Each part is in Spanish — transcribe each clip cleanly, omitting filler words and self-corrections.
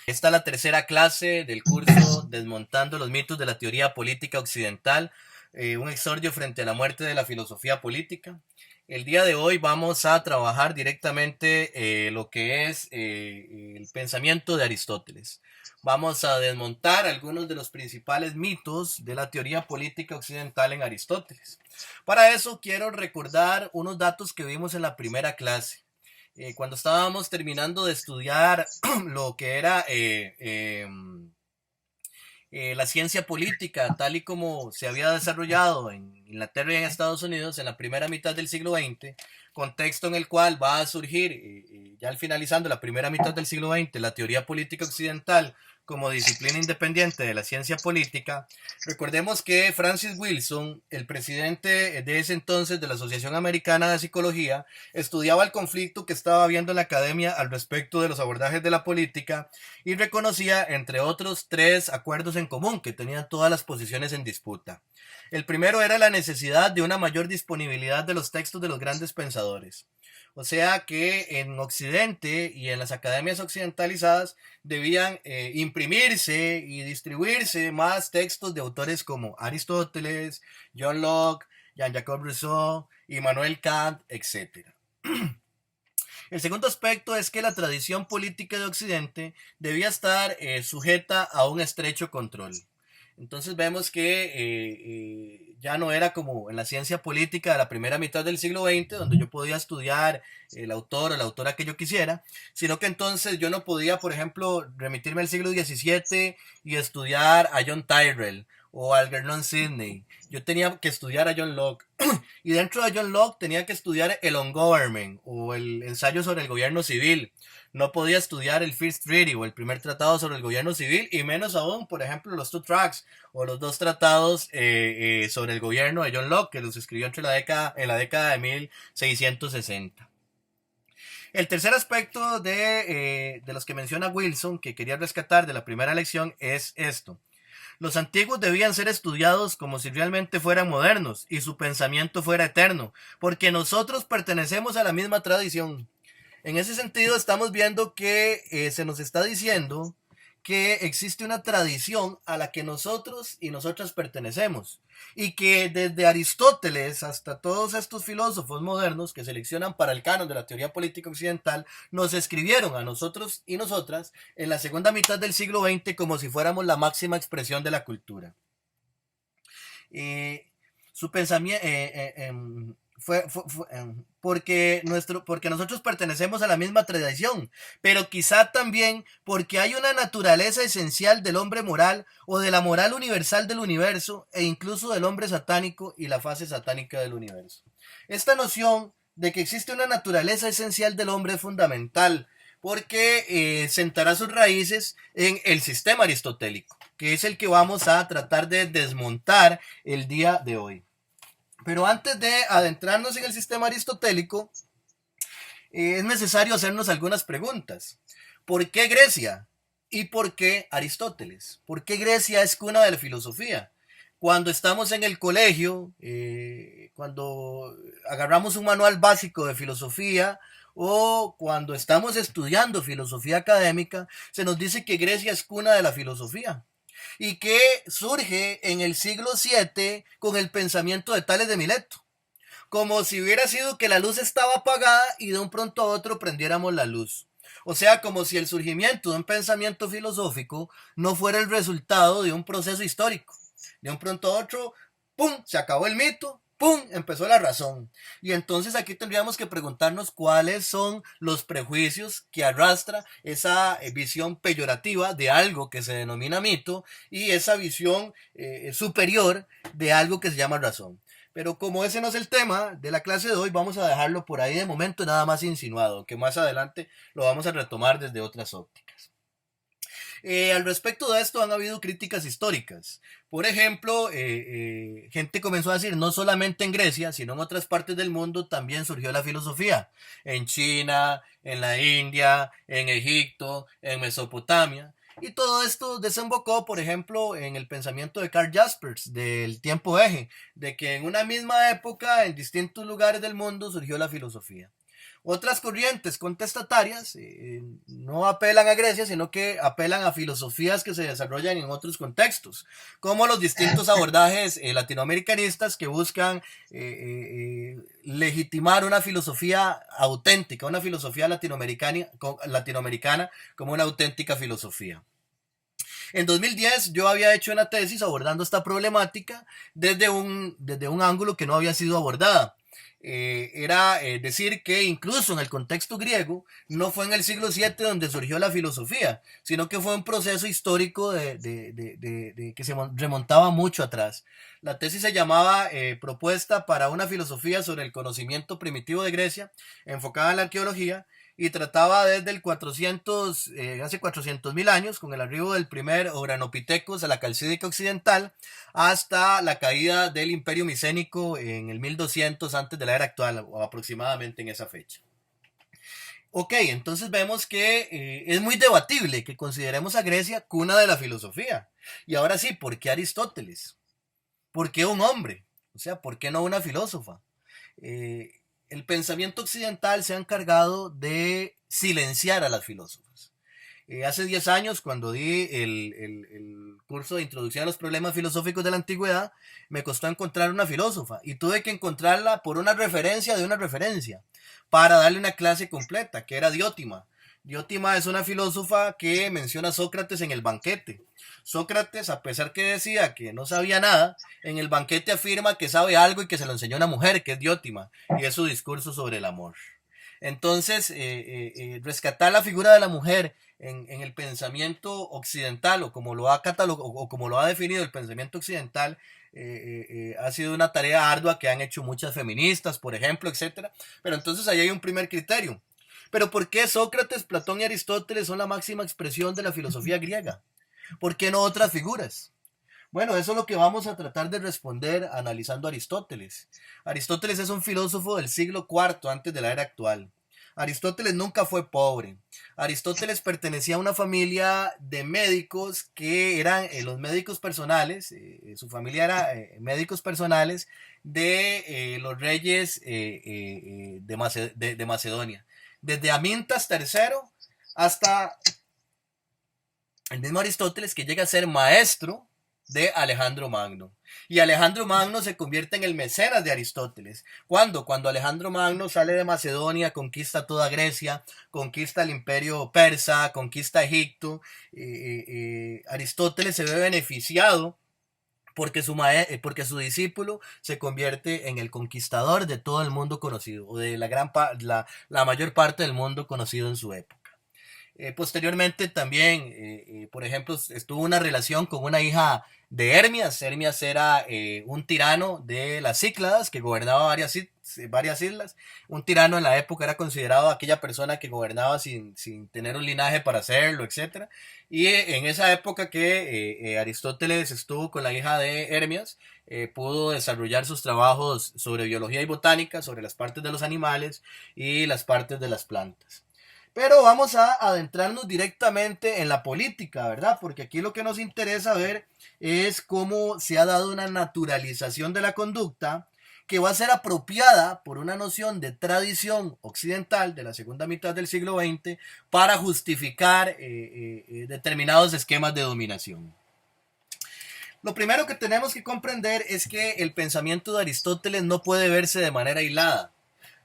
Esta es la tercera clase del curso Desmontando los mitos de la teoría política occidental, un exordio frente a la muerte de la filosofía política. El día de hoy vamos a trabajar directamente lo que es el pensamiento de Aristóteles. Vamos a desmontar algunos de los principales mitos de la teoría política occidental en Aristóteles. Para eso quiero recordar unos datos que vimos en la primera clase. Cuando estábamos terminando de estudiar lo que era la ciencia política, tal y como se había desarrollado en Inglaterra y en Estados Unidos en la primera mitad del siglo XX, contexto en el cual va a surgir, ya al finalizando la primera mitad del siglo XX, la teoría política occidental como disciplina independiente de la ciencia política. Recordemos que Francis Wilson, el presidente de ese entonces de la Asociación Americana de Psicología, estudiaba el conflicto que estaba habiendo en la academia al respecto de los abordajes de la política y reconocía, entre otros, tres acuerdos en común que tenían todas las posiciones en disputa. El primero era la necesidad de una mayor disponibilidad de los textos de los grandes pensadores. O sea que en Occidente y en las academias occidentalizadas debían imprimirse y distribuirse más textos de autores como Aristóteles, John Locke, Jean-Jacques Rousseau, Immanuel Kant, etc. El segundo aspecto es que la tradición política de Occidente debía estar sujeta a un estrecho control. Entonces vemos que ya no era como en la ciencia política de la primera mitad del siglo XX, donde yo podía estudiar el autor o la autora que yo quisiera, sino que entonces yo no podía, por ejemplo, remitirme al siglo XVII y estudiar a John Tyrrell o a Algernon Sidney. Yo tenía que estudiar a John Locke. Y dentro de John Locke tenía que estudiar el On Government o el ensayo sobre el gobierno civil. No podía estudiar el First Treaty o el primer tratado sobre el gobierno civil, y menos aún, por ejemplo, los Two Tracts o los dos tratados sobre el gobierno de John Locke, que los escribió en la década de 1660. El tercer aspecto de los que menciona Wilson, que quería rescatar de la primera lección, es esto. Los antiguos debían ser estudiados como si realmente fueran modernos y su pensamiento fuera eterno, porque nosotros pertenecemos a la misma tradición. En ese sentido, estamos viendo que se nos está diciendo que existe una tradición a la que nosotros y nosotras pertenecemos, y que desde Aristóteles hasta todos estos filósofos modernos que seleccionan para el canon de la teoría política occidental nos escribieron a nosotros y nosotras en la segunda mitad del siglo XX como si fuéramos la máxima expresión de la cultura. Eh, su pensamiento porque nosotros pertenecemos a la misma tradición, pero quizá también porque hay una naturaleza esencial del hombre moral o de la moral universal del universo e incluso del hombre satánico y la fase satánica del universo. Esta noción de que existe una naturaleza esencial del hombre es fundamental porque sentará sus raíces en el sistema aristotélico, que es el que vamos a tratar de desmontar el día de hoy. Pero antes de adentrarnos en el sistema aristotélico, es necesario hacernos algunas preguntas. ¿Por qué Grecia? ¿Y por qué Aristóteles? ¿Por qué Grecia es cuna de la filosofía? Cuando estamos en el colegio, cuando agarramos un manual básico de filosofía o cuando estamos estudiando filosofía académica, se nos dice que Grecia es cuna de la filosofía y que surge en el siglo VII con el pensamiento de Tales de Mileto, como si hubiera sido que la luz estaba apagada y de un pronto a otro prendiéramos la luz. O sea, como si el surgimiento de un pensamiento filosófico no fuera el resultado de un proceso histórico. De un pronto a otro, ¡pum!, se acabó el mito, ¡pum!, empezó la razón. Y entonces aquí tendríamos que preguntarnos cuáles son los prejuicios que arrastra esa visión peyorativa de algo que se denomina mito y esa visión superior de algo que se llama razón. Pero como ese no es el tema de la clase de hoy, vamos a dejarlo por ahí de momento nada más insinuado, que más adelante lo vamos a retomar desde otras ópticas. Al respecto de esto han habido críticas históricas. Por ejemplo, gente comenzó a decir, no solamente en Grecia, sino en otras partes del mundo también surgió la filosofía. En China, en la India, en Egipto, en Mesopotamia. Y todo esto desembocó, por ejemplo, en el pensamiento de Karl Jaspers, del tiempo eje, de que en una misma época, en distintos lugares del mundo, surgió la filosofía. Otras corrientes contestatarias no apelan a Grecia, sino que apelan a filosofías que se desarrollan en otros contextos, como los distintos abordajes latinoamericanistas que buscan legitimar una filosofía auténtica, una filosofía latinoamericana como una auténtica filosofía. En 2010 yo había hecho una tesis abordando esta problemática desde un ángulo que no había sido abordada. Era decir que incluso en el contexto griego no fue en el siglo VII donde surgió la filosofía, sino que fue un proceso histórico que se remontaba mucho atrás. La tesis se llamaba Propuesta para una filosofía sobre el conocimiento primitivo de Grecia, enfocada en la arqueología, y trataba desde el 400, hace 400.000 años, con el arribo del primer Organopithecus a la Calcídica Occidental, hasta la caída del Imperio Micénico en el 1200 antes de la era actual, o aproximadamente en esa fecha. Ok, entonces vemos que es muy debatible que consideremos a Grecia cuna de la filosofía. Y ahora sí, ¿por qué Aristóteles? ¿Por qué un hombre? O sea, ¿por qué no una filósofa? Eh, el pensamiento occidental se ha encargado de silenciar a las filósofas. Hace 10 años, cuando di el curso de introducción a los problemas filosóficos de la antigüedad, me costó encontrar una filósofa y tuve que encontrarla por una referencia de una referencia para darle una clase completa, que era Diótima. Diótima es una filósofa que menciona a Sócrates en el banquete. Sócrates, a pesar que decía que no sabía nada, en el banquete afirma que sabe algo y que se lo enseñó una mujer, que es Diótima, y es su discurso sobre el amor. Entonces, rescatar la figura de la mujer en el pensamiento occidental, o como lo ha catalogado, o como lo ha definido el pensamiento occidental, ha sido una tarea ardua que han hecho muchas feministas, por ejemplo, etcétera. Pero entonces ahí hay un primer criterio. Pero ¿por qué Sócrates, Platón y Aristóteles son la máxima expresión de la filosofía griega? ¿Por qué no otras figuras? Bueno, eso es lo que vamos a tratar de responder analizando a Aristóteles. Aristóteles es un filósofo del siglo IV antes de la era actual. Aristóteles nunca fue pobre. Aristóteles pertenecía a una familia de médicos que eran los médicos personales, su familia era médicos personales de los reyes de Macedonia. Desde Amintas III hasta el mismo Aristóteles, que llega a ser maestro de Alejandro Magno. Y Alejandro Magno se convierte en el mecenas de Aristóteles. ¿Cuándo? Cuando Alejandro Magno sale de Macedonia, conquista toda Grecia, conquista el imperio persa, conquista Egipto. Aristóteles se ve beneficiado porque su discípulo se convierte en el conquistador de todo el mundo conocido, o de la mayor parte del mundo conocido en su época. Posteriormente también, por ejemplo, estuvo una relación con una hija de Hermias. Hermias era un tirano de las Cícladas que gobernaba varias islas. Un tirano en la época era considerado aquella persona que gobernaba sin tener un linaje para hacerlo, etc. Y en esa época que Aristóteles estuvo con la hija de Hermias, pudo desarrollar sus trabajos sobre biología y botánica, sobre las partes de los animales y las partes de las plantas. Pero vamos a adentrarnos directamente en la política, ¿verdad? Porque aquí lo que nos interesa ver es cómo se ha dado una naturalización de la conducta que va a ser apropiada por una noción de tradición occidental de la segunda mitad del siglo XX para justificar determinados esquemas de dominación. Lo primero que tenemos que comprender es que el pensamiento de Aristóteles no puede verse de manera aislada.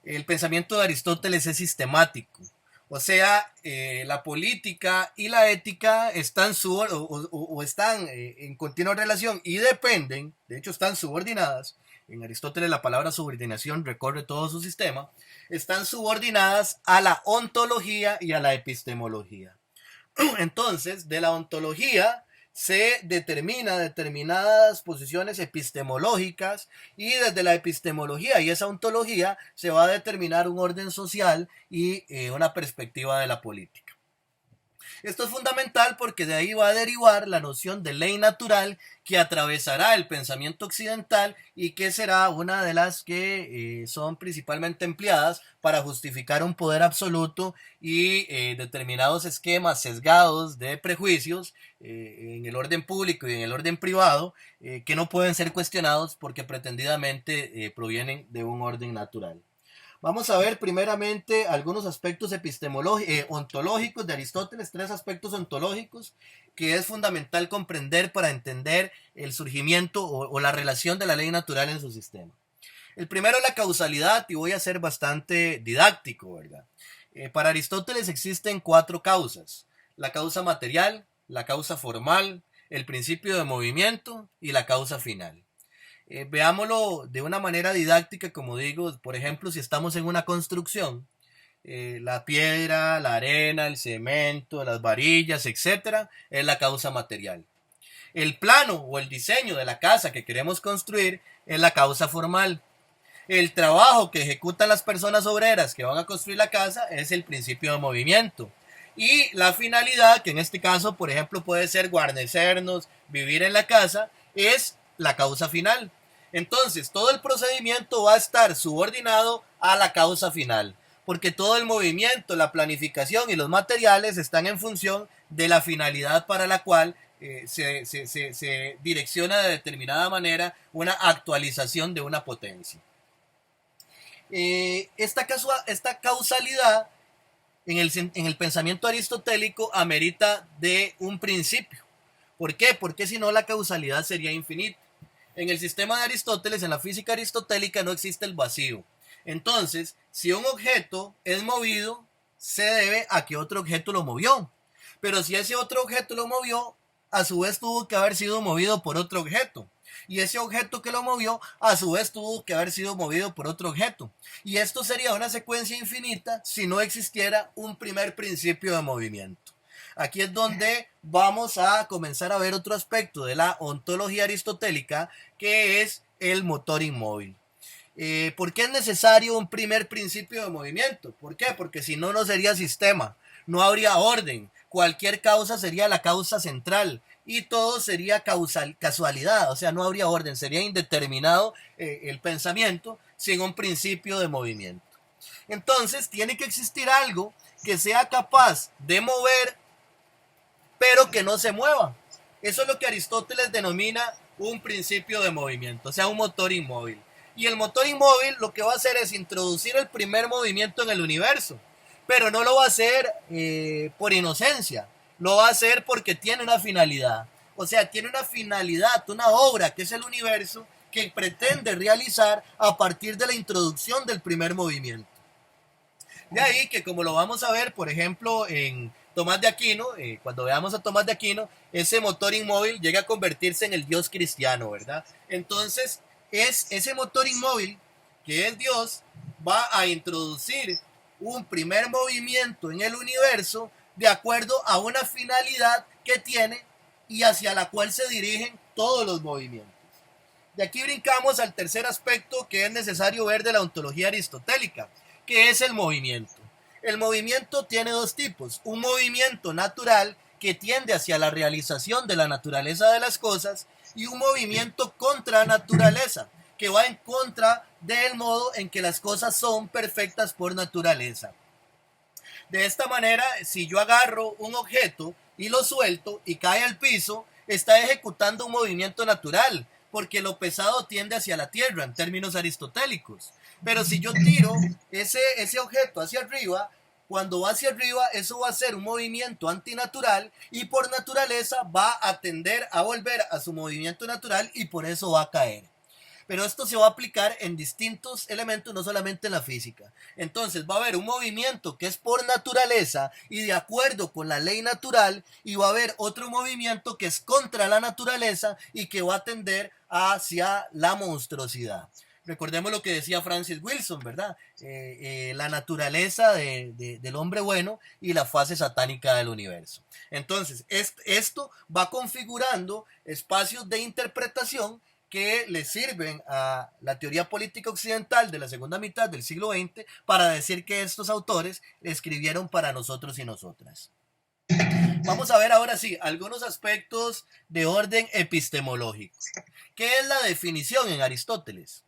El pensamiento de Aristóteles es sistemático. O sea, la política y la ética están están en continua relación y dependen, de hecho están subordinadas. En Aristóteles la palabra subordinación recorre todo su sistema. Están subordinadas a la ontología y a la epistemología. Entonces, de la ontología se determina determinadas posiciones epistemológicas y desde la epistemología y esa ontología se va a determinar un orden social y una perspectiva de la política. Esto es fundamental porque de ahí va a derivar la noción de ley natural que atravesará el pensamiento occidental y que será una de las que son principalmente empleadas para justificar un poder absoluto y determinados esquemas sesgados de prejuicios en el orden público y en el orden privado que no pueden ser cuestionados porque pretendidamente provienen de un orden natural. Vamos a ver primeramente algunos aspectos ontológicos de Aristóteles, tres aspectos ontológicos que es fundamental comprender para entender el surgimiento o la relación de la ley natural en su sistema. El primero es la causalidad y voy a ser bastante didáctico, ¿verdad? Para Aristóteles existen cuatro causas: la causa material, la causa formal, el principio de movimiento y la causa final. Veámoslo de una manera didáctica, como digo, por ejemplo, si estamos en una construcción, la piedra, la arena, el cemento, las varillas, etcétera, es la causa material. El plano o el diseño de la casa que queremos construir es la causa formal. El trabajo que ejecutan las personas obreras que van a construir la casa es el principio de movimiento. Y la finalidad, que en este caso, por ejemplo, puede ser guarnecernos, vivir en la casa, es la causa final. Entonces, todo el procedimiento va a estar subordinado a la causa final, porque todo el movimiento, la planificación y los materiales están en función de la finalidad para la cual se direcciona de determinada manera una actualización de una potencia. Esta causalidad en el pensamiento aristotélico amerita de un principio. ¿Por qué? Porque si no la causalidad sería infinita. En el sistema de Aristóteles, en la física aristotélica, no existe el vacío. Entonces, si un objeto es movido, se debe a que otro objeto lo movió. Pero si ese otro objeto lo movió, a su vez tuvo que haber sido movido por otro objeto. Y ese objeto que lo movió, a su vez tuvo que haber sido movido por otro objeto. Y esto sería una secuencia infinita si no existiera un primer principio de movimiento. Aquí es donde vamos a comenzar a ver otro aspecto de la ontología aristotélica, que es el motor inmóvil. ¿Por qué es necesario un primer principio de movimiento? ¿Por qué? Porque si no, no sería sistema, no habría orden, cualquier causa sería la causa central y todo sería casualidad, o sea, no habría orden, sería indeterminado el pensamiento sin un principio de movimiento. Entonces, tiene que existir algo que sea capaz de mover, pero que no se mueva. Eso es lo que Aristóteles denomina un principio de movimiento, o sea, un motor inmóvil. Y el motor inmóvil lo que va a hacer es introducir el primer movimiento en el universo, pero no lo va a hacer por inocencia, lo va a hacer porque tiene una finalidad. O sea, tiene una finalidad, una obra que es el universo que pretende realizar a partir de la introducción del primer movimiento. De ahí que, como lo vamos a ver, por ejemplo, en Tomás de Aquino, cuando veamos a Tomás de Aquino, ese motor inmóvil llega a convertirse en el Dios cristiano, ¿verdad? Entonces, es ese motor inmóvil, que es Dios, va a introducir un primer movimiento en el universo de acuerdo a una finalidad que tiene y hacia la cual se dirigen todos los movimientos. De aquí brincamos al tercer aspecto que es necesario ver de la ontología aristotélica, que es el movimiento. El movimiento tiene dos tipos: un movimiento natural que tiende hacia la realización de la naturaleza de las cosas y un movimiento contra naturaleza, que va en contra del modo en que las cosas son perfectas por naturaleza. De esta manera, si yo agarro un objeto y lo suelto y cae al piso, está ejecutando un movimiento natural, porque lo pesado tiende hacia la tierra en términos aristotélicos. Pero si yo tiro ese objeto hacia arriba, cuando va hacia arriba, eso va a ser un movimiento antinatural y por naturaleza va a tender a volver a su movimiento natural y por eso va a caer. Pero esto se va a aplicar en distintos elementos, no solamente en la física. Entonces va a haber un movimiento que es por naturaleza y de acuerdo con la ley natural, y va a haber otro movimiento que es contra la naturaleza y que va a tender hacia la monstruosidad. Recordemos lo que decía Francis Wilson, ¿verdad? La naturaleza del hombre bueno y la fase satánica del universo. Entonces, esto va configurando espacios de interpretación que le sirven a la teoría política occidental de la segunda mitad del siglo XX para decir que estos autores escribieron para nosotros y nosotras. Vamos a ver ahora sí algunos aspectos de orden epistemológico. ¿Qué es la definición en Aristóteles?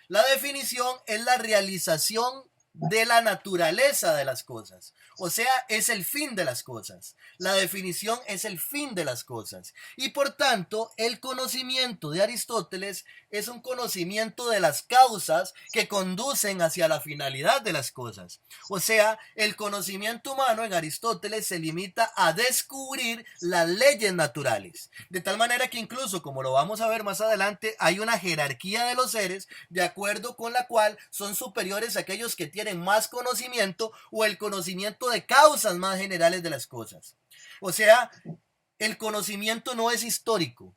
La definición es la realización de la naturaleza de las cosas. O sea, es el fin de las cosas. La definición es el fin de las cosas. Y por tanto, el conocimiento de Aristóteles es un conocimiento de las causas que conducen hacia la finalidad de las cosas. O sea, el conocimiento humano en Aristóteles se limita a descubrir las leyes naturales. De tal manera que incluso, como lo vamos a ver más adelante, hay una jerarquía de los seres de acuerdo con la cual son superiores a aquellos que tienen más conocimiento o el conocimiento de causas más generales de las cosas. O sea, el conocimiento no es histórico,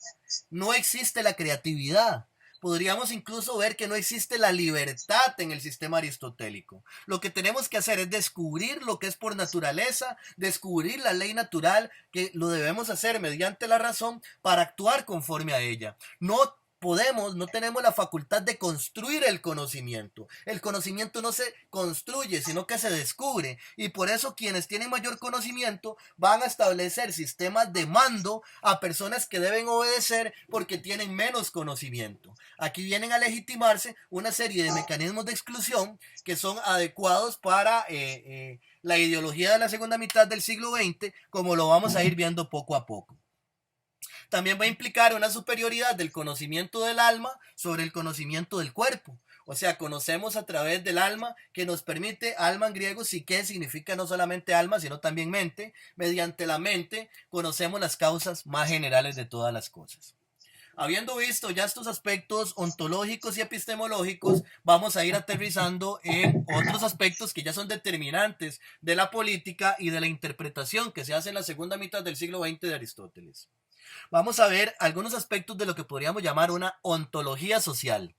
no existe la creatividad. Podríamos incluso ver que no existe la libertad en el sistema aristotélico. Lo que tenemos que hacer es descubrir lo que es por naturaleza, descubrir la ley natural, que lo debemos hacer mediante la razón para actuar conforme a ella. No tenemos la facultad de construir el conocimiento. El conocimiento no se construye, sino que se descubre. Y por eso quienes tienen mayor conocimiento van a establecer sistemas de mando a personas que deben obedecer porque tienen menos conocimiento. Aquí vienen a legitimarse una serie de mecanismos de exclusión que son adecuados para la ideología de la segunda mitad del siglo XX, como lo vamos a ir viendo poco a poco. También va a implicar una superioridad del conocimiento del alma sobre el conocimiento del cuerpo. O sea, conocemos a través del alma, que nos permite, alma en griego, psique significa no solamente alma, sino también mente. Mediante la mente conocemos las causas más generales de todas las cosas. Habiendo visto ya estos aspectos ontológicos y epistemológicos, vamos a ir aterrizando en otros aspectos que ya son determinantes de la política y de la interpretación que se hace en la segunda mitad del siglo XX de Aristóteles. Vamos a ver algunos aspectos de lo que podríamos llamar una ontología social.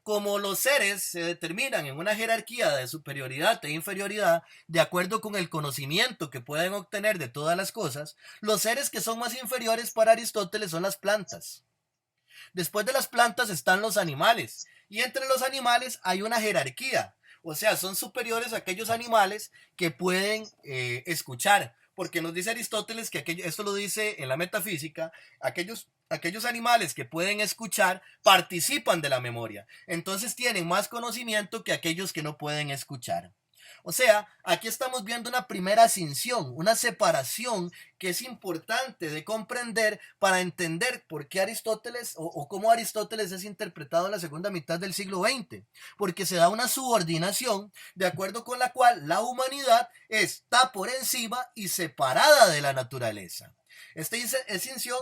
Como los seres se determinan en una jerarquía de superioridad e inferioridad de acuerdo con el conocimiento que pueden obtener de todas las cosas, los seres que son más inferiores para Aristóteles son las plantas. Después de las plantas están los animales, y entre los animales hay una jerarquía, o sea, son superiores a aquellos animales que pueden escuchar, porque nos dice Aristóteles que esto lo dice en la metafísica, aquellos animales que pueden escuchar participan de la memoria, entonces tienen más conocimiento que aquellos que no pueden escuchar. O sea, aquí estamos viendo una primera ascensión, una separación que es importante de comprender para entender por qué Aristóteles o cómo Aristóteles es interpretado en la segunda mitad del siglo XX, porque se da una subordinación de acuerdo con la cual la humanidad está por encima y separada de la naturaleza. Esta extinción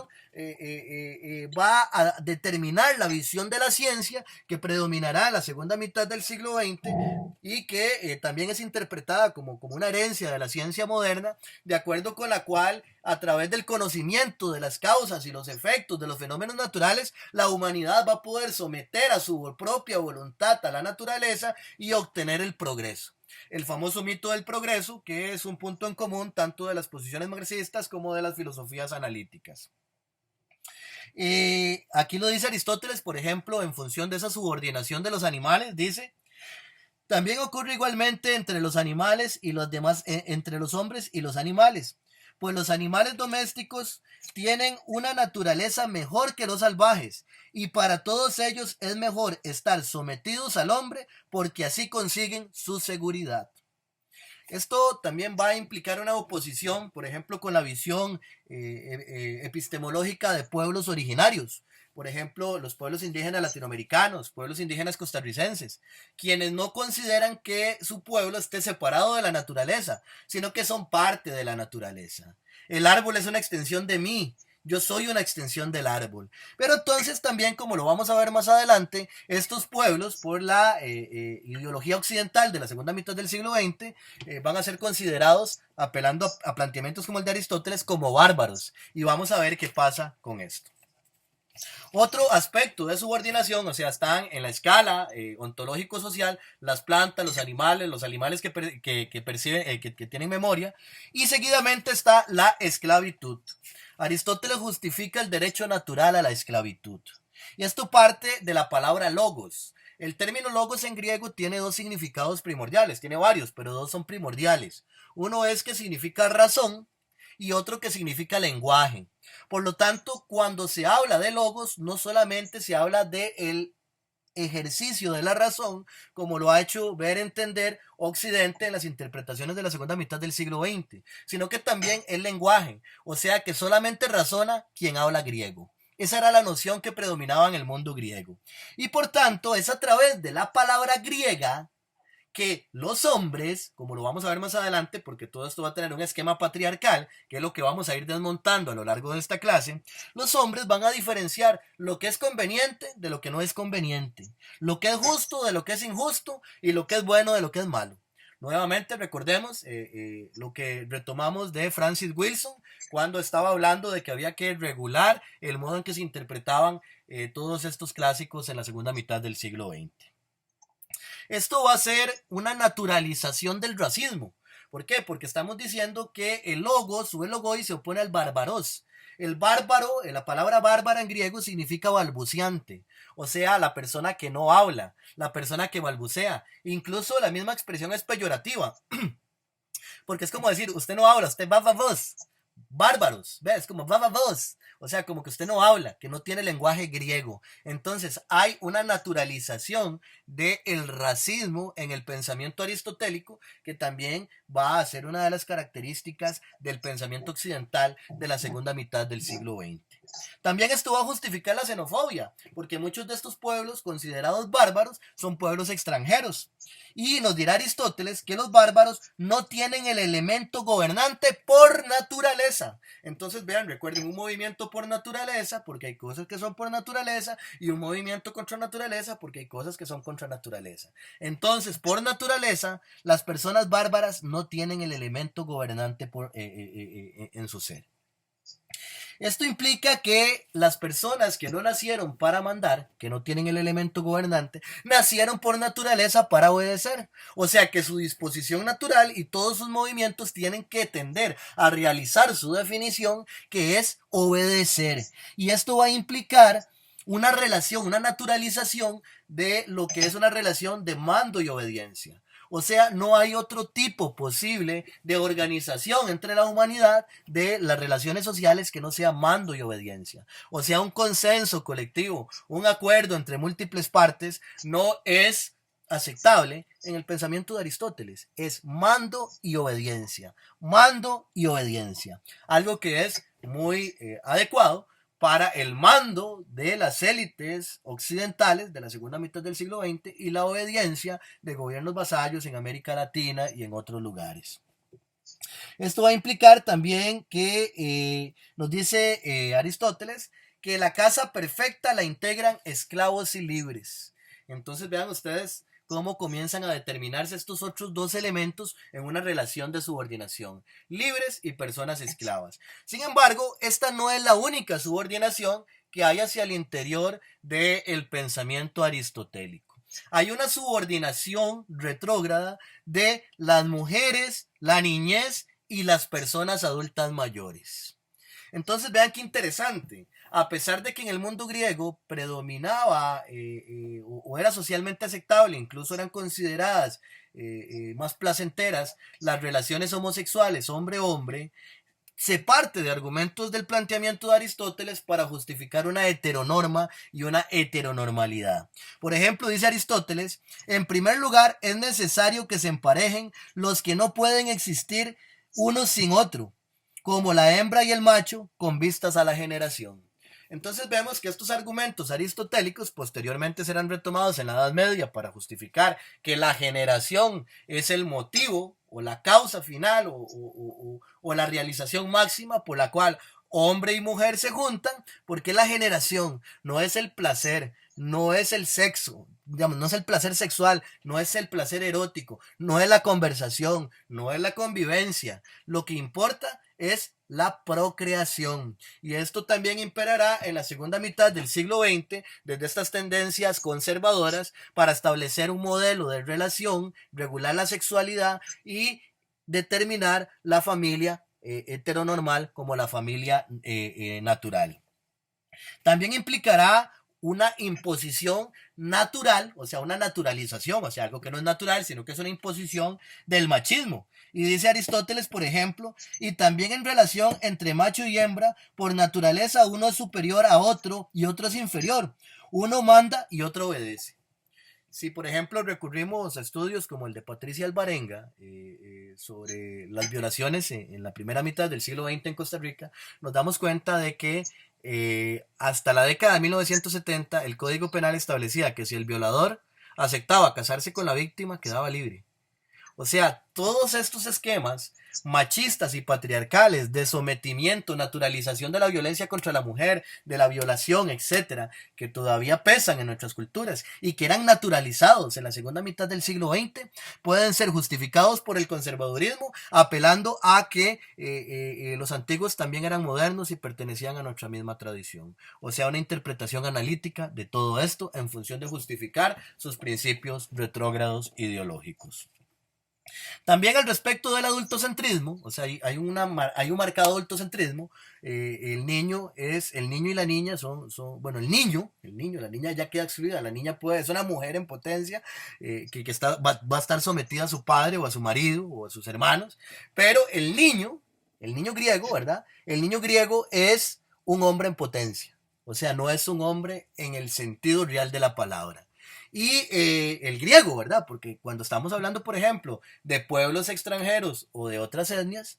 va a determinar la visión de la ciencia que predominará en la segunda mitad del siglo XX y que también es interpretada como una herencia de la ciencia moderna, de acuerdo con la cual a través del conocimiento de las causas y los efectos de los fenómenos naturales, la humanidad va a poder someter a su propia voluntad a la naturaleza y obtener el progreso. El famoso mito del progreso, que es un punto en común tanto de las posiciones marxistas como de las filosofías analíticas. Aquí lo dice Aristóteles, por ejemplo, en función de esa subordinación de los animales, dice: también ocurre igualmente entre los animales y los demás, entre los hombres y los animales, pues los animales domésticos tienen una naturaleza mejor que los salvajes, y para todos ellos es mejor estar sometidos al hombre, porque así consiguen su seguridad. Esto también va a implicar una oposición, por ejemplo, con la visión epistemológica de pueblos originarios. Por ejemplo, los pueblos indígenas latinoamericanos, pueblos indígenas costarricenses, quienes no consideran que su pueblo esté separado de la naturaleza, sino que son parte de la naturaleza. El árbol es una extensión de mí. Yo soy una extensión del árbol. Pero entonces también, como lo vamos a ver más adelante, estos pueblos, por la ideología occidental de la segunda mitad del siglo XX, van a ser considerados, apelando a planteamientos como el de Aristóteles, como bárbaros. Y vamos a ver qué pasa con esto. Otro aspecto de subordinación, o sea, están en la escala ontológico-social las plantas, los animales que perciben, que tienen memoria, y seguidamente está la esclavitud. Aristóteles justifica el derecho natural a la esclavitud. Y esto parte de la palabra logos. El término logos en griego tiene dos significados primordiales, tiene varios, pero dos son primordiales. Uno es que significa razón y otro que significa lenguaje. Por lo tanto, cuando se habla de logos, no solamente se habla de ejercicio de la razón, como lo ha hecho ver entender Occidente en las interpretaciones de la segunda mitad del siglo XX, sino que también el lenguaje, o sea que solamente razona quien habla griego. Esa era la noción que predominaba en el mundo griego. Y por tanto, es a través de la palabra griega que los hombres, como lo vamos a ver más adelante, porque todo esto va a tener un esquema patriarcal, que es lo que vamos a ir desmontando a lo largo de esta clase, los hombres van a diferenciar lo que es conveniente de lo que no es conveniente, lo que es justo de lo que es injusto y lo que es bueno de lo que es malo. Nuevamente recordemos lo que retomamos de Francis Wilson cuando estaba hablando de que había que regular el modo en que se interpretaban todos estos clásicos en la segunda mitad del siglo XX. Esto va a ser una naturalización del racismo. ¿Por qué? Porque estamos diciendo que el logos o el logoi se opone al bárbaros. El bárbaro, la palabra bárbara en griego significa balbuceante, o sea, la persona que no habla, la persona que balbucea. Incluso la misma expresión es peyorativa, porque es como decir, usted no habla, usted va vos. Bárbaros, ¿ves? Como vos. O sea, como que usted no habla, que no tiene lenguaje griego. Entonces hay una naturalización del racismo en el pensamiento aristotélico que también va a ser una de las características del pensamiento occidental de la segunda mitad del siglo XX. También esto va a justificar la xenofobia, porque muchos de estos pueblos considerados bárbaros son pueblos extranjeros. Y nos dirá Aristóteles que los bárbaros no tienen el elemento gobernante por naturaleza. Entonces vean, recuerden, un movimiento por naturaleza, porque hay cosas que son por naturaleza, y un movimiento contra naturaleza, porque hay cosas que son contra naturaleza. Entonces, por naturaleza, las personas bárbaras no tienen el elemento gobernante en su ser. Esto implica que las personas que no nacieron para mandar, que no tienen el elemento gobernante, nacieron por naturaleza para obedecer. O sea que su disposición natural y todos sus movimientos tienen que tender a realizar su definición, que es obedecer. Y esto va a implicar una relación, una naturalización de lo que es una relación de mando y obediencia. O sea, no hay otro tipo posible de organización entre la humanidad de las relaciones sociales que no sea mando y obediencia. O sea, un consenso colectivo, un acuerdo entre múltiples partes no es aceptable en el pensamiento de Aristóteles. Es mando y obediencia. Mando y obediencia. Algo que es muy adecuado para el mando de las élites occidentales de la segunda mitad del siglo XX y la obediencia de gobiernos vasallos en América Latina y en otros lugares. Esto va a implicar también que nos dice Aristóteles que la casa perfecta la integran esclavos y libres. Entonces vean ustedes cómo comienzan a determinarse estos otros dos elementos en una relación de subordinación, libres y personas esclavas. Sin embargo, esta no es la única subordinación que hay hacia el interior del pensamiento aristotélico. Hay una subordinación retrógrada de las mujeres, la niñez y las personas adultas mayores. Entonces vean qué interesante. A pesar de que en el mundo griego predominaba o era socialmente aceptable, incluso eran consideradas más placenteras las relaciones homosexuales hombre-hombre, se parte de argumentos del planteamiento de Aristóteles para justificar una heteronorma y una heteronormalidad. Por ejemplo, dice Aristóteles, en primer lugar es necesario que se emparejen los que no pueden existir uno sin otro, como la hembra y el macho con vistas a la generación. Entonces vemos que estos argumentos aristotélicos posteriormente serán retomados en la Edad Media para justificar que la generación es el motivo o la causa final o la realización máxima por la cual hombre y mujer se juntan, porque la generación no es el placer, no es el sexo, digamos, no es el placer sexual, no es el placer erótico, no es la conversación, no es la convivencia. Lo que importa es la procreación. Y esto también imperará en la segunda mitad del siglo XX desde estas tendencias conservadoras para establecer un modelo de relación, regular la sexualidad y determinar la familia heteronormal como la familia natural. También implicará una imposición natural, o sea, una naturalización, o sea, algo que no es natural, sino que es una imposición del machismo. Y dice Aristóteles, por ejemplo, y también en relación entre macho y hembra, por naturaleza uno es superior a otro y otro es inferior. Uno manda y otro obedece. si por ejemplo recurrimos a estudios como el de Patricia Alvarenga sobre las violaciones en la primera mitad del siglo XX en Costa Rica, nos damos cuenta de que hasta la década de 1970 el Código Penal establecía que si el violador aceptaba casarse con la víctima, quedaba libre. O sea, todos estos esquemas machistas y patriarcales de sometimiento, naturalización de la violencia contra la mujer, de la violación, etcétera, que todavía pesan en nuestras culturas y que eran naturalizados en la segunda mitad del siglo XX, pueden ser justificados por el conservadurismo, apelando a que los antiguos también eran modernos y pertenecían a nuestra misma tradición. O sea, una interpretación analítica de todo esto en función de justificar sus principios retrógrados ideológicos. También al respecto del adultocentrismo, o sea, hay un marcado adultocentrismo. El niño y la niña bueno, la niña ya queda excluida, la niña es una mujer en potencia va a estar sometida a su padre o a su marido o a sus hermanos, pero el niño griego, ¿verdad? El niño griego es un hombre en potencia, o sea, no es un hombre en el sentido real de la palabra. Y el griego, ¿verdad? Porque cuando estamos hablando, por ejemplo, de pueblos extranjeros o de otras etnias,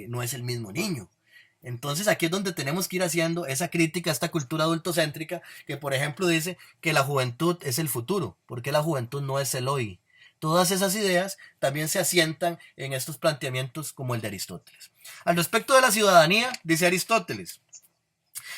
no es el mismo niño. Entonces aquí es donde tenemos que ir haciendo esa crítica a esta cultura adultocéntrica que, por ejemplo, dice que la juventud es el futuro, porque la juventud no es el hoy. Todas esas ideas también se asientan en estos planteamientos como el de Aristóteles. Al respecto de la ciudadanía, dice Aristóteles: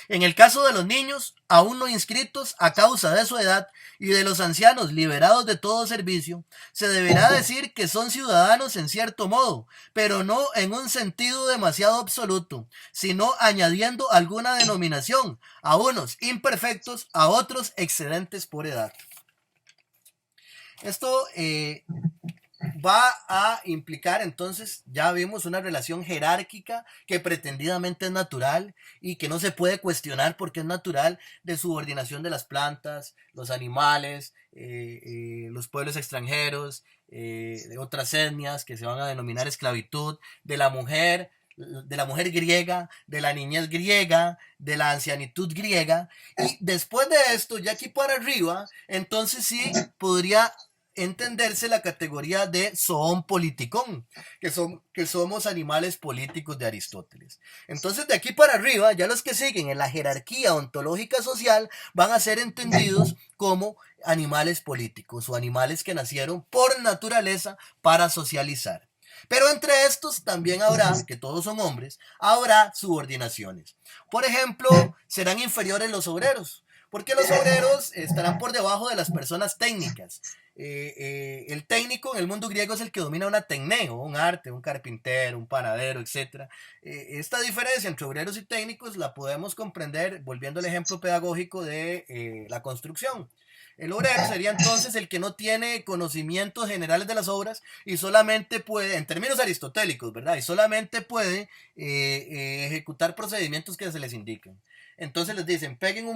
en el caso de los niños, aún no inscritos a causa de su edad, y de los ancianos liberados de todo servicio, se deberá decir que son ciudadanos en cierto modo, pero no en un sentido demasiado absoluto, sino añadiendo alguna denominación, a unos imperfectos, a otros excedentes por edad. Esto va a implicar, entonces, ya vimos una relación jerárquica que pretendidamente es natural y que no se puede cuestionar porque es natural, de subordinación de las plantas, los animales, los pueblos extranjeros, de otras etnias que se van a denominar esclavitud, de la mujer griega, de la niñez griega, de la ancianitud griega, y después de esto, ya aquí para arriba, entonces sí podría entenderse la categoría de zoon politikon, que somos animales políticos de Aristóteles. Entonces, de aquí para arriba, ya los que siguen en la jerarquía ontológica social van a ser entendidos como animales políticos o animales que nacieron por naturaleza para socializar. Pero entre estos también habrá, que todos son hombres, habrá subordinaciones. Por ejemplo, serán inferiores los obreros, porque los obreros estarán por debajo de las personas técnicas. El técnico en el mundo griego es el que domina una tecneo, un arte, un carpintero, un panadero, etc. Esta diferencia entre obreros y técnicos la podemos comprender volviendo al ejemplo pedagógico de la construcción. El obrero sería entonces el que no tiene conocimientos generales de las obras y solamente puede, en términos aristotélicos, ¿verdad? Y solamente puede ejecutar procedimientos que se les indiquen. Entonces les dicen, peguen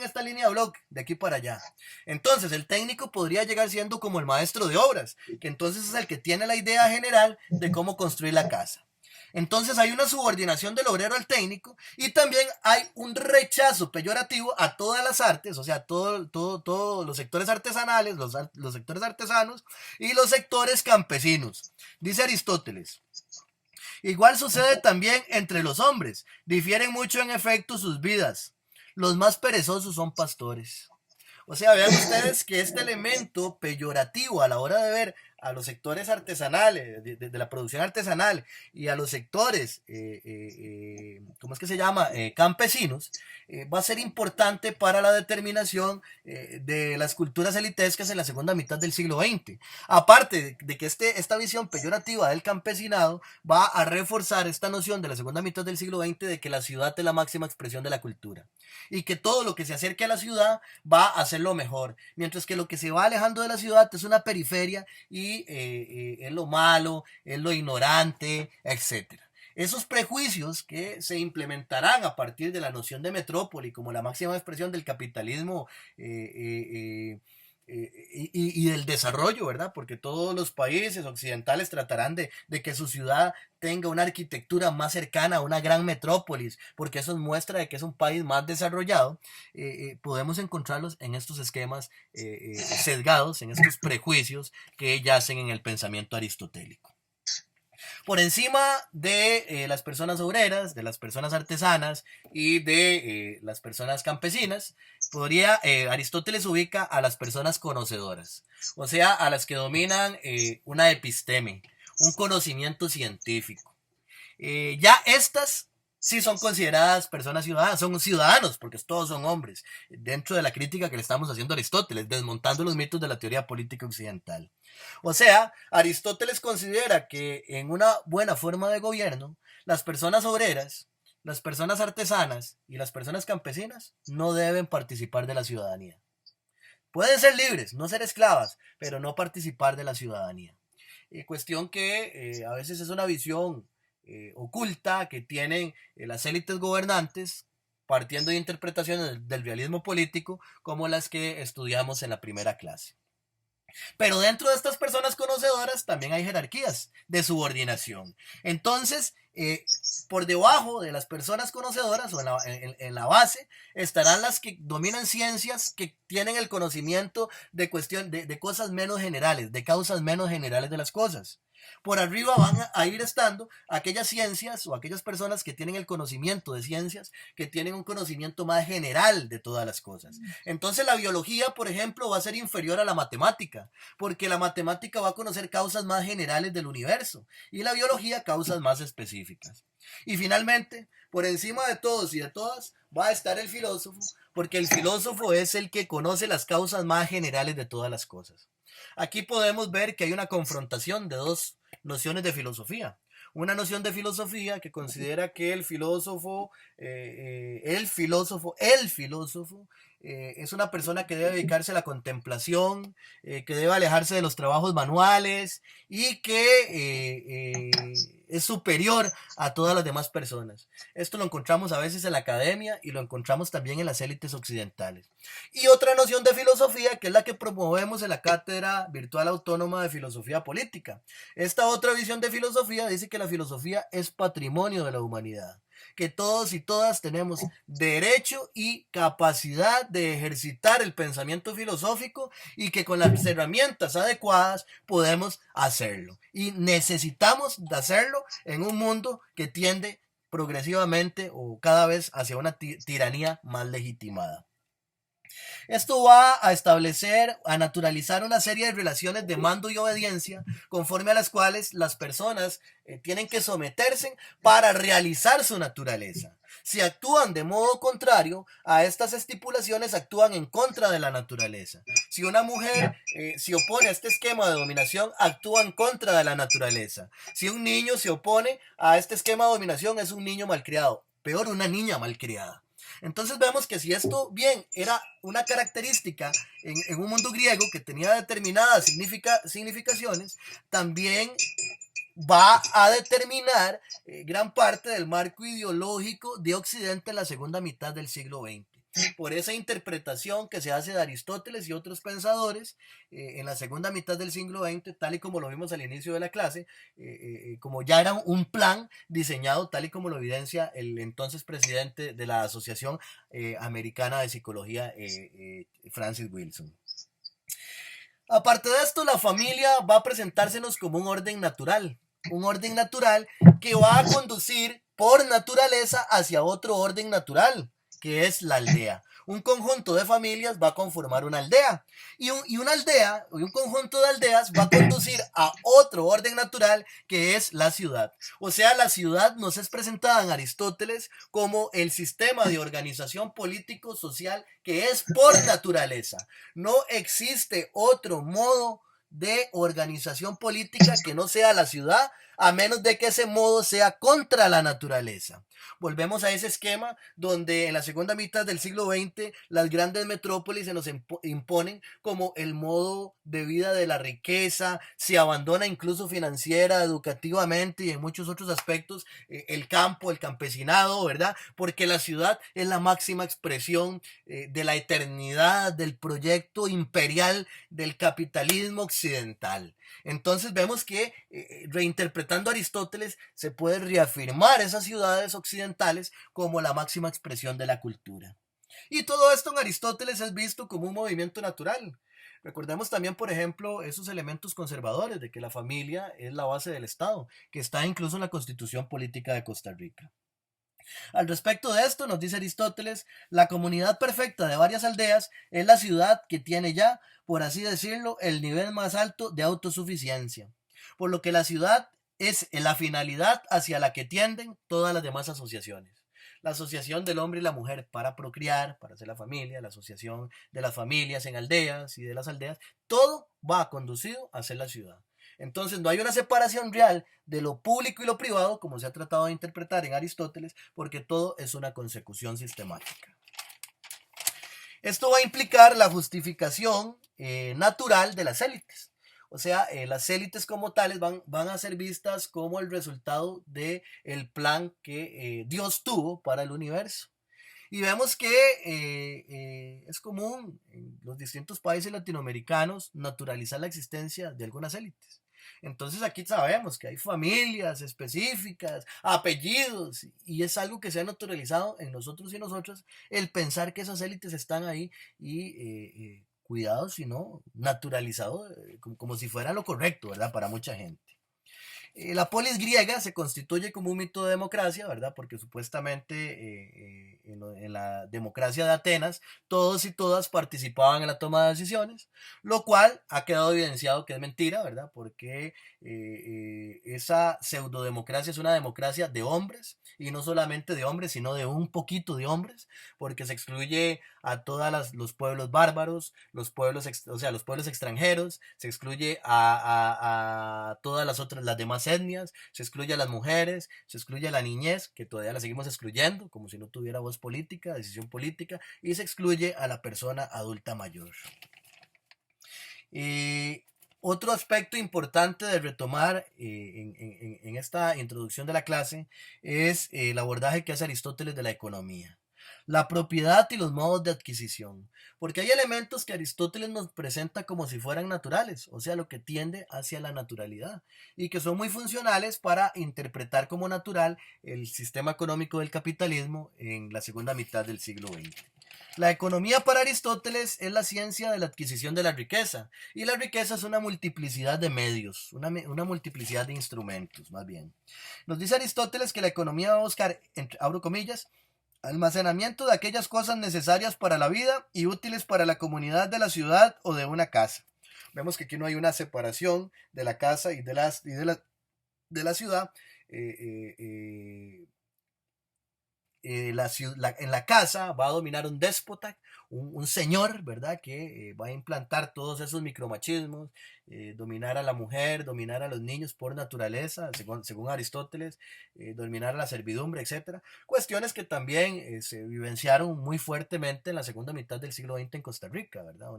esta línea de bloque de aquí para allá. Entonces el técnico podría llegar siendo como el maestro de obras, que entonces es el que tiene la idea general de cómo construir la casa. Entonces hay una subordinación del obrero al técnico y también hay un rechazo peyorativo a todas las artes, o sea, todos los sectores artesanales, los sectores artesanos y los sectores campesinos. Dice Aristóteles: igual sucede también entre los hombres, difieren mucho en efecto sus vidas. Los más perezosos son pastores. O sea, vean ustedes que este elemento peyorativo a la hora de ver a los sectores artesanales, de la producción artesanal y a los sectores, ¿cómo es que se llama? Campesinos, va a ser importante para la determinación de las culturas elitescas en la segunda mitad del siglo XX. Aparte de que esta visión peyorativa del campesinado va a reforzar esta noción de la segunda mitad del siglo XX de que la ciudad es la máxima expresión de la cultura y que todo lo que se acerque a la ciudad va a ser lo mejor, mientras que lo que se va alejando de la ciudad es una periferia y es lo malo, es lo ignorante, etc. Esos prejuicios que se implementarán a partir de la noción de metrópoli como la máxima expresión del capitalismo y del desarrollo, ¿verdad? Porque todos los países occidentales tratarán de que su ciudad tenga una arquitectura más cercana a una gran metrópolis, porque eso es muestra de que es un país más desarrollado. Podemos encontrarlos en estos esquemas sesgados, en estos prejuicios que yacen en el pensamiento aristotélico. Por encima de las personas obreras, de las personas artesanas y de las personas campesinas, Aristóteles ubica a las personas conocedoras, o sea, a las que dominan una episteme, un conocimiento científico. Ya estas sí son consideradas personas ciudadanas, son ciudadanos, porque todos son hombres, dentro de la crítica que le estamos haciendo a Aristóteles, desmontando los mitos de la teoría política occidental. O sea, Aristóteles considera que en una buena forma de gobierno, las personas obreras, las personas artesanas y las personas campesinas no deben participar de la ciudadanía. Pueden ser libres, no ser esclavas, pero no participar de la ciudadanía. Cuestión que a veces es una visión oculta que tienen las élites gobernantes, partiendo de interpretaciones del realismo político como las que estudiamos en la primera clase. Pero dentro de estas personas conocedoras también hay jerarquías de subordinación. Entonces, por debajo de las personas conocedoras o en la base estarán las que dominan ciencias que tienen el conocimiento de cosas menos generales, de causas menos generales de las cosas. Por arriba van a ir estando aquellas ciencias o aquellas personas que tienen el conocimiento de ciencias, que tienen un conocimiento más general de todas las cosas. Entonces la biología, por ejemplo, va a ser inferior a la matemática, porque la matemática va a conocer causas más generales del universo y la biología causas más específicas. Y finalmente, por encima de todos y de todas, va a estar el filósofo, porque el filósofo es el que conoce las causas más generales de todas las cosas. Aquí podemos ver que hay una confrontación de dos nociones de filosofía. Una noción de filosofía que considera que el filósofo es una persona que debe dedicarse a la contemplación, que debe alejarse de los trabajos manuales y que es superior a todas las demás personas. Esto lo encontramos a veces en la academia y lo encontramos también en las élites occidentales. Y otra noción de filosofía que es la que promovemos en la Cátedra Virtual Autónoma de Filosofía Política. Esta otra visión de filosofía dice que la filosofía es patrimonio de la humanidad, que todos y todas tenemos derecho y capacidad de ejercitar el pensamiento filosófico y que con las herramientas adecuadas podemos hacerlo. Y necesitamos de hacerlo en un mundo que tiende progresivamente o cada vez hacia una tiranía más legitimada. Esto va a establecer, a naturalizar una serie de relaciones de mando y obediencia conforme a las cuales las personas tienen que someterse para realizar su naturaleza. Si actúan de modo contrario a estas estipulaciones, actúan en contra de la naturaleza. Si una mujer se opone a este esquema de dominación, actúa en contra de la naturaleza. Si un niño se opone a este esquema de dominación, es un niño malcriado. Peor, una niña malcriada. Entonces vemos que si esto bien era una característica en un mundo griego que tenía determinadas significaciones, también va a determinar gran parte del marco ideológico de Occidente en la segunda mitad del siglo XX. Por esa interpretación que se hace de Aristóteles y otros pensadores en la segunda mitad del siglo XX, tal y como lo vimos al inicio de la clase, como ya era un plan diseñado, tal y como lo evidencia el entonces presidente de la Asociación Americana de Psicología, Francis Wilson. Aparte de esto, la familia va a presentársenos como un orden natural que va a conducir por naturaleza hacia otro orden natural, que es la aldea. Un conjunto de familias va a conformar una aldea y una aldea y un conjunto de aldeas va a conducir a otro orden natural que es la ciudad. O sea, la ciudad nos es presentada en Aristóteles como el sistema de organización político-social que es por naturaleza. No existe otro modo de organización política que no sea la ciudad a menos de que ese modo sea contra la naturaleza. Volvemos a ese esquema donde en la segunda mitad del siglo XX las grandes metrópolis se nos imponen como el modo de vida de la riqueza, se abandona incluso financiera, educativamente y en muchos otros aspectos el campo, el campesinado, ¿verdad? Porque la ciudad es la máxima expresión de la eternidad del proyecto imperial del capitalismo occidental. Entonces vemos que reinterpretando a Aristóteles se puede reafirmar esas ciudades occidentales como la máxima expresión de la cultura. Y todo esto en Aristóteles es visto como un movimiento natural. Recordemos también, por ejemplo, esos elementos conservadores de que la familia es la base del Estado, que está incluso en la Constitución Política de Costa Rica. Al respecto de esto, nos dice Aristóteles, la comunidad perfecta de varias aldeas es la ciudad que tiene ya, por así decirlo, el nivel más alto de autosuficiencia, por lo que la ciudad es la finalidad hacia la que tienden todas las demás asociaciones. La asociación del hombre y la mujer para procrear, para hacer la familia, la asociación de las familias en aldeas y de las aldeas, todo va conducido a ser la ciudad. Entonces no hay una separación real de lo público y lo privado, como se ha tratado de interpretar en Aristóteles, porque todo es una consecución sistemática. Esto va a implicar la justificación natural de las élites. O sea, las élites como tales van a ser vistas como el resultado del plan que Dios tuvo para el universo. Y vemos que es común en los distintos países latinoamericanos naturalizar la existencia de algunas élites. Entonces aquí sabemos que hay familias específicas, apellidos, y es algo que se ha naturalizado en nosotros y nosotras, el pensar que esas élites están ahí y cuidados, sino naturalizado como si fuera lo correcto, ¿verdad? Para mucha gente. La polis griega se constituye como un mito de democracia, ¿verdad? Porque supuestamente en la democracia de Atenas todos y todas participaban en la toma de decisiones, lo cual ha quedado evidenciado que es mentira, ¿verdad? Porque esa pseudodemocracia es una democracia de hombres, y no solamente de hombres, sino de un poquito de hombres, porque se excluye a todos los pueblos bárbaros, los pueblos, o sea, los pueblos extranjeros, se excluye a todas las demás etnias, se excluye a las mujeres, se excluye a la niñez, que todavía la seguimos excluyendo, como si no tuviera voz política, decisión política, y se excluye a la persona adulta mayor. Otro aspecto importante de retomar en esta introducción de la clase es el abordaje que hace Aristóteles de la economía. La propiedad y los modos de adquisición, porque hay elementos que Aristóteles nos presenta como si fueran naturales, o sea, lo que tiende hacia la naturalidad, y que son muy funcionales para interpretar como natural el sistema económico del capitalismo en la segunda mitad del siglo XX. La economía para Aristóteles es la ciencia de la adquisición de la riqueza, y la riqueza es una multiplicidad de medios, una multiplicidad de instrumentos, más bien. Nos dice Aristóteles que la economía va a buscar, abro comillas, almacenamiento de aquellas cosas necesarias para la vida y útiles para la comunidad de la ciudad o de una casa. Vemos que aquí no hay una separación de la casa y de la ciudad. En la casa va a dominar un déspota, un señor, ¿verdad? Que va a implantar todos esos micromachismos, dominar a la mujer, dominar a los niños por naturaleza, según Aristóteles, dominar a la servidumbre, etc. Cuestiones que también se vivenciaron muy fuertemente en la segunda mitad del siglo XX en Costa Rica, ¿verdad?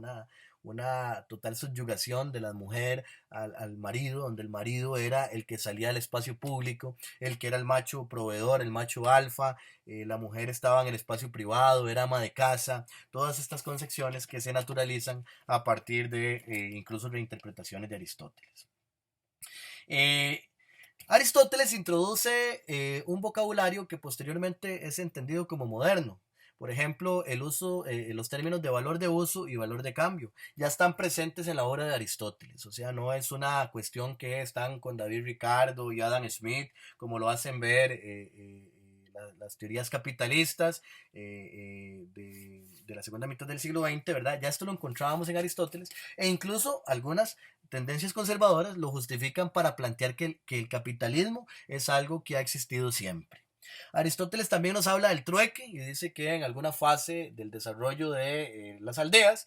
Una total subyugación de la mujer al marido, donde el marido era el que salía al espacio público, el que era el macho proveedor, el macho alfa, la mujer estaba en el espacio privado, era ama de casa, todas estas concepciones que se naturalizan a partir de incluso reinterpretaciones de Aristóteles. Aristóteles introduce un vocabulario que posteriormente es entendido como moderno. Por ejemplo, el uso, los términos de valor de uso y valor de cambio ya están presentes en la obra de Aristóteles. O sea, no es una cuestión que están con David Ricardo y Adam Smith, como lo hacen ver las teorías capitalistas de la segunda mitad del siglo XX, ¿verdad? Ya esto lo encontrábamos en Aristóteles, e incluso algunas tendencias conservadoras lo justifican para plantear que el capitalismo es algo que ha existido siempre. Aristóteles también nos habla del trueque y dice que en alguna fase del desarrollo de las aldeas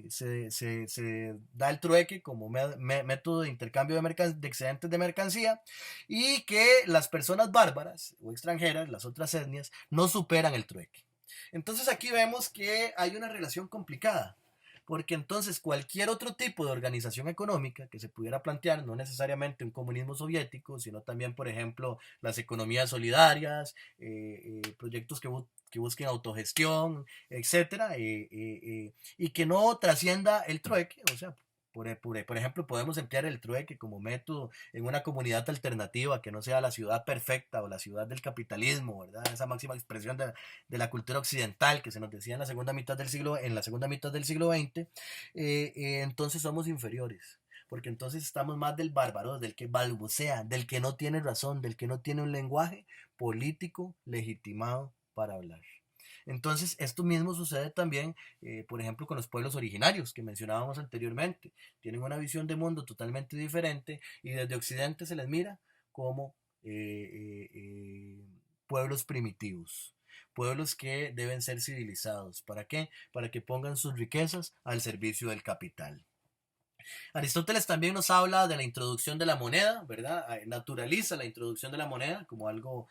se da el trueque como método de intercambio de excedentes de mercancía y que las personas bárbaras o extranjeras, las otras etnias, no superan el trueque. Entonces aquí vemos que hay una relación complicada, porque entonces cualquier otro tipo de organización económica que se pudiera plantear, no necesariamente un comunismo soviético, sino también, por ejemplo, las economías solidarias, proyectos que busquen autogestión, etcétera, y que no trascienda el trueque, o sea, por ejemplo, podemos emplear el trueque como método en una comunidad alternativa que no sea la ciudad perfecta o la ciudad del capitalismo, ¿verdad? Esa máxima expresión de la cultura occidental que se nos decía en la segunda mitad del siglo XX, entonces somos inferiores. Porque entonces estamos más del bárbaro, del que balbucea, del que no tiene razón, del que no tiene un lenguaje político legitimado para hablar. Entonces, esto mismo sucede también, por ejemplo, con los pueblos originarios que mencionábamos anteriormente. Tienen una visión de mundo totalmente diferente y desde Occidente se les mira como pueblos primitivos, pueblos que deben ser civilizados. ¿Para qué? Para que pongan sus riquezas al servicio del capital. Aristóteles también nos habla de la introducción de la moneda, ¿verdad? Naturaliza la introducción de la moneda como algo,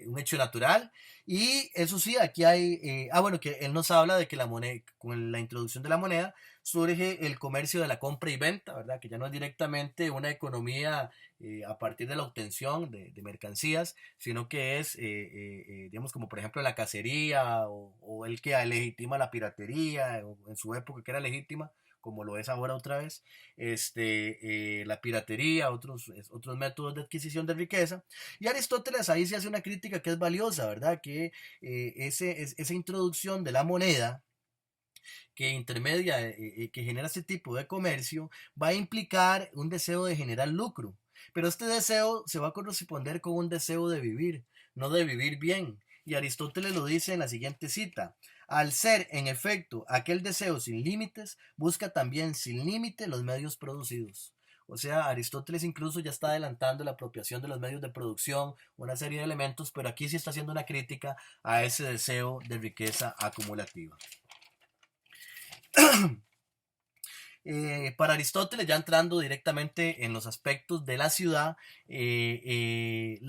un hecho natural. Y eso sí, aquí hay, bueno, que él nos habla de que la moneda, con la introducción de la moneda surge el comercio de la compra y venta, ¿verdad? Que ya no es directamente una economía a partir de la obtención de mercancías, sino que es, digamos, como por ejemplo la cacería o el que legitima la piratería, o en su época que era legítima como lo es ahora otra vez, la piratería, otros métodos de adquisición de riqueza. Y Aristóteles ahí se hace una crítica que es valiosa, ¿verdad? Que esa introducción de la moneda que intermedia, que genera este tipo de comercio, va a implicar un deseo de generar lucro. Pero este deseo se va a corresponder con un deseo de vivir, no de vivir bien. Y Aristóteles lo dice en la siguiente cita: al ser, en efecto, aquel deseo sin límites, busca también sin límite los medios producidos. O sea, Aristóteles incluso ya está adelantando la apropiación de los medios de producción, una serie de elementos, pero aquí sí está haciendo una crítica a ese deseo de riqueza acumulativa. Para Aristóteles, ya entrando directamente en los aspectos de la ciudad es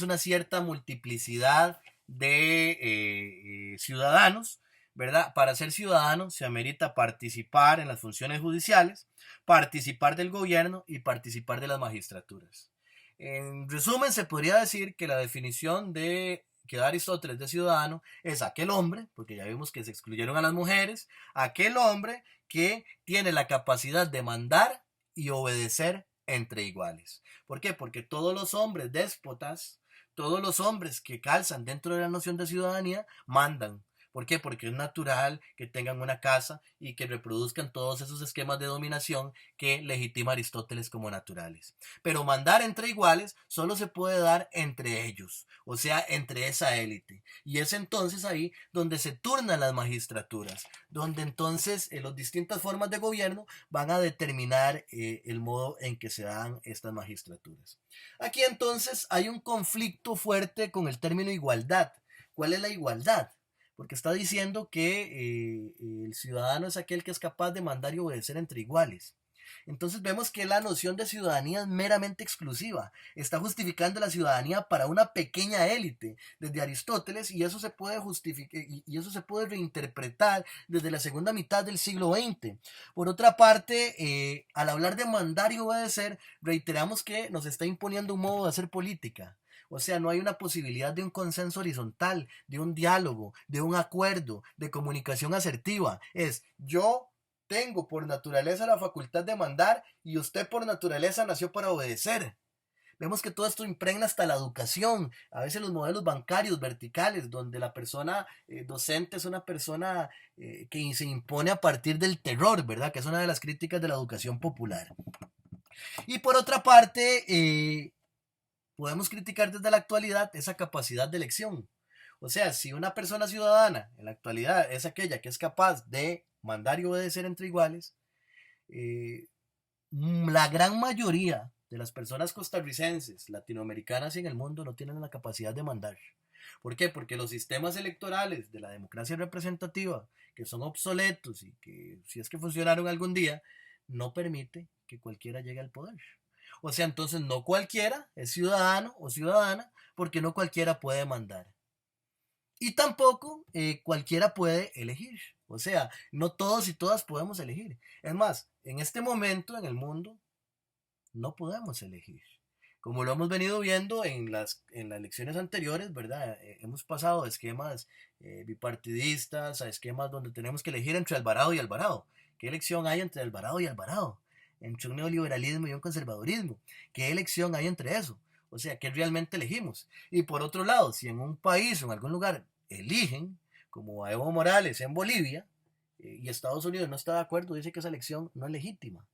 una cierta multiplicidad de ciudadanos, ¿verdad? Para ser ciudadano se amerita participar en las funciones judiciales, participar del gobierno y participar de las magistraturas. En resumen, se podría decir que la definición que da Aristóteles de ciudadano es aquel hombre, porque ya vimos que se excluyeron a las mujeres, aquel hombre que tiene la capacidad de mandar y obedecer entre iguales. ¿Por qué? Porque todos los hombres déspotas, todos los hombres que calzan dentro de la noción de ciudadanía, mandan. ¿Por qué? Porque es natural que tengan una casa y que reproduzcan todos esos esquemas de dominación que legitima Aristóteles como naturales. Pero mandar entre iguales solo se puede dar entre ellos, o sea, entre esa élite. Y es entonces ahí donde se turnan las magistraturas, donde entonces las distintas formas de gobierno van a determinar el modo en que se dan estas magistraturas. Aquí entonces hay un conflicto fuerte con el término igualdad. ¿Cuál es la igualdad? Porque está diciendo que el ciudadano es aquel que es capaz de mandar y obedecer entre iguales. Entonces vemos que la noción de ciudadanía es meramente exclusiva. Está justificando la ciudadanía para una pequeña élite desde Aristóteles y eso se puede justificar y eso se puede reinterpretar desde la segunda mitad del siglo XX. Por otra parte, al hablar de mandar y obedecer, reiteramos que nos está imponiendo un modo de hacer política. O sea, no hay una posibilidad de un consenso horizontal, de un diálogo, de un acuerdo, de comunicación asertiva. Es yo tengo por naturaleza la facultad de mandar y usted por naturaleza nació para obedecer. Vemos que todo esto impregna hasta la educación, a veces los modelos bancarios verticales, donde la persona docente es una persona que se impone a partir del terror, ¿verdad? Que es una de las críticas de la educación popular. Y por otra parte, podemos criticar desde la actualidad esa capacidad de elección. O sea, si una persona ciudadana en la actualidad es aquella que es capaz de mandar y obedecer entre iguales, la gran mayoría de las personas costarricenses, latinoamericanas y en el mundo no tienen la capacidad de mandar. ¿Por qué? Porque los sistemas electorales de la democracia representativa, que son obsoletos y que si es que funcionaron algún día, no permite que cualquiera llegue al poder. O sea, entonces no cualquiera es ciudadano o ciudadana porque no cualquiera puede mandar. Y tampoco cualquiera puede elegir. O sea, no todos y todas podemos elegir. Es más, en este momento en el mundo no podemos elegir. Como lo hemos venido viendo en las elecciones anteriores, ¿verdad? Hemos pasado de esquemas bipartidistas a esquemas donde tenemos que elegir entre Alvarado y Alvarado. ¿Qué elección hay entre Alvarado y Alvarado? Entre un neoliberalismo y un conservadurismo. ¿Qué elección hay entre eso? O sea, ¿qué realmente elegimos? Y por otro lado, si en un país o en algún lugar eligen, como a Evo Morales en Bolivia, y Estados Unidos no está de acuerdo, dice que esa elección no es legítima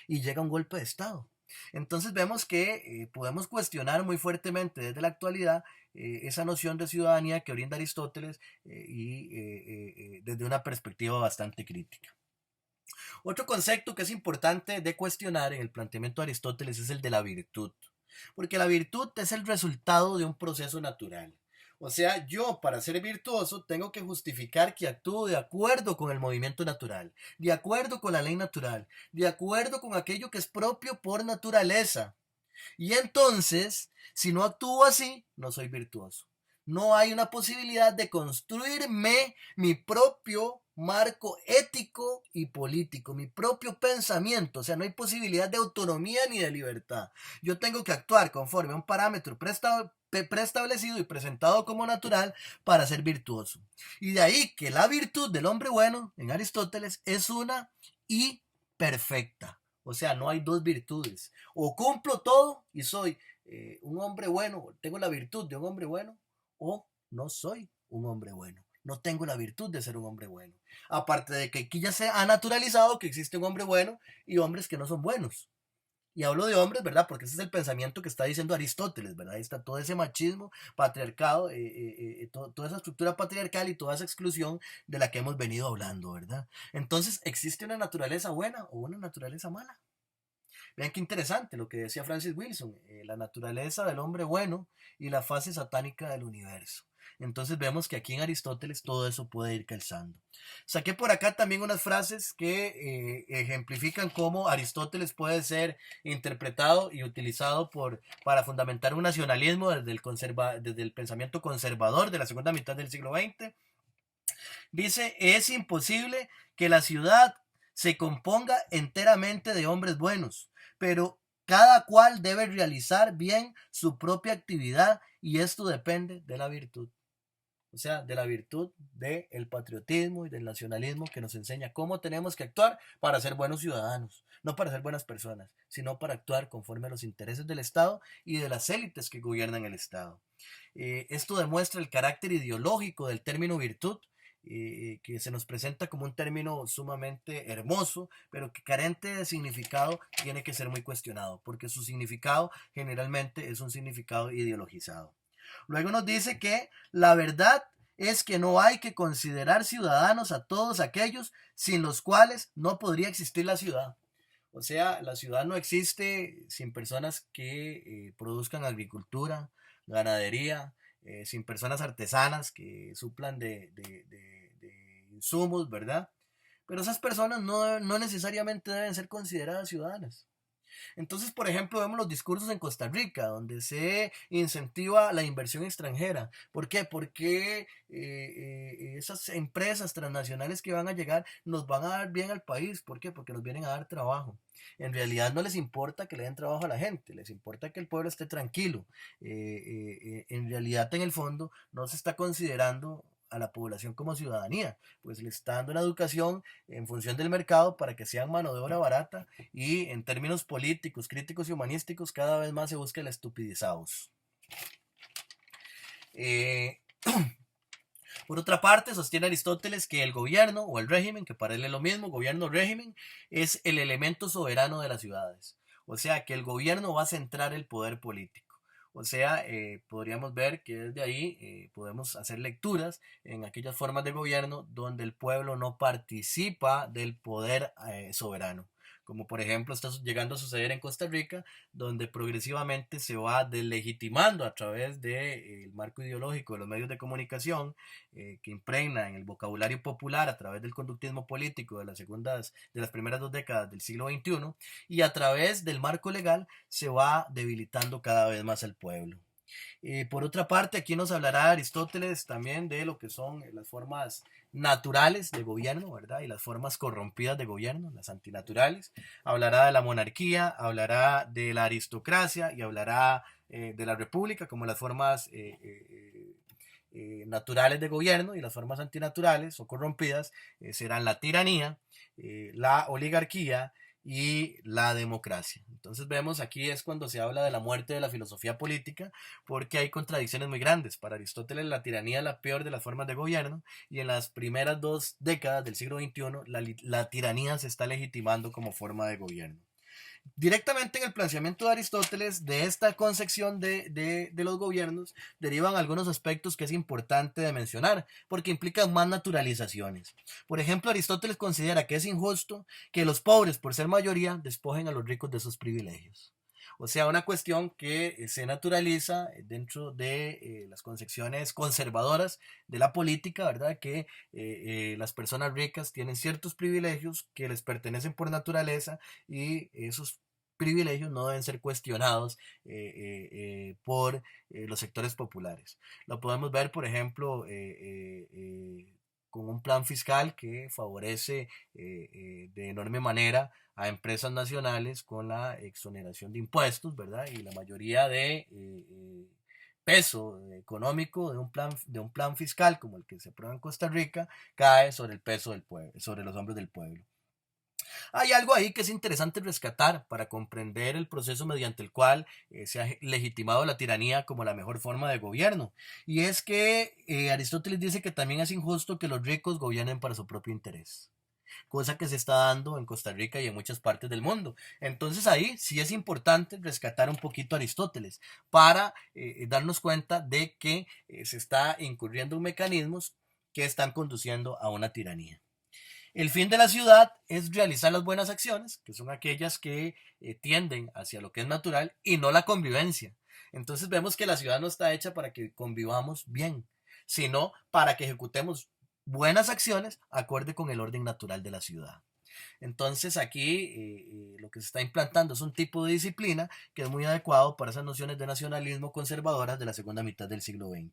y llega un golpe de Estado. Entonces vemos que podemos cuestionar muy fuertemente desde la actualidad esa noción de ciudadanía que brinda Aristóteles desde una perspectiva bastante crítica. Otro concepto que es importante de cuestionar en el planteamiento de Aristóteles es el de la virtud, porque la virtud es el resultado de un proceso natural. O sea, yo para ser virtuoso tengo que justificar que actúo de acuerdo con el movimiento natural, de acuerdo con la ley natural, de acuerdo con aquello que es propio por naturaleza. Y entonces, si no actúo así, no soy virtuoso. No hay una posibilidad de construirme mi propio marco ético y político, mi propio pensamiento. O sea, no hay posibilidad de autonomía ni de libertad. Yo tengo que actuar conforme a un parámetro preestablecido y presentado como natural para ser virtuoso. Y de ahí que la virtud del hombre bueno, en Aristóteles, es una y perfecta. O sea, no hay dos virtudes. O cumplo todo y soy un hombre bueno, tengo la virtud de un hombre bueno, o no soy un hombre bueno. No tengo la virtud de ser un hombre bueno. Aparte de que aquí ya se ha naturalizado que existe un hombre bueno y hombres que no son buenos. Y hablo de hombres, ¿verdad? Porque ese es el pensamiento que está diciendo Aristóteles, ¿verdad? Ahí está todo ese machismo, patriarcado, toda esa estructura patriarcal y toda esa exclusión de la que hemos venido hablando, ¿verdad? Entonces, ¿existe una naturaleza buena o una naturaleza mala? Vean qué interesante lo que decía Francis Wilson, la naturaleza del hombre bueno y la fase satánica del universo. Entonces vemos que aquí en Aristóteles todo eso puede ir calzando. Saqué por acá también unas frases que ejemplifican cómo Aristóteles puede ser interpretado y utilizado para fundamentar un nacionalismo desde el pensamiento conservador de la segunda mitad del siglo XX. Dice, es imposible que la ciudad se componga enteramente de hombres buenos, pero cada cual debe realizar bien su propia actividad y esto depende de la virtud. O sea, de la virtud del patriotismo y del nacionalismo que nos enseña cómo tenemos que actuar para ser buenos ciudadanos, no para ser buenas personas, sino para actuar conforme a los intereses del Estado y de las élites que gobiernan el Estado. Esto demuestra el carácter ideológico del término virtud, que se nos presenta como un término sumamente hermoso, pero que carente de significado tiene que ser muy cuestionado, porque su significado generalmente es un significado ideologizado. Luego nos dice que la verdad es que no hay que considerar ciudadanos a todos aquellos sin los cuales no podría existir la ciudad. O sea, la ciudad no existe sin personas que produzcan agricultura, ganadería, sin personas artesanas que suplan de insumos, ¿verdad? Pero esas personas no necesariamente deben ser consideradas ciudadanas. Entonces, por ejemplo, vemos los discursos en Costa Rica, donde se incentiva la inversión extranjera. ¿Por qué? Porque esas empresas transnacionales que van a llegar nos van a dar bien al país. ¿Por qué? Porque nos vienen a dar trabajo. En realidad no les importa que le den trabajo a la gente, les importa que el pueblo esté tranquilo. En realidad, en el fondo, no se está considerando a la población como ciudadanía, pues le está dando una educación en función del mercado para que sean mano de obra barata y en términos políticos, críticos y humanísticos cada vez más se busca el estupidizados. Por otra parte, sostiene Aristóteles que el gobierno o el régimen, que para él es lo mismo, gobierno-régimen, es el elemento soberano de las ciudades. O sea, que el gobierno va a centrar el poder político. O sea, podríamos ver que desde ahí podemos hacer lecturas en aquellas formas de gobierno donde el pueblo no participa del poder soberano, como por ejemplo está llegando a suceder en Costa Rica, donde progresivamente se va deslegitimando a través del marco ideológico de los medios de comunicación, que impregna en el vocabulario popular a través del conductismo político de las primeras 2 décadas del siglo XXI, y a través del marco legal se va debilitando cada vez más al pueblo. Por otra parte, aquí nos hablará Aristóteles también de lo que son las formas naturales de gobierno, ¿verdad? Y las formas corrompidas de gobierno, las antinaturales. Hablará de la monarquía, hablará de la aristocracia y hablará de la república como las formas naturales de gobierno, y las formas antinaturales o corrompidas serán la tiranía, la oligarquía y la democracia. Entonces vemos aquí es cuando se habla de la muerte de la filosofía política, porque hay contradicciones muy grandes. Para Aristóteles la tiranía es la peor de las formas de gobierno, y en las primeras 2 décadas del siglo XXI la tiranía se está legitimando como forma de gobierno. Directamente en el planteamiento de Aristóteles de esta concepción de los gobiernos derivan algunos aspectos que es importante de mencionar, porque implican más naturalizaciones. Por ejemplo, Aristóteles considera que es injusto que los pobres, por ser mayoría, despojen a los ricos de sus privilegios. O sea, una cuestión que se naturaliza dentro de las concepciones conservadoras de la política, ¿verdad? Que las personas ricas tienen ciertos privilegios que les pertenecen por naturaleza, y esos privilegios no deben ser cuestionados por los sectores populares. Lo podemos ver, por ejemplo, con un plan fiscal que favorece de enorme manera a empresas nacionales con la exoneración de impuestos, ¿verdad? Y la mayoría de peso económico de un plan fiscal como el que se aprueba en Costa Rica cae sobre el peso del pueblo, sobre los hombros del pueblo. Hay algo ahí que es interesante rescatar para comprender el proceso mediante el cual se ha legitimado la tiranía como la mejor forma de gobierno. Y es que Aristóteles dice que también es injusto que los ricos gobiernen para su propio interés, cosa que se está dando en Costa Rica y en muchas partes del mundo. Entonces ahí sí es importante rescatar un poquito a Aristóteles para darnos cuenta de que se está incurriendo en mecanismos que están conduciendo a una tiranía. El fin de la ciudad es realizar las buenas acciones, que son aquellas que tienden hacia lo que es natural, y no la convivencia. Entonces vemos que la ciudad no está hecha para que convivamos bien, sino para que ejecutemos buenas acciones acorde con el orden natural de la ciudad. Entonces aquí lo que se está implantando es un tipo de disciplina que es muy adecuado para esas nociones de nacionalismo conservadoras de la segunda mitad del siglo XX.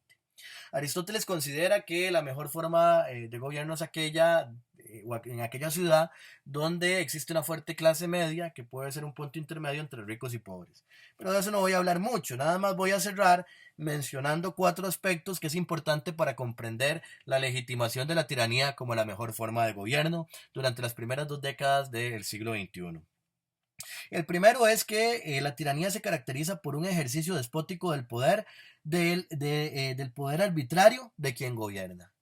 Aristóteles considera que la mejor forma de gobierno es aquella o en aquella ciudad donde existe una fuerte clase media que puede ser un punto intermedio entre ricos y pobres. Pero de eso no voy a hablar mucho, nada más voy a cerrar mencionando 4 aspectos que es importante para comprender la legitimación de la tiranía como la mejor forma de gobierno durante las primeras 2 décadas del siglo XXI. El primero es que la tiranía se caracteriza por un ejercicio despótico del poder, del poder arbitrario de quien gobierna.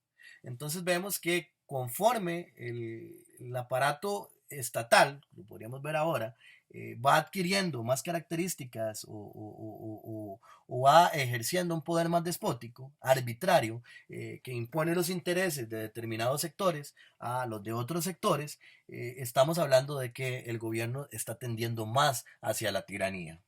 Entonces vemos que conforme el aparato estatal, lo podríamos ver ahora, va adquiriendo más características o va ejerciendo un poder más despótico, arbitrario, que impone los intereses de determinados sectores a los de otros sectores, estamos hablando de que el gobierno está tendiendo más hacia la tiranía.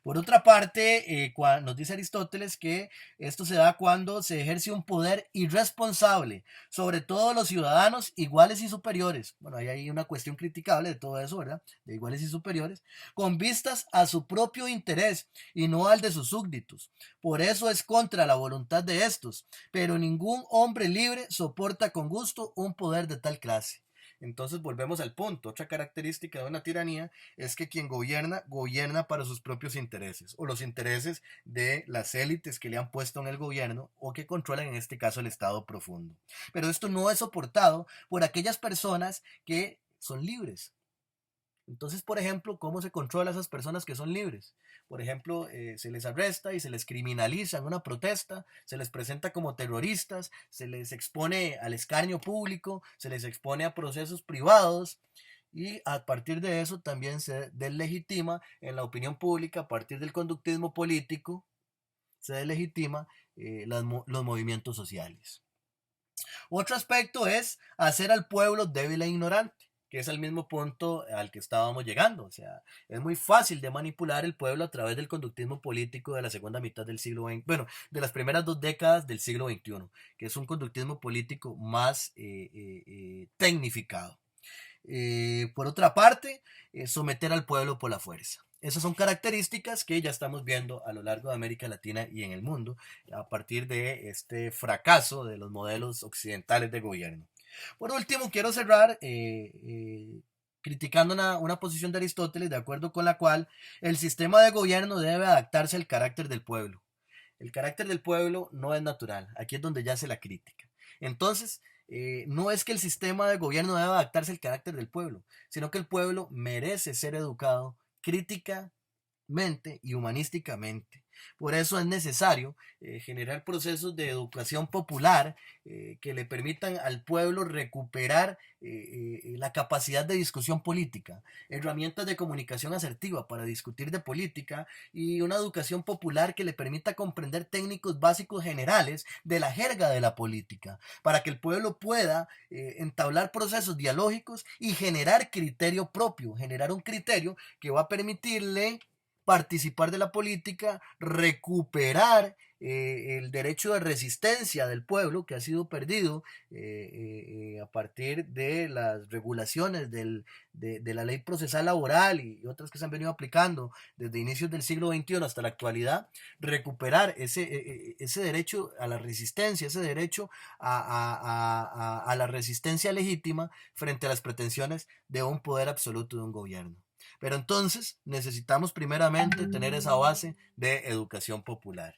Por otra parte, nos dice Aristóteles que esto se da cuando se ejerce un poder irresponsable sobre todos los ciudadanos iguales y superiores. Bueno, ahí hay una cuestión criticable de todo eso, ¿verdad? De iguales y superiores, con vistas a su propio interés y no al de sus súbditos. Por eso es contra la voluntad de estos, pero ningún hombre libre soporta con gusto un poder de tal clase. Entonces volvemos al punto. Otra característica de una tiranía es que quien gobierna, gobierna para sus propios intereses o los intereses de las élites que le han puesto en el gobierno o que controlan en este caso el Estado profundo. Pero esto no es soportado por aquellas personas que son libres. Entonces, por ejemplo, ¿cómo se controla a esas personas que son libres? Por ejemplo, se les arresta y se les criminaliza en una protesta, se les presenta como terroristas, se les expone al escarnio público, se les expone a procesos privados, y a partir de eso también se deslegitima en la opinión pública, a partir del conductismo político, se deslegitima los movimientos sociales. Otro aspecto es hacer al pueblo débil e ignorante. que es el mismo punto al que estábamos llegando. O sea, es muy fácil de manipular el pueblo a través del conductismo político de la segunda mitad del siglo XX, bueno, de las primeras 2 décadas del siglo XXI, que es un conductismo político más tecnificado. Por otra parte, someter al pueblo por la fuerza. Esas son características que ya estamos viendo a lo largo de América Latina y en el mundo a partir de este fracaso de los modelos occidentales de gobierno. Por último, quiero cerrar criticando una posición de Aristóteles de acuerdo con la cual el sistema de gobierno debe adaptarse al carácter del pueblo. El carácter del pueblo no es natural. Aquí es donde yace la crítica. Entonces, no es que el sistema de gobierno deba adaptarse al carácter del pueblo, sino que el pueblo merece ser educado críticamente y humanísticamente. Por eso es necesario generar procesos de educación popular que le permitan al pueblo recuperar la capacidad de discusión política, herramientas de comunicación asertiva para discutir de política y una educación popular que le permita comprender técnicos básicos generales de la jerga de la política, para que el pueblo pueda entablar procesos dialógicos y generar criterio propio, generar un criterio que va a permitirle participar de la política, recuperar el derecho de resistencia del pueblo que ha sido perdido a partir de las regulaciones de la ley procesal laboral y otras que se han venido aplicando desde inicios del siglo XXI hasta la actualidad, recuperar ese derecho a la resistencia, ese derecho a la resistencia legítima frente a las pretensiones de un poder absoluto de un gobierno. Pero entonces necesitamos primeramente tener esa base de educación popular.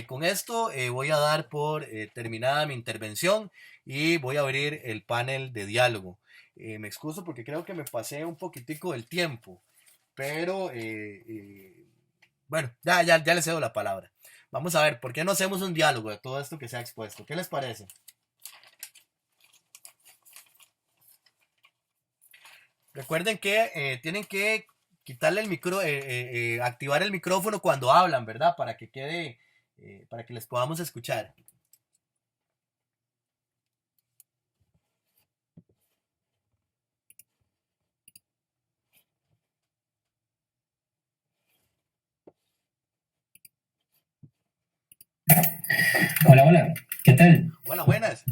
Con esto voy a dar por terminada mi intervención y voy a abrir el panel de diálogo. Me excuso porque creo que me pasé un poquitico del tiempo, pero bueno, ya les cedo la palabra. Vamos a ver, ¿por qué no hacemos un diálogo de todo esto que se ha expuesto? ¿Qué les parece? Recuerden que tienen que quitarle el activar el micrófono cuando hablan, ¿verdad? Para que quede, para que les podamos escuchar. Hola, hola, ¿qué tal? Hola, buenas.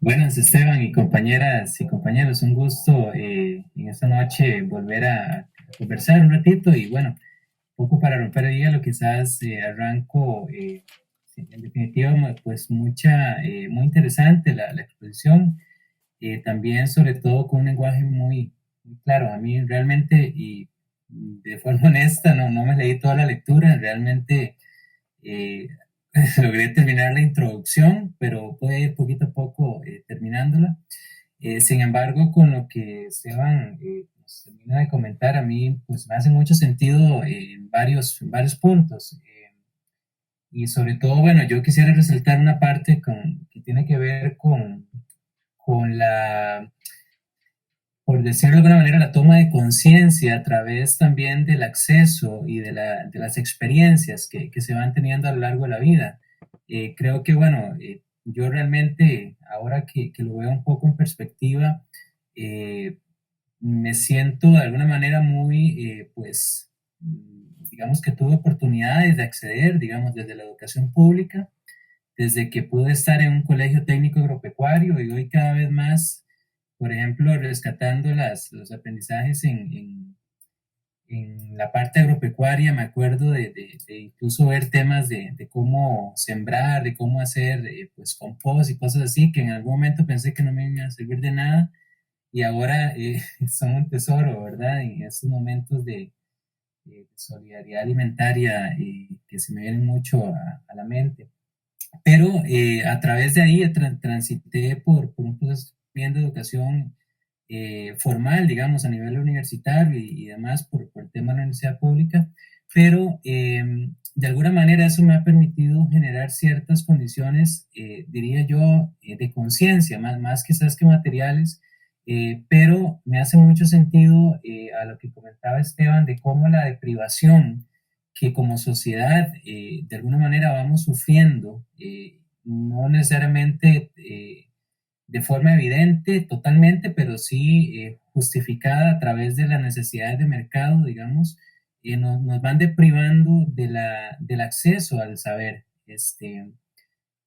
Buenas, Esteban y compañeras y compañeros, un gusto en esta noche volver a conversar un ratito y bueno, un poco para romper el hielo, quizás arranco, sí, en definitiva, pues muy interesante la exposición, también sobre todo con un lenguaje muy claro. A mí realmente, y de forma honesta, no me leí toda la lectura, realmente eh, logré terminar la introducción, pero pude ir poquito a poco terminándola. Sin embargo, con lo que Esteban nos termina de comentar, a mí pues me hace mucho sentido en varios puntos. Y sobre todo, bueno, yo quisiera resaltar una parte que tiene que ver con por decirlo de alguna manera, la toma de conciencia a través también del acceso y de las experiencias que se van teniendo a lo largo de la vida. Creo que, bueno, yo realmente, ahora que lo veo un poco en perspectiva, eh, me siento de alguna manera pues, digamos que tuve oportunidades de acceder, digamos, desde la educación pública, desde que pude estar en un colegio técnico agropecuario y hoy cada vez más, por ejemplo, rescatando los aprendizajes en la parte agropecuaria. Me acuerdo de incluso ver temas de cómo sembrar, de cómo hacer pues compost y cosas así, que en algún momento pensé que no me iban a servir de nada y ahora son un tesoro, ¿verdad? En estos momentos de solidaridad alimentaria que se me vienen mucho a la mente. Pero a través de ahí transité por un proceso también de educación formal, digamos, a nivel universitario y demás por el tema de la universidad pública, pero de alguna manera eso me ha permitido generar ciertas condiciones, diría yo, de conciencia, más quizás que materiales, pero me hace mucho sentido a lo que comentaba Esteban de cómo la deprivación que como sociedad de alguna manera vamos sufriendo, no necesariamente de forma evidente totalmente, pero sí justificada a través de las necesidades de mercado, digamos, nos van deprivando del acceso al saber.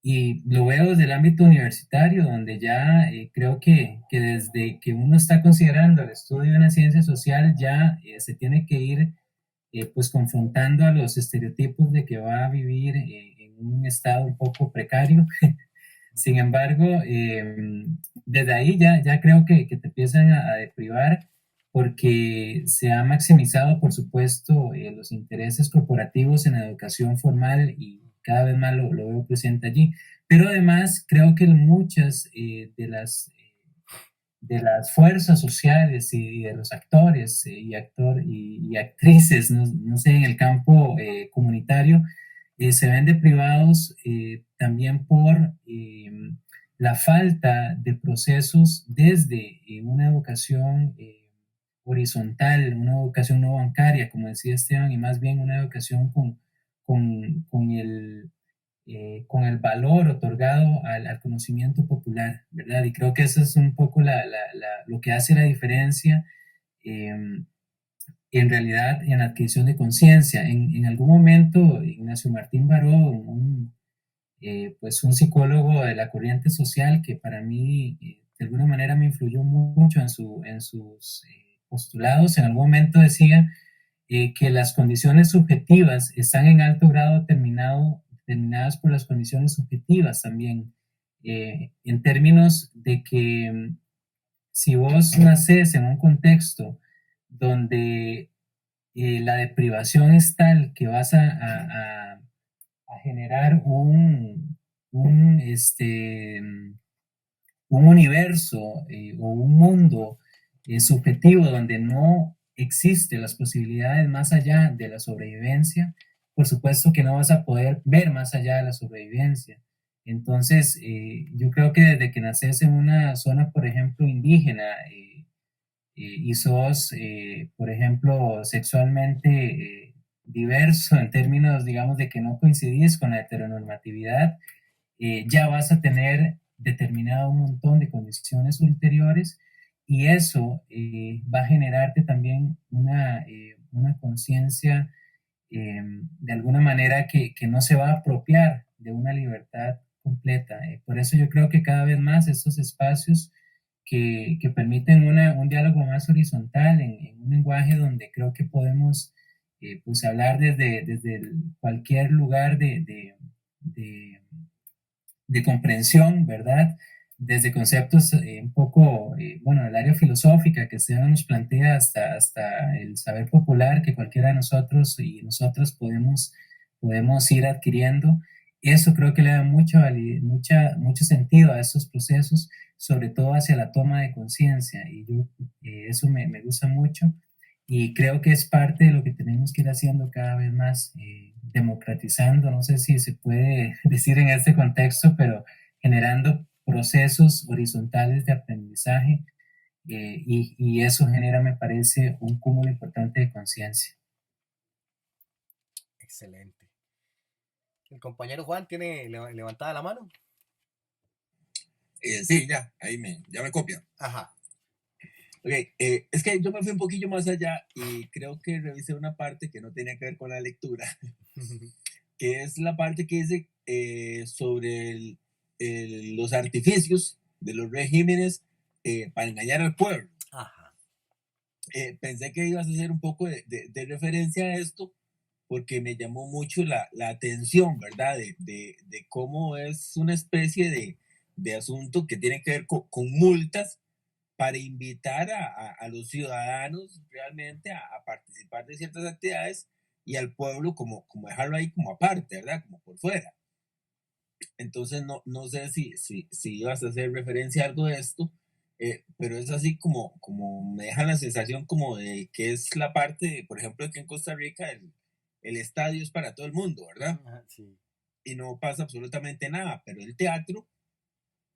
Y lo veo desde el ámbito universitario, donde ya creo que desde que uno está considerando el estudio de una ciencia social, ya se tiene que ir pues confrontando a los estereotipos de que va a vivir en un estado un poco precario. Sin embargo, desde ahí ya creo que te empiezan a deprivar porque se ha maximizado, por supuesto, los intereses corporativos en la educación formal y cada vez más lo veo presente allí. Pero además creo que muchas de las fuerzas sociales y de los actores y actrices, no sé, en el campo comunitario, se ven deprivados también por la falta de procesos desde una educación horizontal, una educación no bancaria, como decía Esteban, y más bien una educación con el valor otorgado al conocimiento popular, ¿verdad? Y creo que eso es un poco lo que hace la diferencia eh, en realidad en la adquisición de conciencia. En algún momento, Ignacio Martín Baró, pues un psicólogo de la corriente social que para mí de alguna manera me influyó mucho en sus postulados, en algún momento decía que las condiciones subjetivas están en alto grado determinadas por las condiciones subjetivas también, en términos de que si vos naces en un contexto donde la deprivación es tal que vas a generar un universo o un mundo subjetivo donde no existen las posibilidades más allá de la sobrevivencia, por supuesto que no vas a poder ver más allá de la sobrevivencia. Entonces, yo creo que desde que naces en una zona, por ejemplo, indígena, y sos, por ejemplo, sexualmente diverso en términos, digamos, de que no coincidís con la heteronormatividad, ya vas a tener determinado un montón de condiciones ulteriores y eso va a generarte también una conciencia de alguna manera que no se va a apropiar de una libertad completa. Por eso yo creo que cada vez más estos espacios que permiten un diálogo más horizontal en un lenguaje donde creo que podemos pues hablar desde cualquier lugar de, de comprensión, ¿verdad? Desde conceptos un poco, bueno, del área filosófica que se nos plantea hasta el saber popular que cualquiera de nosotros y nosotras podemos ir adquiriendo. Eso creo que le da mucho sentido a estos procesos, sobre todo hacia la toma de conciencia. Y yo, eso me gusta mucho y creo que es parte de lo que tenemos que ir haciendo cada vez más, democratizando, no sé si se puede decir en este contexto, pero generando procesos horizontales de aprendizaje y eso genera, me parece, un cúmulo importante de conciencia. Excelente. El compañero Juan tiene levantada la mano. Sí, ya me copia. Ajá. Ok, es que yo me fui un poquillo más allá y creo que revisé una parte que no tenía que ver con la lectura, que es la parte que dice sobre los artificios de los regímenes para engañar al pueblo. Ajá. Pensé que ibas a hacer un poco de referencia a esto porque me llamó mucho la atención, ¿verdad? De cómo es una especie de asunto que tiene que ver con multas para invitar a los ciudadanos realmente a participar de ciertas actividades y al pueblo como dejarlo ahí como aparte, ¿verdad? Como por fuera. Entonces no sé si ibas a hacer referencia a algo de esto, pero es así como me deja la sensación como de que es la parte, por ejemplo, aquí en Costa Rica el estadio es para todo el mundo, ¿verdad? Ajá, sí. Y no pasa absolutamente nada, pero el teatro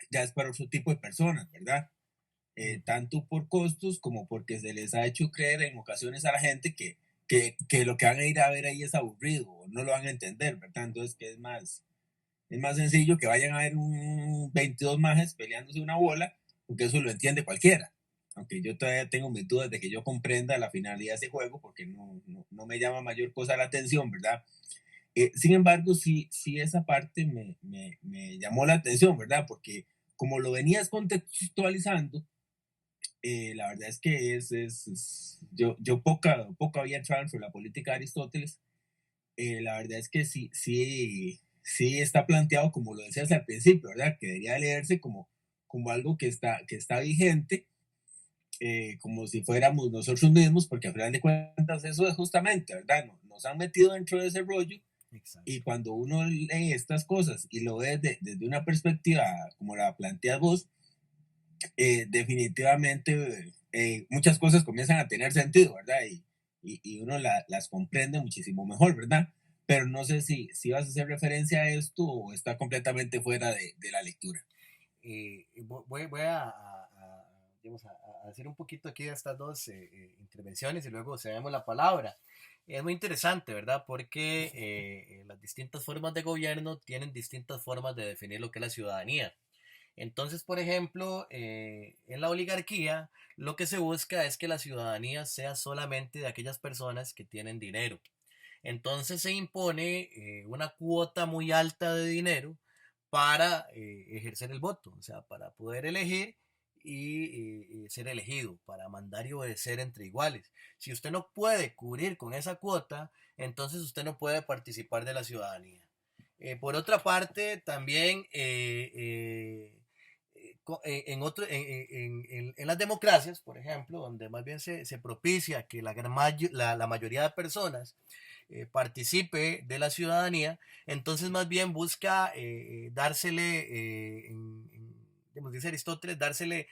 ya es para otro tipo de personas, ¿verdad? Tanto por costos como porque se les ha hecho creer en ocasiones a la gente que lo que van a ir a ver ahí es aburrido, o no lo van a entender, ¿verdad? Entonces, que es más, es más sencillo que vayan a ver un 22 majes peleándose una bola, porque eso lo entiende cualquiera. Aunque yo todavía tengo mis dudas de que yo comprenda la finalidad de ese juego, porque no me llama mayor cosa la atención, ¿verdad? Sin embargo, sí esa parte me llamó la atención, ¿verdad? Porque como lo venías contextualizando, la verdad es que yo poco había entrado en la política de Aristóteles. La verdad es que sí está planteado, como lo decías al principio, ¿verdad? Que debería leerse como algo que está vigente, como si fuéramos nosotros mismos, porque al final de cuentas eso es justamente, ¿verdad? Nos han metido dentro de ese rollo. Exacto. Y cuando uno lee estas cosas y lo ve desde una perspectiva como la planteas vos, definitivamente muchas cosas comienzan a tener sentido, ¿verdad? Y uno las comprende muchísimo mejor, ¿verdad? Pero no sé si vas a hacer referencia a esto o está completamente fuera de la lectura. Voy digamos, a hacer un poquito aquí de estas dos intervenciones y luego cedemos la palabra. Es muy interesante, ¿verdad? Porque las distintas formas de gobierno tienen distintas formas de definir lo que es la ciudadanía. Entonces, por ejemplo, en la oligarquía, lo que se busca es que la ciudadanía sea solamente de aquellas personas que tienen dinero. Entonces se impone una cuota muy alta de dinero para ejercer el voto, o sea, para poder elegir y ser elegido, para mandar y obedecer entre iguales. Si usted no puede cubrir con esa cuota, entonces usted no puede participar de la ciudadanía. Por otra parte, también en las democracias, por ejemplo, donde más bien se propicia que la mayoría de personas participe de la ciudadanía, entonces más bien busca dársele, como dice Aristóteles, dársele,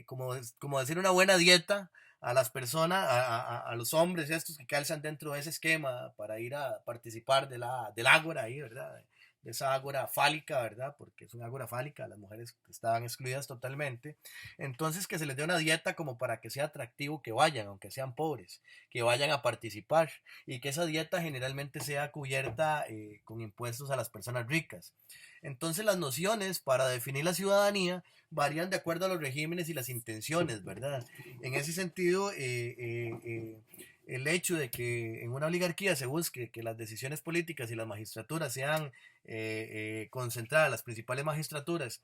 como decir, una buena dieta a las personas, a los hombres estos que calzan dentro de ese esquema para ir a participar del ágora ahí, ¿verdad? De esa ágora fálica, ¿verdad? Porque es una ágora fálica, las mujeres estaban excluidas totalmente. Entonces que se les dé una dieta como para que sea atractivo que vayan, aunque sean pobres, que vayan a participar y que esa dieta generalmente sea cubierta con impuestos a las personas ricas. Entonces las nociones para definir la ciudadanía varían de acuerdo a los regímenes y las intenciones, ¿verdad? En ese sentido, el hecho de que en una oligarquía se busque que las decisiones políticas y las magistraturas sean concentradas, las principales magistraturas,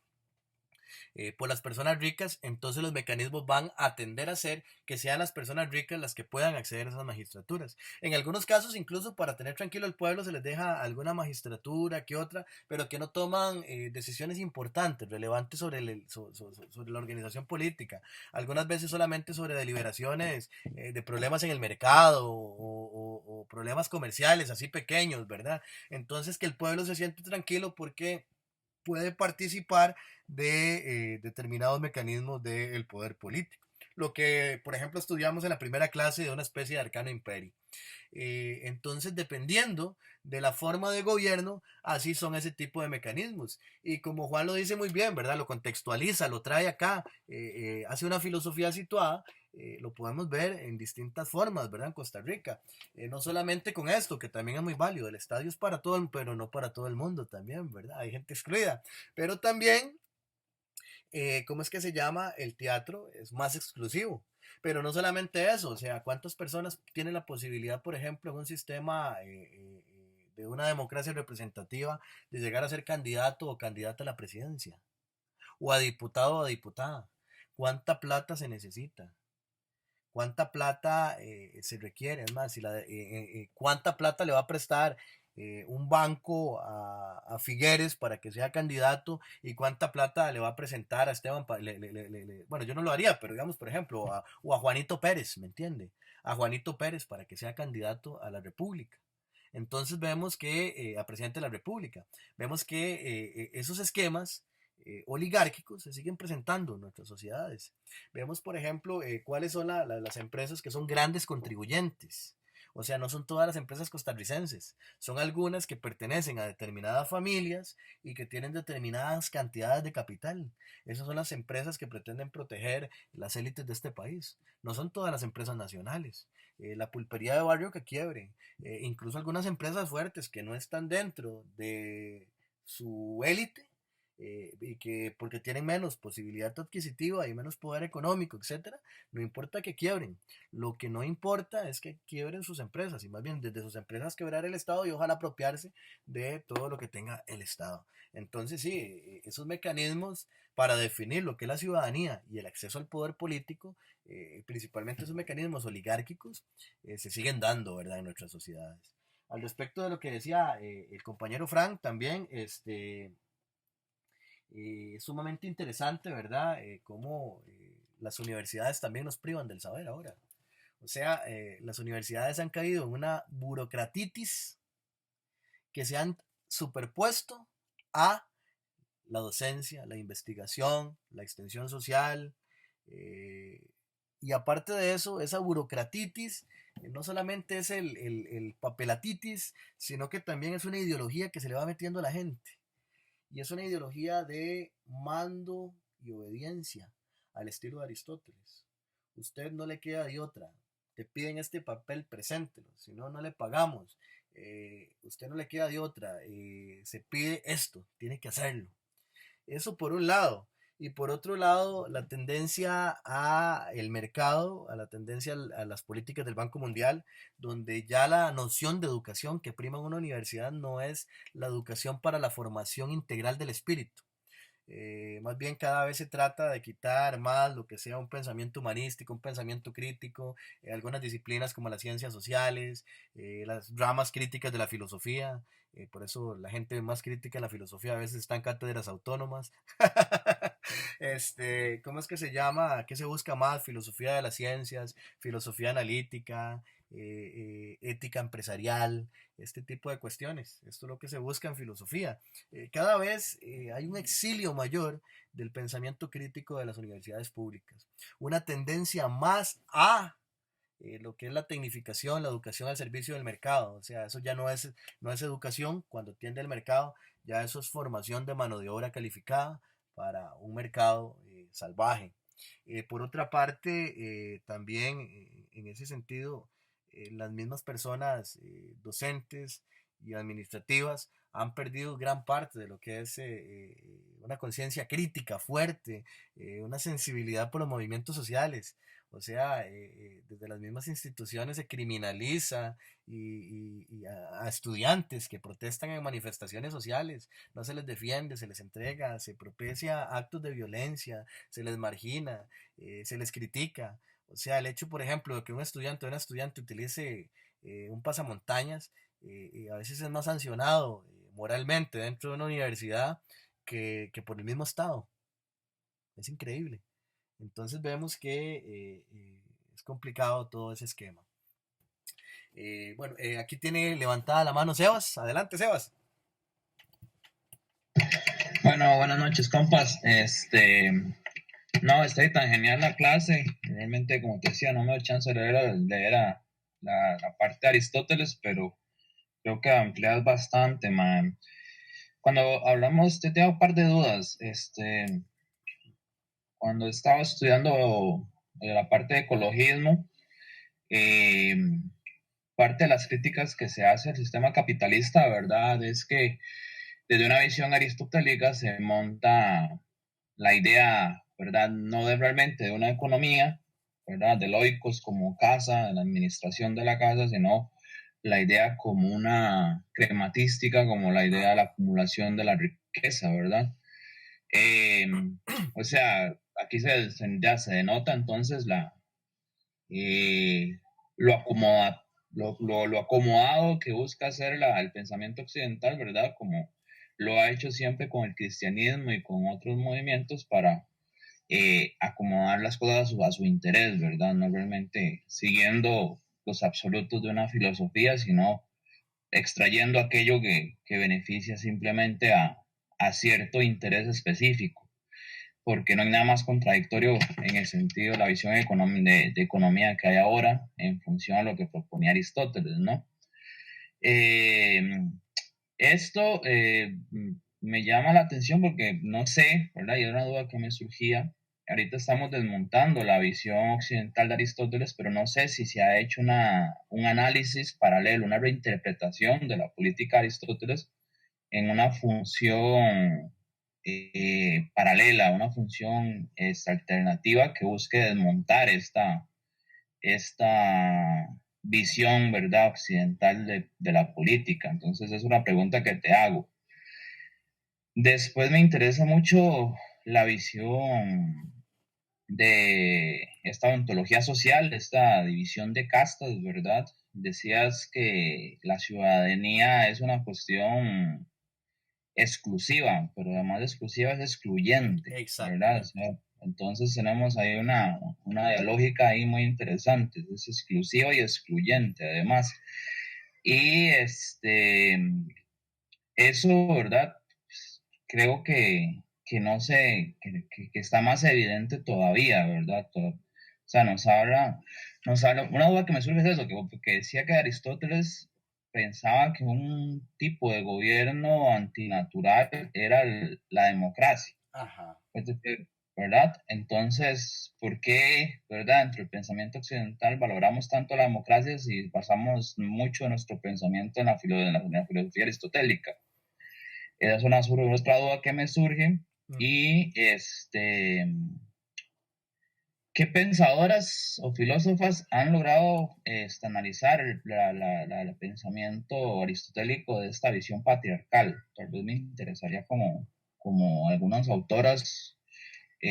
por las personas ricas, entonces los mecanismos van a tender a ser que sean las personas ricas las que puedan acceder a esas magistraturas. En algunos casos, incluso para tener tranquilo el pueblo, se les deja alguna magistratura que otra, pero que no toman decisiones importantes, relevantes sobre la organización política. Algunas veces solamente sobre deliberaciones de problemas en el mercado o problemas comerciales así pequeños, ¿verdad? Entonces que el pueblo se siente tranquilo porque puede participar de determinados mecanismos del poder político. Lo que, por ejemplo, estudiamos en la primera clase de una especie de arcano imperio. Entonces, dependiendo de la forma de gobierno, así son ese tipo de mecanismos. Y como Juan lo dice muy bien, ¿verdad? Lo contextualiza, lo trae acá, hace una filosofía situada, lo podemos ver en distintas formas, ¿verdad? En Costa Rica. No solamente con esto, que también es muy válido. El estadio es para todo, pero no para todo el mundo también, ¿verdad? Hay gente excluida. Pero también ¿cómo es que se llama? El teatro es más exclusivo. Pero no solamente eso, o sea, ¿cuántas personas tienen la posibilidad, por ejemplo, en un sistema de una democracia representativa, de llegar a ser candidato o candidata a la presidencia? O a diputado o a diputada. ¿Cuánta plata se necesita? ¿Cuánta plata se requiere? Es más, ¿cuánta plata le va a prestar un banco a Figueres para que sea candidato y cuánta plata le va a presentar a Esteban? Bueno, yo no lo haría, pero digamos, por ejemplo, o a Juanito Pérez, ¿me entiende? A Juanito Pérez para que sea candidato a la República. Entonces vemos que, a presidente de la República, vemos que esos esquemas oligárquicos se siguen presentando en nuestras sociedades. Vemos, por ejemplo, cuáles son las empresas que son grandes contribuyentes. O sea, no son todas las empresas costarricenses, son algunas que pertenecen a determinadas familias y que tienen determinadas cantidades de capital. Esas son las empresas que pretenden proteger las élites de este país. No son todas las empresas nacionales. La pulpería de barrio que quiebre, incluso algunas empresas fuertes que no están dentro de su élite, y que porque tienen menos posibilidad adquisitiva y menos poder económico, etcétera, no importa que quiebren. Lo que no importa es que quiebren sus empresas y más bien desde sus empresas quebrar el Estado y ojalá apropiarse de todo lo que tenga el Estado. Entonces sí, esos mecanismos para definir lo que es la ciudadanía y el acceso al poder político, principalmente esos mecanismos oligárquicos, se siguen dando, ¿verdad?, en nuestras sociedades. Al respecto de lo que decía el compañero Frank, también es sumamente interesante, ¿verdad? Cómo las universidades también nos privan del saber ahora. O sea, las universidades han caído en una burocratitis que se han superpuesto a la docencia, la investigación, la extensión social. eh, y aparte de eso, esa burocratitis no solamente es el papelatitis, sino que también es una ideología que se le va metiendo a la gente. Y es una ideología de mando y obediencia al estilo de Aristóteles. Usted no le queda de otra. Te piden este papel, preséntelo. Si no, no le pagamos. Usted no le queda de otra. Se pide esto, tiene que hacerlo. Eso por un lado. Y por otro lado, la tendencia a el mercado, a la tendencia a las políticas del Banco Mundial, donde ya la noción de educación que prima en una universidad no es la educación para la formación integral del espíritu. Más bien cada vez se trata de quitar más lo que sea un pensamiento humanístico, un pensamiento crítico, algunas disciplinas como las ciencias sociales, las ramas críticas de la filosofía. Por eso la gente más crítica en la filosofía a veces está en cátedras autónomas. ¿Cómo es que se llama? ¿Qué se busca más? Filosofía de las ciencias, filosofía analítica, ética empresarial, este tipo de cuestiones. Esto es lo que se busca en filosofía. Cada vez hay un exilio mayor del pensamiento crítico de las universidades públicas, una tendencia más a lo que es la tecnificación, la educación al servicio del mercado. O sea, eso ya no es educación cuando tiende el mercado, ya eso es formación de mano de obra calificada para un mercado salvaje. Por otra parte, también en ese sentido, las mismas personas docentes y administrativas han perdido gran parte de lo que es una conciencia crítica fuerte, una sensibilidad por los movimientos sociales. O sea, desde las mismas instituciones se criminaliza y a estudiantes que protestan en manifestaciones sociales, no se les defiende, se les entrega, se propicia actos de violencia, se les margina, se les critica. O sea, el hecho, por ejemplo, de que un estudiante o una estudiante utilice un pasamontañas, a veces es más sancionado moralmente dentro de una universidad que por el mismo Estado. Es increíble. Entonces vemos que es complicado todo ese esquema. Bueno, aquí tiene levantada la mano Sebas. Adelante, Sebas. Bueno, buenas noches, compas. No, está tan genial la clase. Realmente, como te decía, no me dio chance de leer la parte de Aristóteles, pero creo que amplias bastante, man. Cuando hablamos, te tengo un par de dudas. Cuando estaba estudiando la parte de ecologismo, eh, parte de las críticas que se hace al sistema capitalista, ¿verdad? Es que desde una visión aristotélica se monta la idea, ¿verdad? No de realmente de una economía, ¿verdad? De loicos como casa, de la administración de la casa, sino la idea como una crematística, como la idea de la acumulación de la riqueza, ¿verdad? Eh, o sea, aquí ya se denota entonces eh, lo, acomoda, lo acomodado que busca hacer el pensamiento occidental, ¿verdad? Como lo ha hecho siempre con el cristianismo y con otros movimientos para acomodar las cosas a su interés, ¿verdad? No realmente siguiendo los absolutos de una filosofía, sino extrayendo aquello que beneficia simplemente a cierto interés específico, porque no hay nada más contradictorio en el sentido de la visión de economía que hay ahora en función a lo que proponía Aristóteles, ¿no? Eh, esto me llama la atención porque no sé, ¿verdad? Y era una duda que me surgía. Ahorita estamos desmontando la visión occidental de Aristóteles, pero no sé si se ha hecho un análisis paralelo, una reinterpretación de la política de Aristóteles en una función paralela, una función alternativa que busque desmontar esta visión, ¿verdad?, occidental de la política. Entonces es una pregunta que te hago. Después me interesa mucho la visión de esta ontología social, esta división de castas, ¿verdad? Decías que la ciudadanía es una cuestión exclusiva, pero además de exclusiva es excluyente, ¿verdad? O Exactamente. sea, entonces tenemos ahí una dialógica ahí muy interesante, es exclusiva y excluyente además. Y eso, ¿verdad? Creo que no sé, que está más evidente todavía, ¿verdad? O sea, una duda que me surge es eso, que decía que Aristóteles pensaba que un tipo de gobierno antinatural era la democracia. Ajá. Es decir, ¿verdad? Entonces, ¿por qué, verdad, dentro del pensamiento occidental valoramos tanto la democracia si basamos mucho de nuestro pensamiento en la filosofía aristotélica? Esa es otra duda que me surge. Ujú. Y ¿qué pensadoras o filósofas han logrado analizar el pensamiento aristotélico de esta visión patriarcal? Tal vez me interesaría como algunas autoras,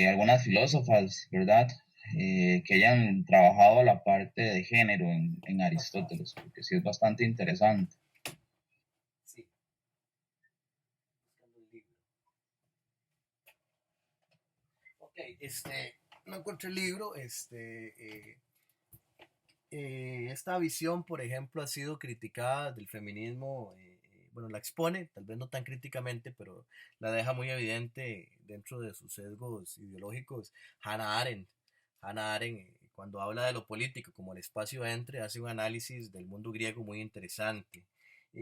algunas filósofas, ¿verdad? Que hayan trabajado la parte de género en Ajá. Aristóteles, porque sí es bastante interesante. Sí. Buscando el libro. Ok, no encontré el libro. Esta visión, por ejemplo, ha sido criticada del feminismo, bueno, la expone, tal vez no tan críticamente, pero la deja muy evidente dentro de sus sesgos ideológicos. Hannah Arendt. Hannah Arendt, cuando habla de lo político como el espacio entre, hace un análisis del mundo griego muy interesante.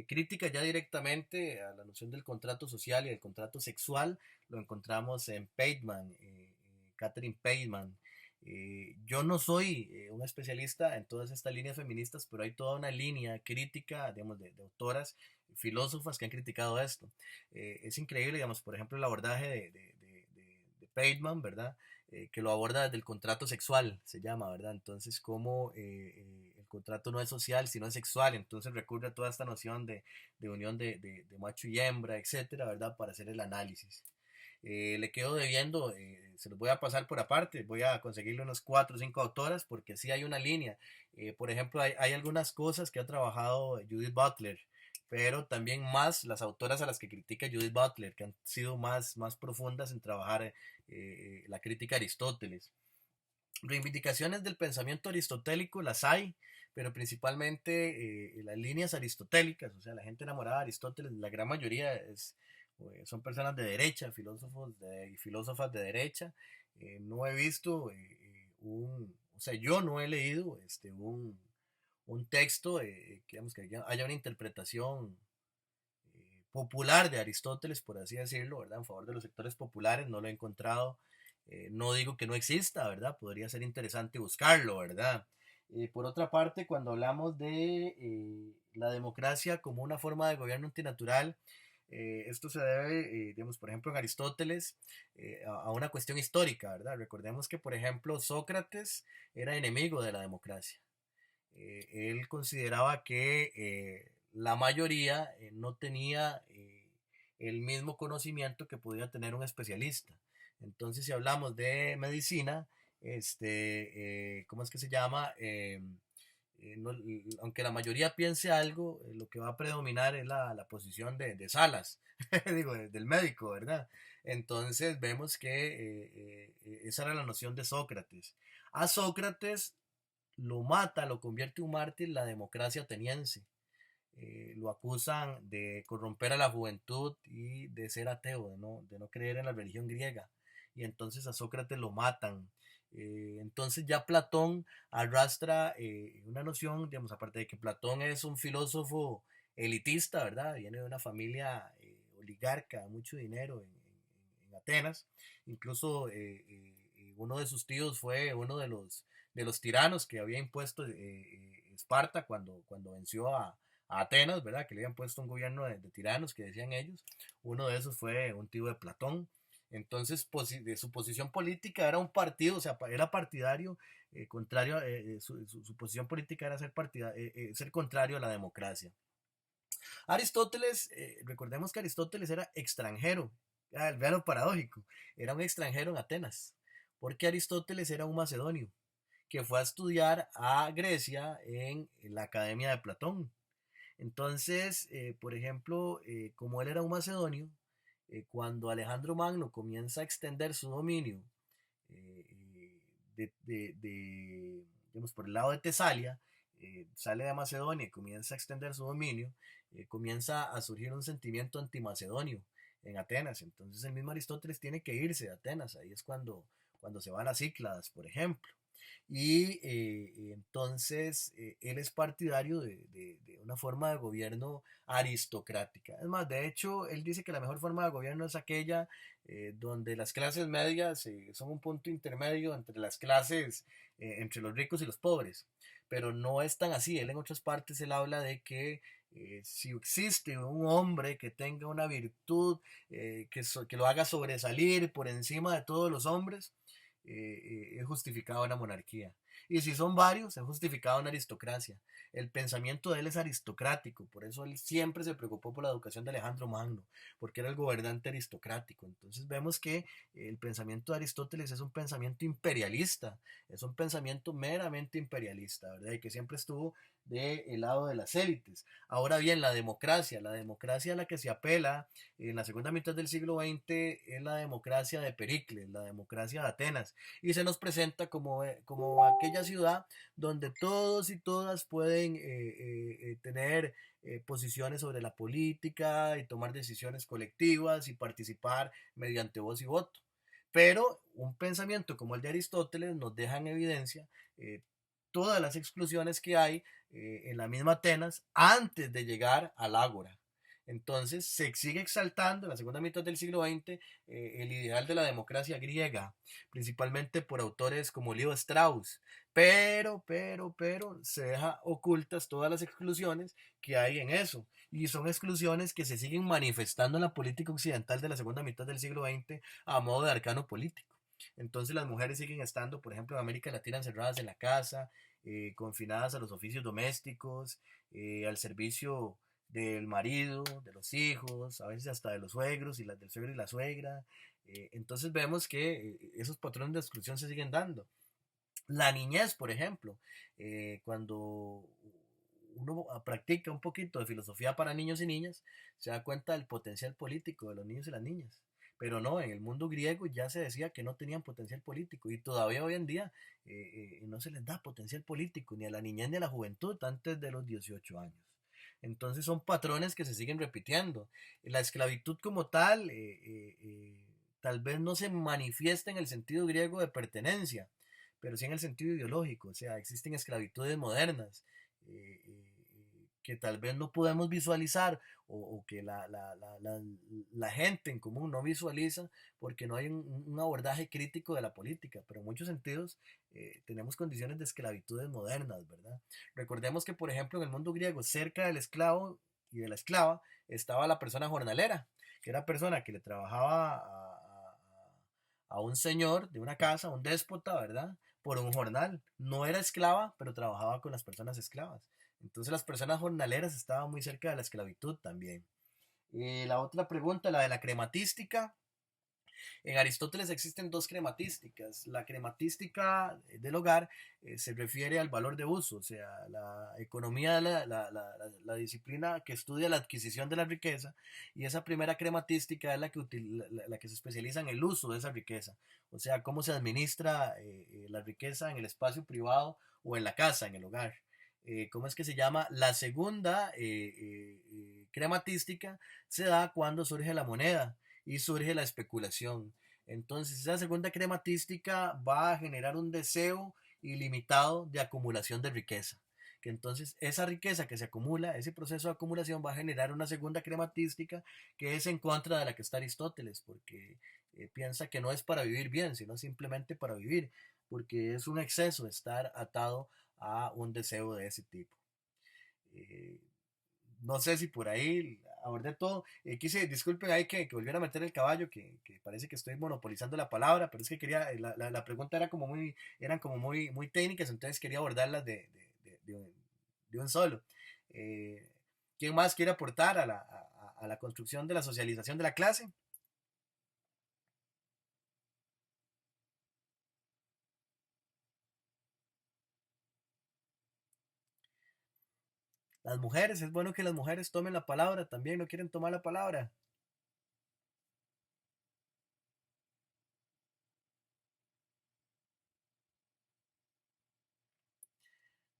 Crítica ya directamente a la noción del contrato social y del contrato sexual, lo encontramos en Pateman, Catherine Pateman. Yo no soy un especialista en todas estas líneas feministas, pero hay toda una línea crítica, digamos, de autoras, filósofas que han criticado esto. Es increíble, digamos, por ejemplo, el abordaje de Pateman, ¿verdad? Que lo aborda desde el contrato sexual, se llama, ¿verdad? Entonces, cómo el contrato no es social, sino es sexual, entonces recurre a toda esta noción de unión de macho y hembra, etcétera, ¿verdad? Para hacer el análisis. Le quedo debiendo, se los voy a pasar por aparte, voy a conseguirle unos 4 o 5 autoras porque sí hay una línea. Por ejemplo, hay algunas cosas que ha trabajado Judith Butler, pero también más las autoras a las que critica Judith Butler, que han sido más profundas en trabajar la crítica a Aristóteles. Reivindicaciones del pensamiento aristotélico las hay, pero principalmente las líneas aristotélicas, o sea, la gente enamorada de Aristóteles, la gran mayoría son personas de derecha, y filósofas de derecha. No he visto o sea, yo no he leído un texto que, digamos, que haya una interpretación popular de Aristóteles, por así decirlo, ¿verdad? En favor de los sectores populares, no lo he encontrado. No digo que no exista, ¿verdad? Podría ser interesante buscarlo, ¿verdad? Por otra parte, cuando hablamos de la democracia como una forma de gobierno antinatural, esto se debe, digamos, por ejemplo, en Aristóteles, a una cuestión histórica, ¿verdad? Recordemos que, por ejemplo, Sócrates era enemigo de la democracia. Él consideraba que la mayoría no tenía el mismo conocimiento que podía tener un especialista. Entonces, si hablamos de medicina, ¿cómo es que se llama? Aunque la mayoría piense algo, lo que va a predominar es la posición de Salas, digo, del médico, ¿verdad? Entonces vemos que esa era la noción de Sócrates. A Sócrates lo mata, lo convierte en un mártir la democracia ateniense. Lo acusan de corromper a la juventud y de ser ateo, de no creer en la religión griega. Y entonces a Sócrates lo matan. Entonces ya Platón arrastra una noción, digamos, aparte de que Platón es un filósofo elitista, ¿verdad? Viene de una familia oligarca, mucho dinero en Atenas. Incluso uno de sus tíos fue uno de los tiranos que había impuesto Esparta cuando venció a Atenas, ¿verdad? Que le habían puesto un gobierno de tiranos, que decían ellos. Uno de esos fue un tío de Platón. Entonces, de su posición política era un partido, o sea, era partidario, contrario, su posición política era ser contrario a la democracia. Aristóteles, recordemos que Aristóteles era extranjero, vean lo paradójico, era un extranjero en Atenas, porque Aristóteles era un macedonio que fue a estudiar a Grecia en la Academia de Platón. Entonces, por ejemplo, como él era un macedonio, cuando Alejandro Magno comienza a extender su dominio digamos, por el lado de Tesalia, sale de Macedonia y comienza a extender su dominio, comienza a surgir un sentimiento antimacedonio en Atenas. Entonces el mismo Aristóteles tiene que irse de Atenas, ahí es cuando se van las Cícladas, por ejemplo. Y entonces él es partidario de una forma de gobierno aristocrática. Es más, de hecho, él dice que la mejor forma de gobierno es aquella donde las clases medias son un punto intermedio entre las clases, entre los ricos y los pobres. Pero no es tan así. Él en otras partes él habla de que si existe un hombre que tenga una virtud que lo haga sobresalir por encima de todos los hombres, es justificado una monarquía. Y si son varios, es justificado una aristocracia. El pensamiento de él es aristocrático, por eso él siempre se preocupó por la educación de Alejandro Magno, porque era el gobernante aristocrático. Entonces vemos que el pensamiento de Aristóteles es un pensamiento imperialista, es un pensamiento meramente imperialista, ¿verdad? Y que siempre estuvo del lado de las élites. Ahora bien, la democracia a la que se apela en la segunda mitad del siglo XX es la democracia de Pericles, la democracia de Atenas, y se nos presenta como aquella ciudad donde todos y todas pueden tener posiciones sobre la política y tomar decisiones colectivas y participar mediante voz y voto. Pero un pensamiento como el de Aristóteles nos deja en evidencia todas las exclusiones que hay en la misma Atenas antes de llegar al Ágora. Entonces se sigue exaltando en la segunda mitad del siglo XX el ideal de la democracia griega, principalmente por autores como Leo Strauss, pero se deja ocultas todas las exclusiones que hay en eso, y son exclusiones que se siguen manifestando en la política occidental de la segunda mitad del siglo XX a modo de arcano político. Entonces las mujeres siguen estando, por ejemplo, en América Latina encerradas en la casa, confinadas a los oficios domésticos, al servicio del marido, de los hijos, a veces hasta de los suegros y las del suegro y la suegra. Entonces vemos que esos patrones de exclusión se siguen dando. La niñez, por ejemplo, cuando uno practica un poquito de filosofía para niños y niñas, se da cuenta del potencial político de los niños y las niñas. Pero no, en el mundo griego ya se decía que no tenían potencial político y todavía hoy en día no se les da potencial político ni a la niñez ni a la juventud antes de los 18 años. Entonces son patrones que se siguen repitiendo. La esclavitud como tal tal vez no se manifiesta en el sentido griego de pertenencia, pero sí en el sentido ideológico. O sea, existen esclavitudes modernas que tal vez no podemos visualizar o que la gente en común no visualiza porque no hay un abordaje crítico de la política, pero en muchos sentidos tenemos condiciones de esclavitudes modernas, ¿verdad? Recordemos que, por ejemplo, en el mundo griego, cerca del esclavo y de la esclava, estaba la persona jornalera, que era persona que le trabajaba a un señor de una casa, un déspota, ¿verdad? Por un jornal. No era esclava, pero trabajaba con las personas esclavas. Entonces las personas jornaleras estaban muy cerca de la esclavitud también. La otra pregunta, la de la crematística. En Aristóteles existen dos crematísticas. La crematística del hogar se refiere al valor de uso, o sea, la economía, la disciplina que estudia la adquisición de la riqueza, y esa primera crematística es la que se especializa en el uso de esa riqueza, o sea, cómo se administra la riqueza en el espacio privado o en la casa, en el hogar. ¿Cómo es que se llama? La segunda crematística se da cuando surge la moneda y surge la especulación. Entonces, esa segunda crematística va a generar un deseo ilimitado de acumulación de riqueza. Que entonces esa riqueza que se acumula, ese proceso de acumulación va a generar una segunda crematística que es en contra de la que está Aristóteles, porque piensa que no es para vivir bien, sino simplemente para vivir, porque es un exceso estar atado a un deseo de ese tipo. Eh, no sé si por ahí abordé todo. Quise, disculpen ahí que volviera a meter el caballo, que parece que estoy monopolizando la palabra, pero es que quería, la pregunta era como muy, eran como muy, muy técnicas, entonces quería abordarlas de un solo. Eh, ¿Quién más quiere aportar a la construcción de la socialización de la clase? Las mujeres, es bueno que las mujeres tomen la palabra también, no quieren tomar la palabra.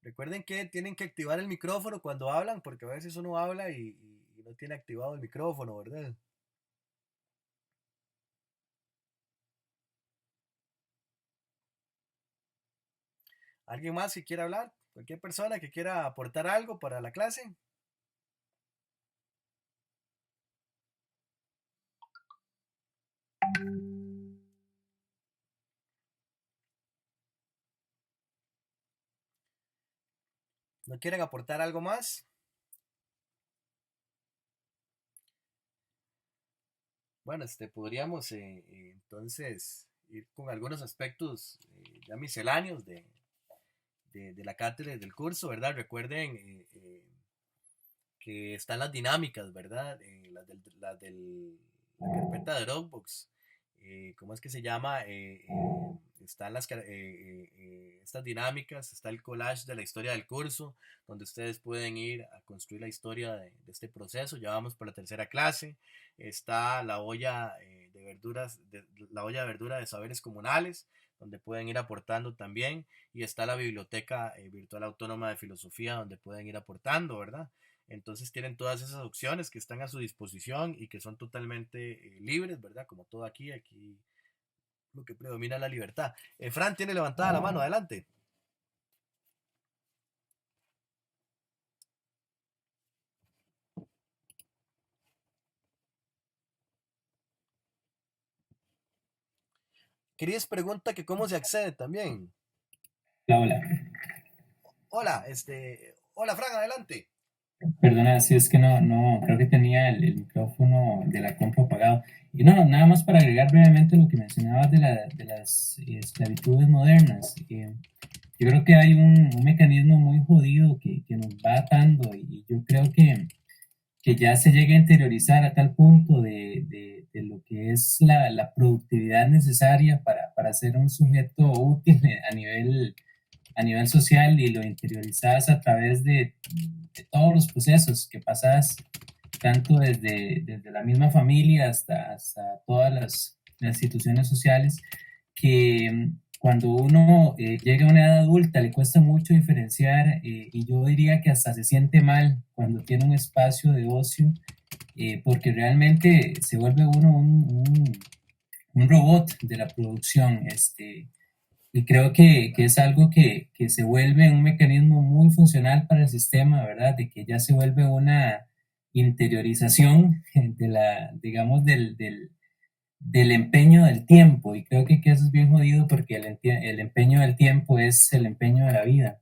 Recuerden que tienen que activar el micrófono cuando hablan, porque a veces uno habla y no tiene activado el micrófono, ¿verdad? ¿Alguien más que quiera hablar? ¿Cualquier persona que quiera aportar algo para la clase? ¿No quieren aportar algo más? Bueno, podríamos entonces ir con algunos aspectos ya misceláneos de la cátedra y del curso, ¿verdad? Recuerden que están las dinámicas, ¿verdad? La carpeta de Dropbox. ¿Cómo es que se llama? Están estas dinámicas, está el collage de la historia del curso, donde ustedes pueden ir a construir la historia de este proceso. Ya vamos por la tercera clase. Está la olla de verduras, la olla de verdura de saberes comunales, donde pueden ir aportando también. Y está la biblioteca virtual autónoma de filosofía, donde pueden ir aportando, ¿verdad? Entonces tienen todas esas opciones que están a su disposición y que son totalmente libres, ¿verdad? Como todo aquí, aquí lo que predomina es la libertad. Fran tiene levantada la mano, adelante. Cris pregunta que cómo se accede también. Hola, hola. Hola, hola Fran, adelante. Perdona, si es que no, creo que tenía el micrófono de la compu apagado. Y no, nada más para agregar brevemente lo que mencionabas de las esclavitudes modernas. Yo creo que hay un mecanismo muy jodido que nos va atando y yo creo que ya se llega a interiorizar a tal punto de lo que es la productividad necesaria para ser un sujeto útil a nivel social y lo interiorizas a través de todos los procesos que pasas, tanto desde la misma familia hasta todas las instituciones sociales, que cuando uno llega a una edad adulta le cuesta mucho diferenciar y yo diría que hasta se siente mal cuando tiene un espacio de ocio porque realmente se vuelve uno un robot de la producción. Y creo que es algo que se vuelve un mecanismo muy funcional para el sistema, ¿verdad? De que ya se vuelve una interiorización de digamos, del empeño del tiempo. Y creo que eso es bien jodido porque el empeño del tiempo es el empeño de la vida.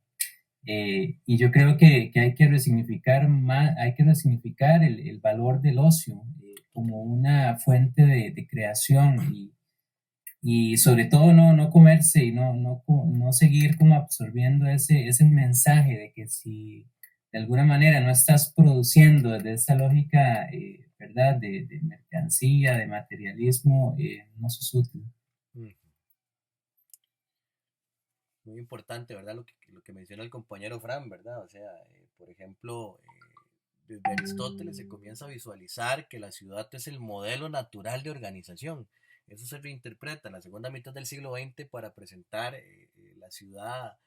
Y yo creo que hay que resignificar más, hay que resignificar el valor del ocio como una fuente de creación y sobre todo no comerse y no seguir como absorbiendo ese mensaje de que si de alguna manera no estás produciendo desde esta lógica, ¿verdad? De mercancía, de materialismo, no sos útil. Mm, muy importante, ¿verdad? Lo que menciona el compañero Fran, ¿verdad? O sea, por ejemplo, desde Aristóteles se comienza a visualizar que la ciudad es el modelo natural de organización. Eso se reinterpreta en la segunda mitad del siglo XX para presentar la ciudad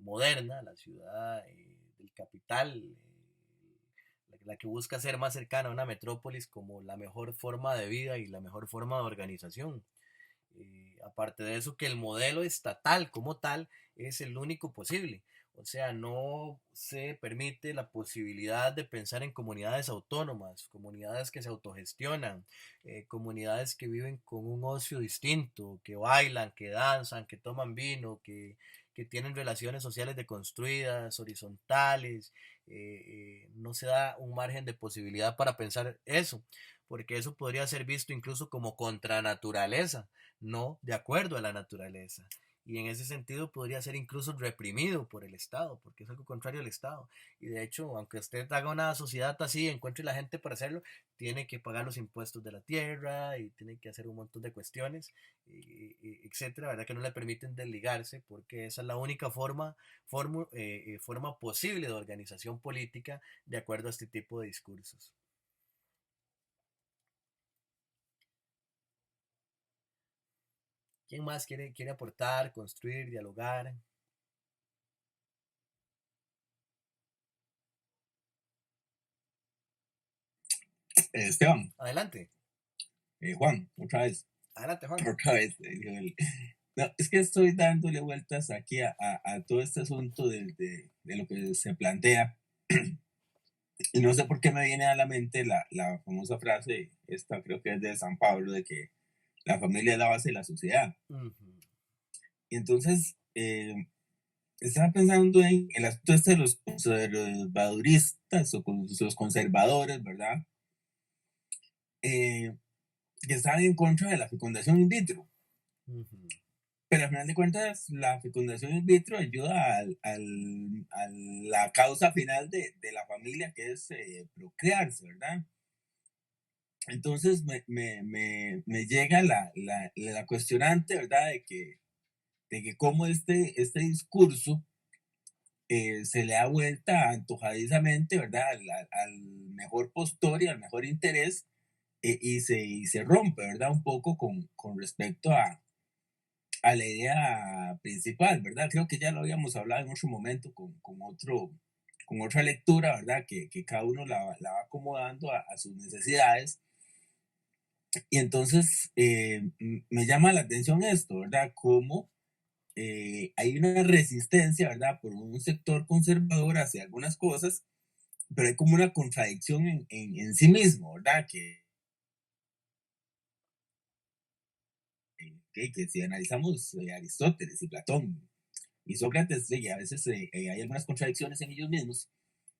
moderna, la ciudad del capital, la que busca ser más cercana a una metrópolis como la mejor forma de vida y la mejor forma de organización. Aparte de eso, que el modelo estatal como tal es el único posible. O sea, no se permite la posibilidad de pensar en comunidades autónomas, comunidades que se autogestionan, comunidades que viven con un ocio distinto, que bailan, que danzan, que toman vino, que que tienen relaciones sociales deconstruidas, horizontales, no se da un margen de posibilidad para pensar eso, porque eso podría ser visto incluso como contra naturaleza, no de acuerdo a la naturaleza. Y en ese sentido podría ser incluso reprimido por el Estado, porque es algo contrario al Estado. Y de hecho, aunque usted haga una sociedad así, encuentre la gente para hacerlo, tiene que pagar los impuestos de la tierra y tiene que hacer un montón de cuestiones, etcétera, ¿verdad? Que no le permiten desligarse, porque esa es la única forma posible de organización política de acuerdo a este tipo de discursos. ¿Quién más quiere aportar, construir, dialogar? Esteban, Adelante, Juan, otra vez, adelante, Juan. otra vez. No, es que estoy dándole vueltas aquí a todo este asunto de lo que se plantea. Y no sé por qué me viene a la mente la famosa frase, esta creo que es de San Pablo, de que la familia es la base de la sociedad. Ujú, Y entonces, estaba pensando en el asunto este de los conservaduristas o los conservadores, ¿verdad? Eh, que estaban en contra de la fecundación in vitro. ujú. Pero al final de cuentas, la fecundación in vitro ayuda a la causa final de la familia, que es procrearse, ¿verdad? Entonces me llega la cuestionante, ¿verdad? De que cómo este discurso se le da vuelta antojadizamente, ¿verdad? Al mejor postor y al mejor interés, y se rompe, ¿verdad? Un poco con respecto a la idea principal, ¿verdad? Creo que ya lo habíamos hablado en otro momento con otra lectura, ¿verdad? Que cada uno la va acomodando a sus necesidades. Y entonces me llama la atención esto, ¿verdad? Cómo hay una resistencia, ¿verdad? Por un sector conservador hacia algunas cosas, pero hay como una contradicción en sí mismo, ¿verdad? Que si analizamos Aristóteles y Platón y Sócrates, a veces hay algunas contradicciones en ellos mismos.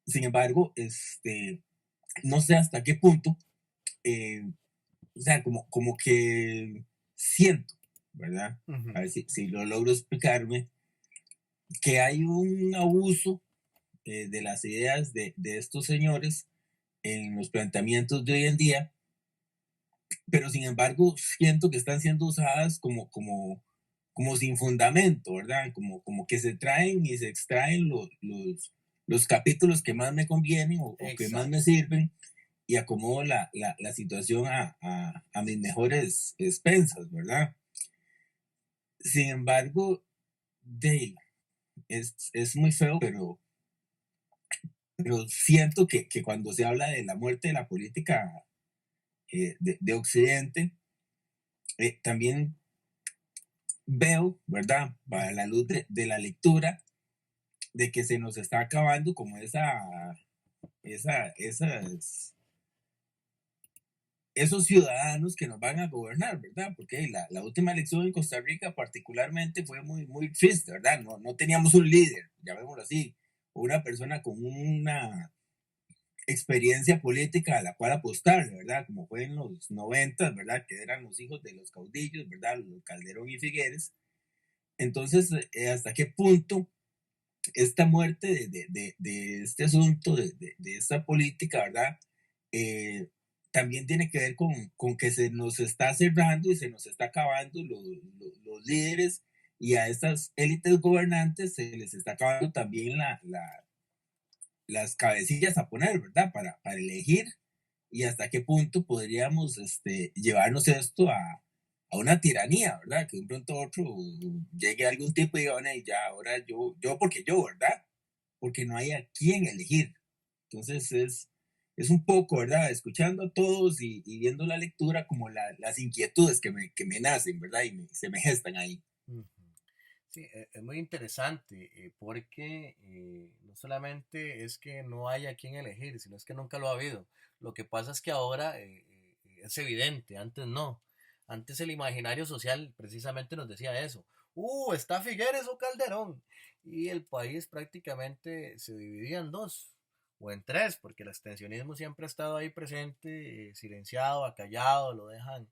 Sin embargo, no sé hasta qué punto, eh, o sea, como que siento, ¿verdad? A Ujú. ver si lo logro explicarme, que hay un abuso de las ideas de estos señores en los planteamientos de hoy en día, pero sin embargo siento que están siendo usadas como sin fundamento, ¿verdad? Como que se traen y se extraen los capítulos que más me convienen o que más me Exacto. sirven y acomodo la situación a mis mejores expensas, ¿verdad? Sin embargo, Dale, es muy feo, pero siento que cuando se habla de la muerte de la política de Occidente, también veo, ¿verdad? Para la luz de la lectura, de que se nos está acabando como esos ciudadanos que nos van a gobernar, ¿verdad? Porque la última elección en Costa Rica particularmente fue muy, muy triste, ¿verdad? No teníamos un líder, llamémoslo así, una persona con una experiencia política a la cual apostar, ¿verdad? Como fue en los 90, ¿verdad? Que eran los hijos de los caudillos, ¿verdad? Los Calderón y Figueres. Entonces, ¿hasta qué punto esta muerte de este asunto, de esta política, ¿verdad? Eh, también tiene que ver con que se nos está cerrando y se nos está acabando los líderes y a estas élites gobernantes se les está acabando también las cabecillas a poner, ¿verdad? Para elegir y hasta qué punto podríamos llevarnos esto a una tiranía, ¿verdad? Que de un pronto a otro llegue algún tipo y diga, bueno, y ya, ahora yo porque yo, ¿verdad? Porque no hay a quién elegir. Entonces es un poco, ¿verdad? Escuchando a todos y viendo la lectura como las inquietudes que me nacen, ¿verdad? Y se me gestan ahí. Ujú. Sí, es muy interesante porque no solamente es que no hay a quien elegir, sino es que nunca lo ha habido. Lo que pasa es que ahora es evidente, antes no. Antes el imaginario social precisamente nos decía eso. ¿Está Figueres o Calderón? Y el país prácticamente se dividía en dos o en tres, porque el abstencionismo siempre ha estado ahí presente, silenciado, acallado, lo dejan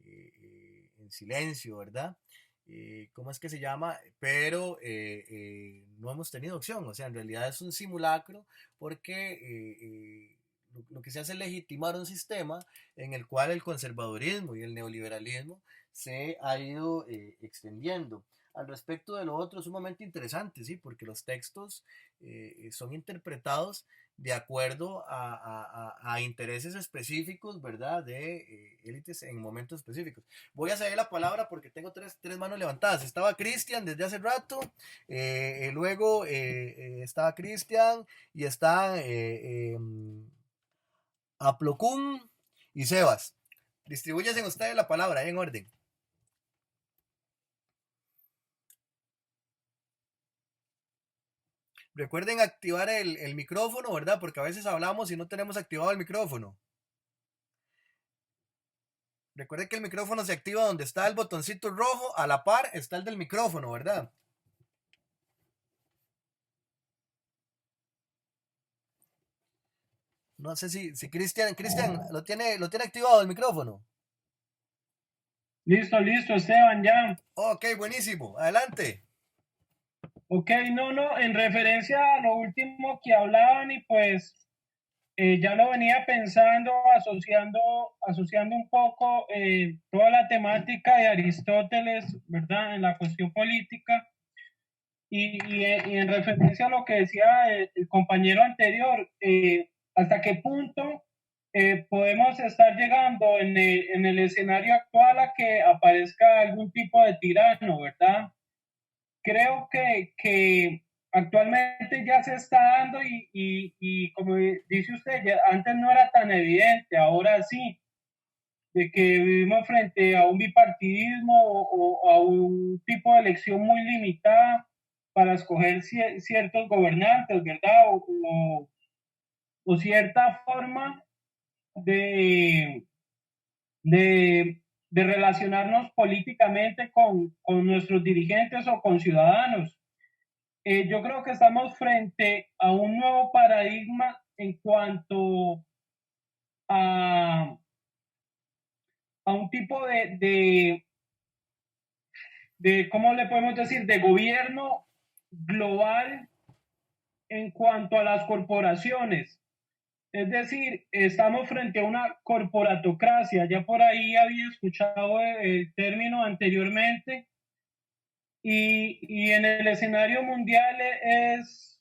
en silencio, ¿verdad? ¿Cómo es que se llama? Pero no hemos tenido opción, o sea, en realidad es un simulacro porque lo que se hace es legitimar un sistema en el cual el conservadurismo y el neoliberalismo se ha ido extendiendo. Al respecto de lo otro, es sumamente interesante, ¿sí? Porque los textos son interpretados de acuerdo a intereses específicos, ¿verdad? De élites en momentos específicos. Voy a ceder la palabra porque tengo tres manos levantadas. Estaba Cristian desde hace rato, luego estaba Cristian y está Aplocún y Sebas. Distribúyense ustedes la palabra en orden. Recuerden activar el micrófono, ¿verdad? Porque a veces hablamos y no tenemos activado el micrófono. Recuerden que el micrófono se activa donde está el botoncito rojo, a la par está el del micrófono, ¿verdad? No sé si Cristian lo tiene activado el micrófono. Listo, Esteban, ya. Ok, buenísimo. Adelante. Ok, no, en referencia a lo último que hablaban y pues ya lo venía pensando, asociando un poco toda la temática de Aristóteles, ¿verdad? En la cuestión política y en referencia a lo que decía el compañero anterior, hasta qué punto podemos estar llegando en el escenario actual a que aparezca algún tipo de tirano, ¿verdad? Creo que actualmente ya se está dando y como dice usted, ya antes no era tan evidente, ahora sí, de que vivimos frente a un bipartidismo o a un tipo de elección muy limitada para escoger ciertos gobernantes, ¿verdad? O cierta forma de, de relacionarnos políticamente con nuestros dirigentes o con ciudadanos. Yo creo que estamos frente a un nuevo paradigma en cuanto a, a un tipo de, ¿cómo le podemos decir?, de gobierno global en cuanto a las corporaciones. Es decir, estamos frente a una corporatocracia. Ya por ahí había escuchado el término anteriormente. Y en el escenario mundial es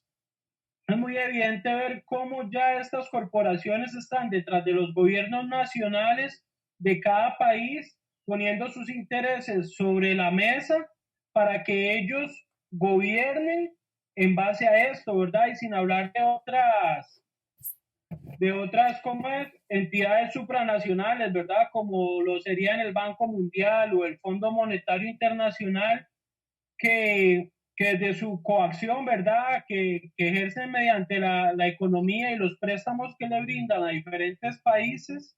muy evidente ver cómo ya estas corporaciones están detrás de los gobiernos nacionales de cada país, poniendo sus intereses sobre la mesa para que ellos gobiernen en base a esto, ¿verdad? Y sin hablar de otras como entidades supranacionales, ¿verdad? Como lo serían el Banco Mundial o el Fondo Monetario Internacional, que desde su coacción, ¿verdad?, que ejercen mediante la economía y los préstamos que le brindan a diferentes países,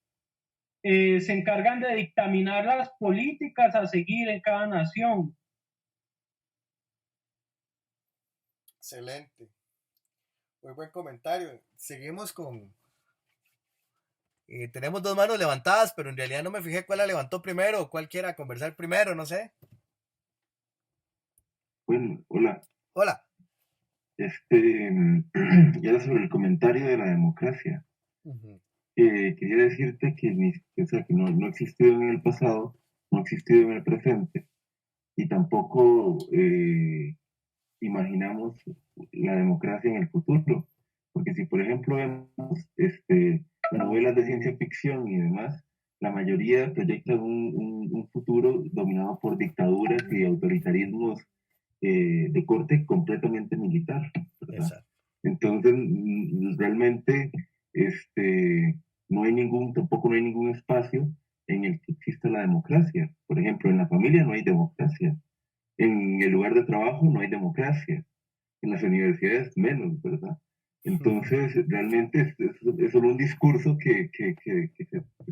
se encargan de dictaminar las políticas a seguir en cada nación. Excelente. Muy buen comentario. Seguimos con... tenemos dos manos levantadas, pero en realidad no me fijé cuál la levantó primero o cuál quiera conversar primero, no sé. Bueno, hola. Hola. Ya sobre el comentario de la democracia. Quería decirte o sea, que no ha existido en el pasado, no ha existido en el presente, y tampoco imaginamos la democracia en el futuro. Porque si, por ejemplo, vemos novelas de ciencia ficción y demás, la mayoría proyectan un futuro dominado por dictaduras y autoritarismos de corte completamente militar, ¿verdad? Entonces, realmente, tampoco no hay ningún espacio en el que exista la democracia. Por ejemplo, en la familia no hay democracia, en el lugar de trabajo no hay democracia, en las universidades menos, ¿verdad? Entonces, realmente es solo un discurso que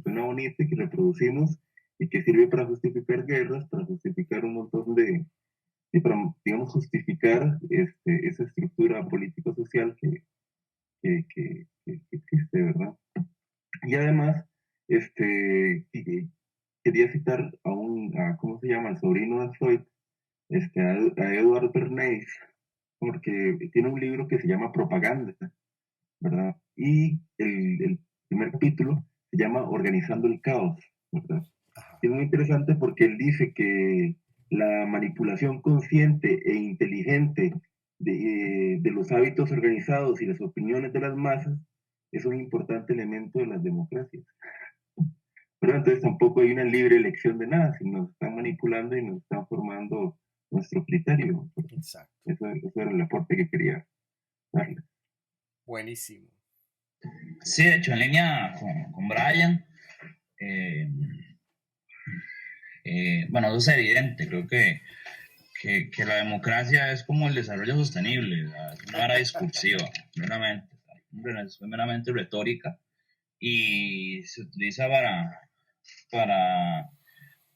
suena bonito y que reproducimos y que sirve para justificar guerras, para justificar un montón y para, digamos, justificar esa estructura político-social que existe, ¿verdad? Y además, quería citar ¿cómo se llama? Al sobrino de Freud, a Edward Bernays, porque tiene un libro que se llama Propaganda, ¿verdad? Y el primer capítulo se llama Organizando el Caos, ¿verdad? Ajá. Es muy interesante porque él dice que la manipulación consciente e inteligente de los hábitos organizados y las opiniones de las masas es un importante elemento de las democracias. Pero entonces tampoco hay una libre elección de nada, sino nos están manipulando y nos están formando nuestro criterio. Exacto. Eso era el aporte que quería darle. Buenísimo. Sí, de hecho, en línea con Brian, bueno, eso es evidente, creo que la democracia es como el desarrollo sostenible, es una era discursiva, es meramente retórica y se utiliza para,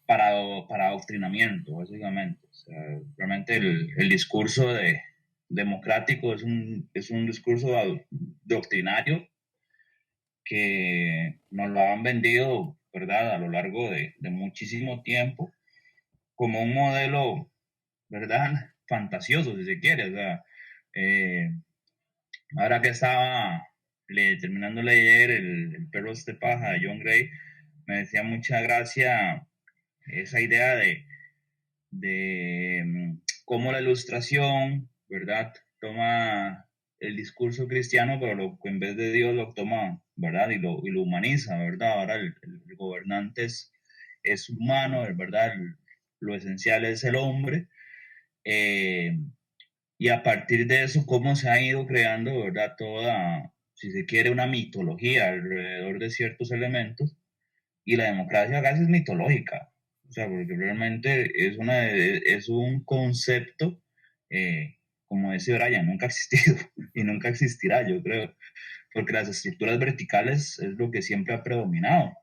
para adoctrinamiento, básicamente. O sea, realmente el discurso democrático es un discurso doctrinario que nos lo han vendido, ¿verdad?, a lo largo de muchísimo tiempo como un modelo, ¿verdad?, fantasioso, si se quiere. O sea, eh, ahora que estaba terminando de leer el Perro de Paja de John Gray, me decía mucha gracia esa idea de cómo la ilustración, ¿verdad?, toma el discurso cristiano, pero en vez de Dios lo toma, ¿verdad?, y lo humaniza, ¿verdad? Ahora el gobernante es humano, ¿verdad? Lo esencial es el hombre. Eh, y a partir de eso, cómo se ha ido creando, ¿verdad?, toda, si se quiere, una mitología alrededor de ciertos elementos, y la democracia casi es mitológica, o sea, porque realmente es un concepto, como dice Brian, nunca ha existido y nunca existirá, yo creo, porque las estructuras verticales es lo que siempre ha predominado,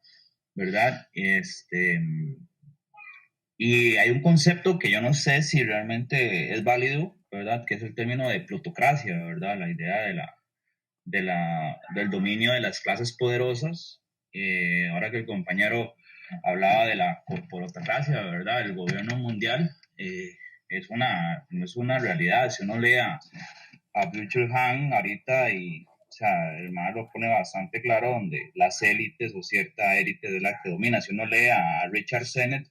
¿verdad? Y hay un concepto que yo no sé si realmente es válido, ¿verdad? Que es el término de plutocracia, ¿verdad? La idea del dominio de las clases poderosas. Ahora que el compañero hablaba de la corporatocracia, ¿verdad? El gobierno mundial es una realidad. Si uno lee a Future Han ahorita o sea, el man lo pone bastante claro donde las élites o cierta élite de la que domina. Si uno lee a Richard Sennett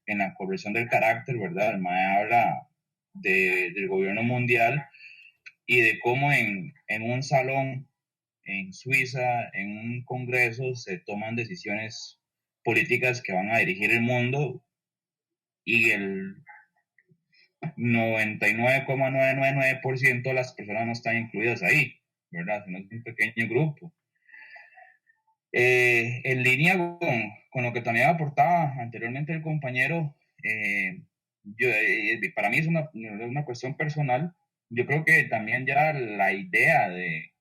en la corrección del carácter, ¿verdad? El man habla del gobierno mundial y de cómo en un salón en Suiza, en un congreso, se toman decisiones políticas que van a dirigir el mundo y el 99,999% de las personas no están incluidas ahí, ¿verdad? Sino es un pequeño grupo. En línea con lo que también aportaba anteriormente el compañero, para mí es una cuestión personal. Yo creo que también ya la idea de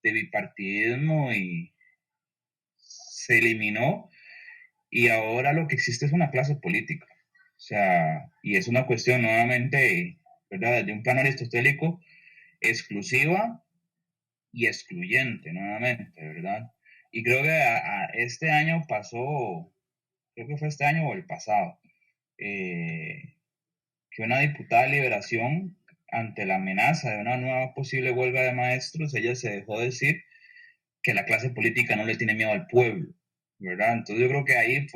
bipartidismo se eliminó y ahora lo que existe es una clase política. O sea, y es una cuestión nuevamente, ¿verdad?, desde un plano aristotélico, exclusiva y excluyente nuevamente, ¿verdad? Y creo que este año pasó, creo que fue este año o el pasado, que una diputada de Liberación, ante la amenaza de una nueva posible huelga de maestros, ella se dejó decir que la clase política no le tiene miedo al pueblo, ¿verdad? Entonces yo creo que ahí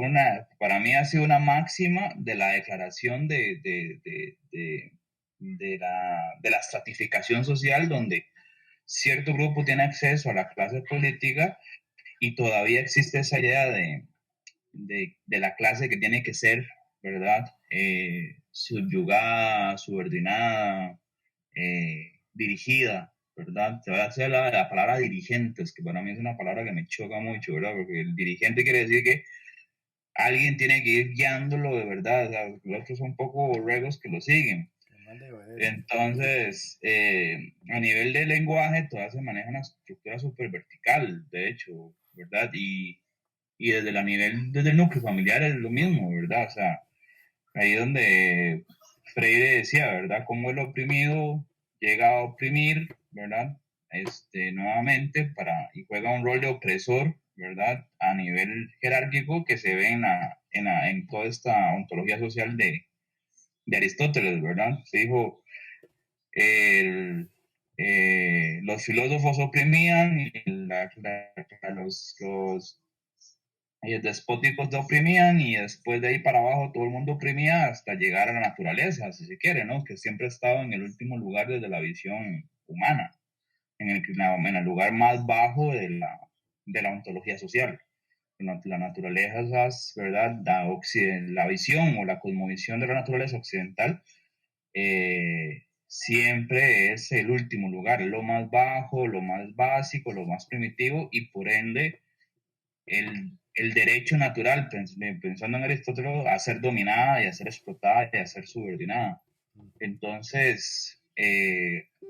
para mí ha sido una máxima de la declaración de la estratificación social, donde cierto grupo tiene acceso a la clase política y todavía existe esa idea de la clase que tiene que ser, ¿verdad? Subyugada, subordinada, dirigida, ¿verdad? Se va a hacer la palabra dirigentes, que para mí es una palabra que me choca mucho, ¿verdad? Porque el dirigente quiere decir que alguien tiene que ir guiándolo de verdad, o sea, los otros son un poco borregos que lo siguen. Entonces, a nivel de lenguaje, todavía se maneja una estructura súper vertical, de hecho, ¿verdad? Y desde el núcleo familiar es lo mismo, ¿verdad? O sea, ahí donde Freire decía, ¿verdad? Cómo el oprimido llega a oprimir, ¿verdad? Nuevamente y juega un rol de opresor, ¿verdad? A nivel jerárquico que se ve en toda esta ontología social de Aristóteles, ¿verdad? Se dijo, los filósofos oprimían y los despóticos te oprimían y después de ahí para abajo todo el mundo oprimía hasta llegar a la naturaleza, si se quiere, ¿no? Que siempre ha estado en el último lugar desde la visión humana, en el lugar más bajo de la ontología social. La naturaleza, ¿verdad? La visión o la cosmovisión de la naturaleza occidental siempre es el último lugar, lo más bajo, lo más básico, lo más primitivo y por ende el derecho natural, pensando en Aristóteles, a ser dominada y a ser explotada y a ser subordinada. Entonces,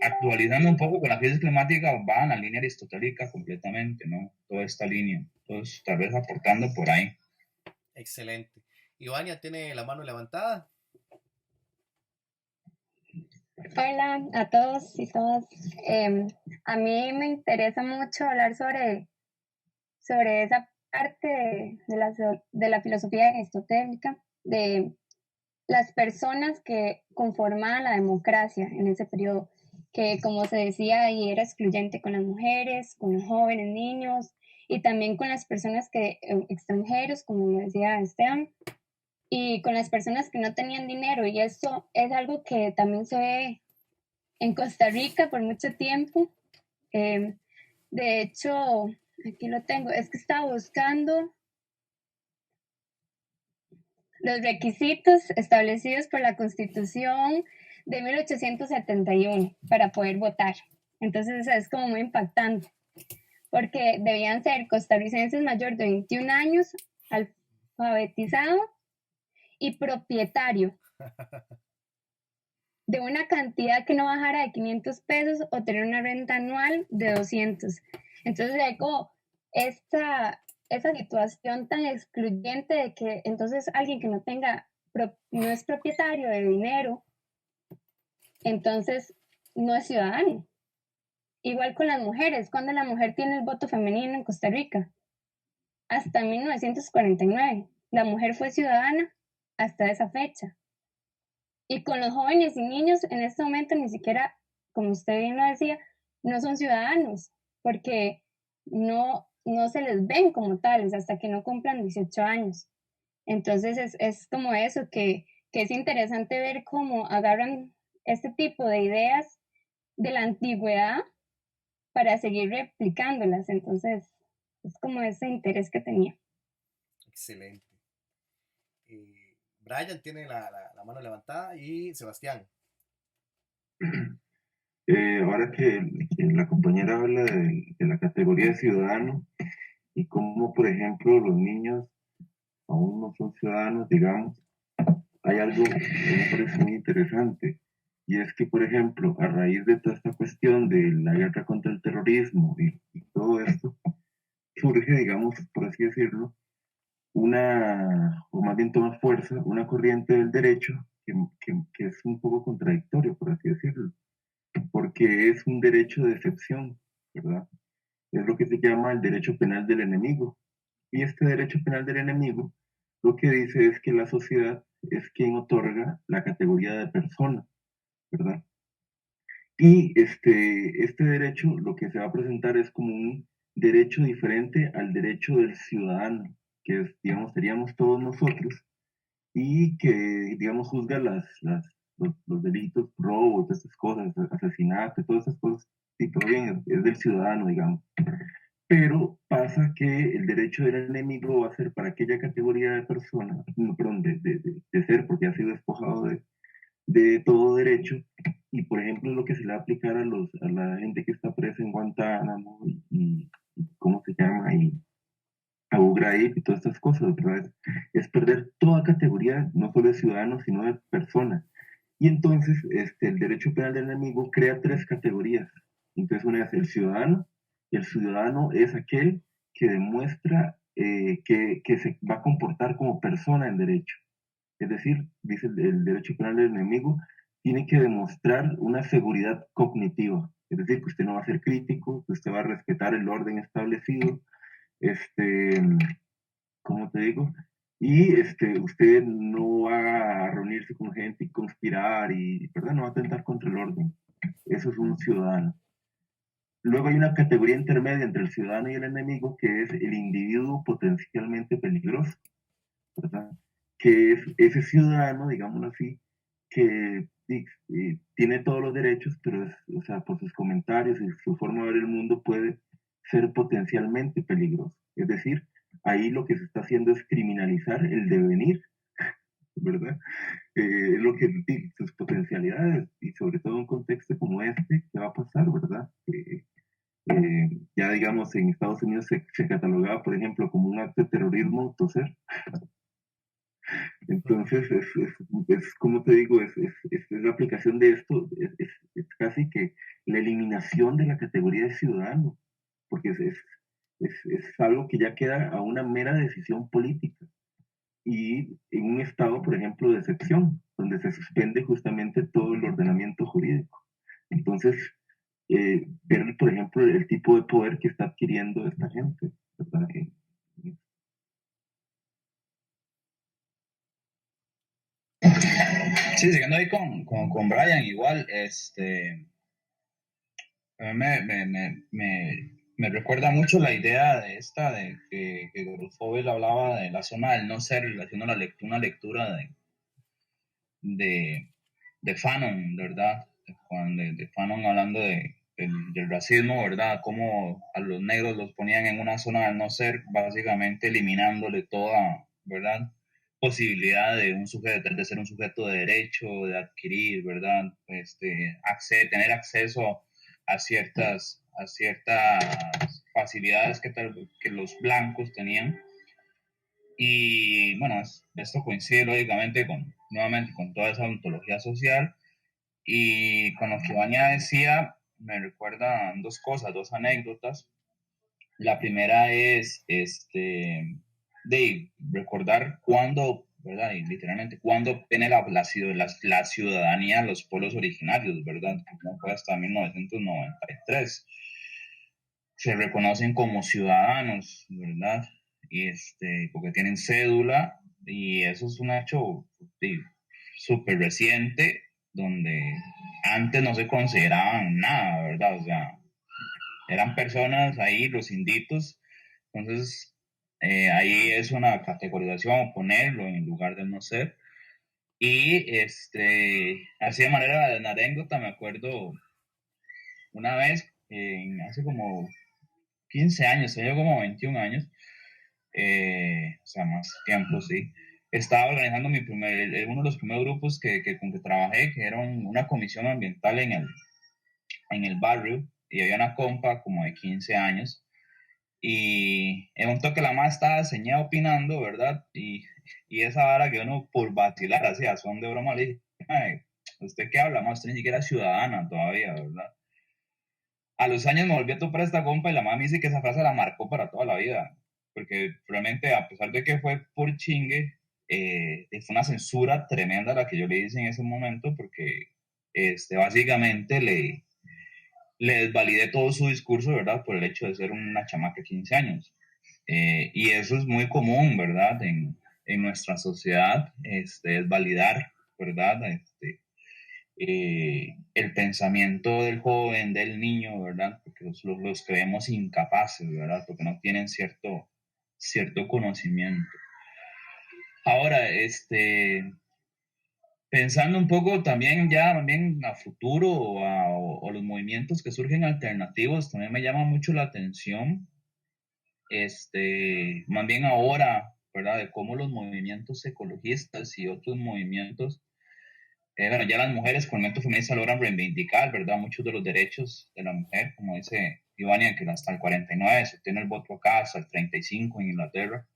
actualizando un poco con la crisis climática, va en la línea aristotélica completamente, ¿no? Toda esta línea. Entonces, tal vez aportando por ahí. Excelente. Ivania tiene la mano levantada. Hola a todos y todas. A mí me interesa mucho hablar sobre esa parte de la filosofía aristotélica, de las personas que conformaban la democracia en ese periodo, que como se decía ahí era excluyente con las mujeres, con los jóvenes, niños y también con las personas extranjeros, como lo decía Esteban, y con las personas que no tenían dinero. Y eso es algo que también se ve en Costa Rica por mucho tiempo. De hecho, aquí lo tengo, es que estaba buscando los requisitos establecidos por la Constitución de 1871 para poder votar. Entonces es como muy impactante, porque debían ser costarricenses mayor de 21 años, alfabetizado y propietario de una cantidad que no bajara de 500 pesos o tener una renta anual de 200. Entonces hay como esa situación tan excluyente de que entonces alguien que no es propietario de dinero, entonces no es ciudadano. Igual con las mujeres, cuando la mujer tiene el voto femenino en Costa Rica, hasta 1949, la mujer fue ciudadana hasta esa fecha. Y con los jóvenes y niños en este momento ni siquiera, como usted bien lo decía, no son ciudadanos, porque no se les ven como tales hasta que no cumplan 18 años. Entonces es como eso, que es interesante ver cómo agarran este tipo de ideas de la antigüedad para seguir replicándolas. Entonces es como ese interés que tenía. Excelente. Brian tiene la mano levantada y Sebastián. Ahora que la compañera habla de la categoría de ciudadano y cómo, por ejemplo, los niños aún no son ciudadanos, digamos, hay algo que me parece muy interesante. Y es que, por ejemplo, a raíz de toda esta cuestión de la guerra contra el terrorismo y todo esto, surge, digamos, por así decirlo, o más bien toma fuerza, una corriente del derecho que es un poco contradictorio, por así decirlo, porque es un derecho de excepción, ¿verdad? Es lo que se llama el derecho penal del enemigo. Y este derecho penal del enemigo lo que dice es que la sociedad es quien otorga la categoría de persona, ¿verdad? Y este derecho lo que se va a presentar es como un derecho diferente al derecho del ciudadano, que es, digamos, seríamos todos nosotros, y que, digamos, juzga los delitos, robo, todas estas cosas, asesinato, todas esas cosas, y todo bien, es del ciudadano, digamos. Pero pasa que el derecho del enemigo va a ser para aquella categoría de persona, no, perdón, de ser, porque ha sido despojado de todo derecho, y por ejemplo lo que se le va a aplicar a la gente que está presa en Guantánamo y ¿cómo se llama? Y Abu Ghraib y todas estas cosas, ¿verdad? Es perder toda categoría, no solo de ciudadano, sino de persona. Y entonces el derecho penal del enemigo crea tres categorías. Entonces una es el ciudadano, y el ciudadano es aquel que demuestra que se va a comportar como persona en derecho. Es decir, dice el derecho penal del enemigo, tiene que demostrar una seguridad cognitiva. Es decir, que usted no va a ser crítico, que usted va a respetar el orden establecido, este, ¿cómo te digo? Y usted no va a reunirse con gente y conspirar y, ¿verdad? No va a atentar contra el orden. Eso es un ciudadano. Luego hay una categoría intermedia entre el ciudadano y el enemigo, que es el individuo potencialmente peligroso, ¿verdad? Que es ese ciudadano, digámoslo así, que tiene todos los derechos, pero es, o sea, por sus comentarios y su forma de ver el mundo puede ser potencialmente peligroso. Es decir, ahí lo que se está haciendo es criminalizar el devenir, ¿verdad? Es lo que sus potencialidades, y sobre todo en un contexto como este, ¿qué va a pasar, verdad? Ya digamos, en Estados Unidos se catalogaba, por ejemplo, como un acto de terrorismo toser. Entonces, como te digo, es la aplicación de esto, es casi que la eliminación de la categoría de ciudadano, porque es algo que ya queda a una mera decisión política. Y en un estado, por ejemplo, de excepción, donde se suspende justamente todo el ordenamiento jurídico. Entonces, ver, por ejemplo, el tipo de poder que está adquiriendo esta gente, ¿verdad? Sí, siguiendo ahí con Brian, igual, a mí me recuerda mucho la idea de esta, de que Fobel hablaba de la zona del no ser, haciendo una lectura de, de Fanon, ¿verdad? De Fanon hablando del racismo, ¿verdad? Cómo a los negros los ponían en una zona del no ser, básicamente eliminándole toda, ¿verdad? Posibilidad de un sujeto, de ser un sujeto de derecho, de adquirir, ¿verdad? Tener acceso a ciertas facilidades que los blancos tenían. Y bueno, esto coincide lógicamente nuevamente con toda esa ontología social, y con lo que Vania decía, me recuerdan dos cosas, dos anécdotas. La primera es de recordar cuándo, ¿verdad? Y literalmente cuándo obtiene la ciudadanía los pueblos originarios, ¿verdad? Que no fue hasta 1993. Se reconocen como ciudadanos, ¿verdad? Y porque tienen cédula, y eso es un hecho súper reciente, donde antes no se consideraban nada, ¿verdad? O sea, eran personas ahí, los inditos. Entonces, ahí es una categorización, ponerlo en lugar de no ser. Y así de manera de anécdota, me acuerdo una vez, hace como 15 años, tenía como 21 años, o sea, más tiempo, sí. Estaba organizando uno de los primeros grupos con que trabajé, que era una comisión ambiental en el barrio, y había una compa como de 15 años, y en un toque la más estaba señada opinando, ¿verdad? Y esa vara que uno por vacilar, así, a son de broma, le dije, "Ay, ¿usted qué habla? Más usted ni siquiera es ciudadana todavía, ¿verdad?". A los años me volví a topar a esta compa, y la mamá me dice que esa frase la marcó para toda la vida, porque realmente, a pesar de que fue por chingue, fue una censura tremenda la que yo le hice en ese momento, porque básicamente le desvalidé todo su discurso, ¿verdad? Por el hecho de ser una chamaca de 15 años. Y eso es muy común, ¿verdad? En nuestra sociedad, desvalidar, ¿verdad? El pensamiento del joven, del niño, ¿verdad? Porque los creemos incapaces, ¿verdad? Porque no tienen cierto conocimiento. Ahora, pensando un poco también a futuro, o los movimientos que surgen alternativos, también me llama mucho la atención, más bien ahora, ¿verdad? De cómo los movimientos ecologistas y otros movimientos, bueno, ya las mujeres con el movimiento feminista logran reivindicar, ¿verdad? Muchos de los derechos de la mujer, como dice Ivania, que hasta el 49 se obtiene el voto acá, hasta el 35 en Inglaterra.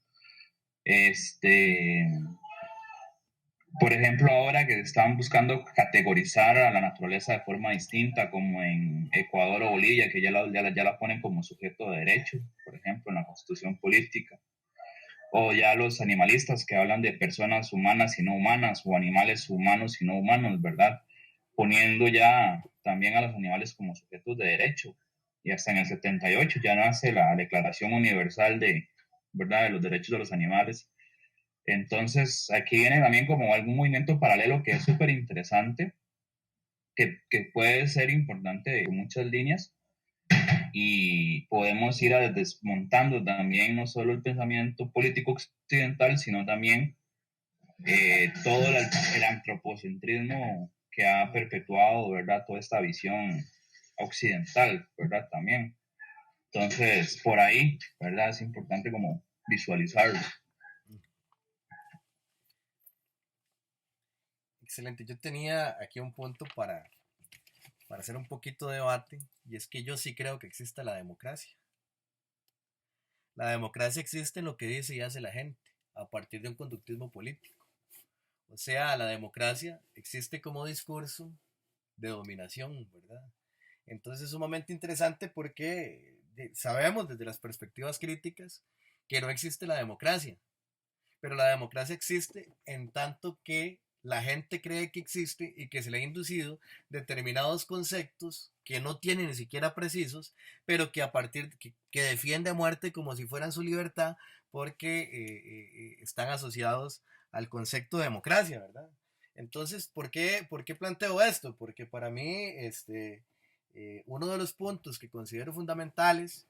Por ejemplo, ahora que están buscando categorizar a la naturaleza de forma distinta, como en Ecuador o Bolivia, que ya la ponen como sujeto de derecho, por ejemplo, en la constitución política. o ya los animalistas que hablan de personas humanas y no humanas, o animales humanos y no humanos, ¿verdad? Poniendo ya también a los animales como sujetos de derecho. Y hasta en el 78 ya nace la Declaración Universal de, ¿verdad?, de los derechos de los animales. Entonces, aquí viene también como algún movimiento paralelo que es súper interesante, que puede ser importante en muchas líneas, y podemos ir desmontando también no solo el pensamiento político occidental, sino también todo el antropocentrismo que ha perpetuado, ¿verdad?, toda esta visión occidental, ¿verdad?, también. Entonces, por ahí, ¿verdad?, es importante como visualizarlo. Excelente. Yo tenía aquí un punto para hacer un poquito de debate, y es que yo sí creo que existe la democracia. La democracia existe en lo que dice y hace la gente, a partir de un conductismo político. O sea, la democracia existe como discurso de dominación, ¿verdad? Entonces es sumamente interesante porque sabemos desde las perspectivas críticas que no existe la democracia, pero la democracia existe en tanto que la gente cree que existe y que se le ha inducido determinados conceptos que no tiene ni siquiera precisos, pero que a partir que defiende a muerte como si fueran su libertad porque están asociados al concepto de democracia, ¿verdad? Entonces, por qué planteo esto? Porque para mí, uno de los puntos que considero fundamentales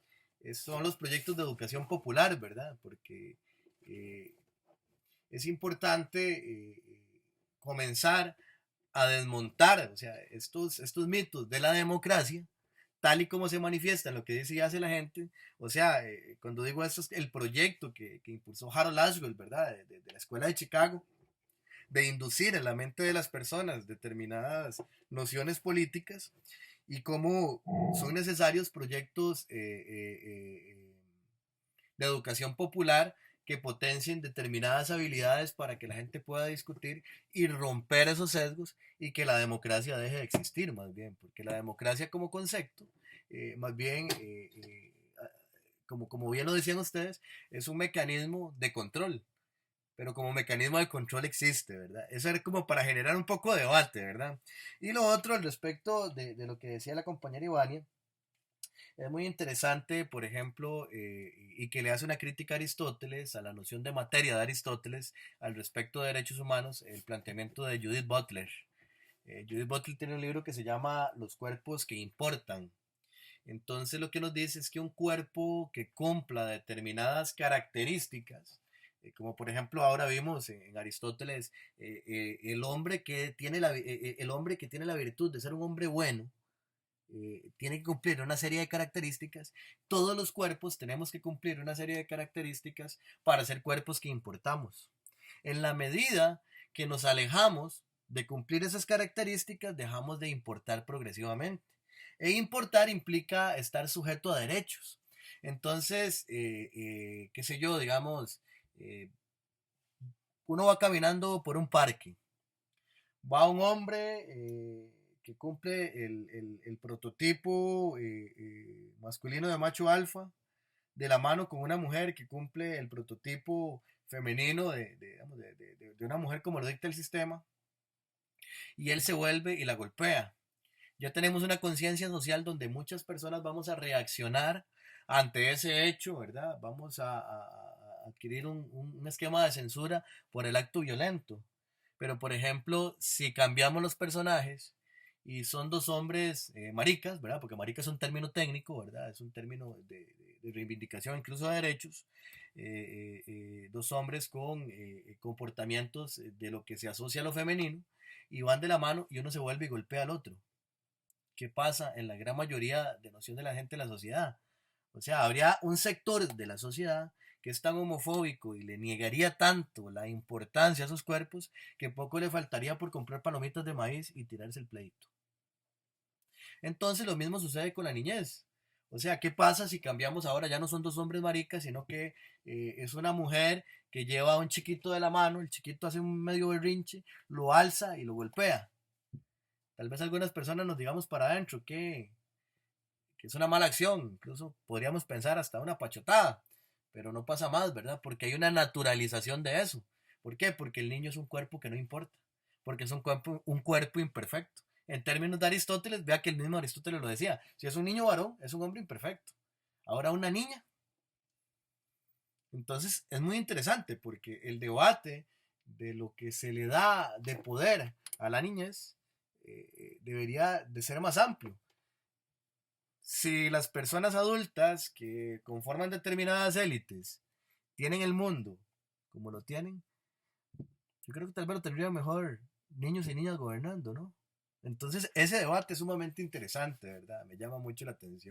son los proyectos de educación popular, ¿verdad? Porque eh, es importante comenzar a desmontar, o sea, estos mitos de la democracia, tal y como se manifiesta en lo que dice y hace la gente. O sea, cuando digo esto, es el proyecto que impulsó Harold Ashwell, ¿verdad? De la Escuela de Chicago, de inducir en la mente de las personas determinadas nociones políticas y cómo son necesarios proyectos de educación popular que potencien determinadas habilidades para que la gente pueda discutir y romper esos sesgos y que la democracia deje de existir, más bien, porque la democracia como concepto, más bien, como bien lo decían ustedes, es un mecanismo de control, pero como mecanismo de control existe, ¿verdad? Eso era como para generar un poco de debate, ¿verdad? Y lo otro, al respecto de lo que decía la compañera Ivania, es muy interesante, por ejemplo, y que le hace una crítica a Aristóteles, a la noción de materia de Aristóteles, al respecto de derechos humanos, el planteamiento de Judith Butler. Judith Butler tiene un libro que se llama Los cuerpos que importan. Entonces lo que nos dice es que un cuerpo que cumpla determinadas características, como por ejemplo ahora vimos en Aristóteles, el hombre que tiene el hombre que tiene la virtud de ser un hombre bueno, tiene que cumplir una serie de características. Todos los cuerpos tenemos que cumplir una serie de características para ser cuerpos que importamos. En la medida que nos alejamos de cumplir esas características, dejamos de importar progresivamente. E importar implica estar sujeto a derechos. Entonces, qué sé yo, digamos, uno va caminando por un parque, va un hombre que cumple el prototipo masculino de macho alfa, de la mano con una mujer que cumple el prototipo femenino de una mujer como lo dicta el sistema, y él se vuelve y la golpea. Ya tenemos una conciencia social donde muchas personas vamos a reaccionar ante ese hecho, ¿verdad? Vamos a adquirir un esquema de censura por el acto violento. Pero, por ejemplo, si cambiamos los personajes y son dos hombres maricas, ¿verdad? Porque marica es un término técnico, ¿verdad? Es un término de reivindicación incluso de derechos. Dos hombres con comportamientos de lo que se asocia a lo femenino y van de la mano y uno se vuelve y golpea al otro. ¿Qué pasa en la gran mayoría de noción de la gente de la sociedad? O sea, habría un sector de la sociedad que es tan homofóbico y le negaría tanto la importancia a sus cuerpos que poco le faltaría por comprar palomitas de maíz y tirarse el pleito. Entonces lo mismo sucede con la niñez. O sea, ¿qué pasa si cambiamos ahora? Ya no son dos hombres maricas, sino que es una mujer que lleva a un chiquito de la mano, el chiquito hace un medio berrinche, lo alza y lo golpea. Tal vez algunas personas nos digamos para adentro que es una mala acción, incluso podríamos pensar hasta una pachotada, pero no pasa más, ¿verdad? Porque hay una naturalización de eso. ¿Por qué? Porque el niño es un cuerpo que no importa, porque es un cuerpo imperfecto. En términos de Aristóteles, vea que el mismo Aristóteles lo decía, si es un niño varón, es un hombre imperfecto. Ahora una niña. Entonces es muy interesante porque el debate de lo que se le da de poder a la niñez debería de ser más amplio. Si las personas adultas que conforman determinadas élites tienen el mundo como lo tienen, yo creo que tal vez lo tendría mejor niños y niñas gobernando, ¿no? Entonces ese debate es sumamente interesante, ¿verdad? Me llama mucho la atención.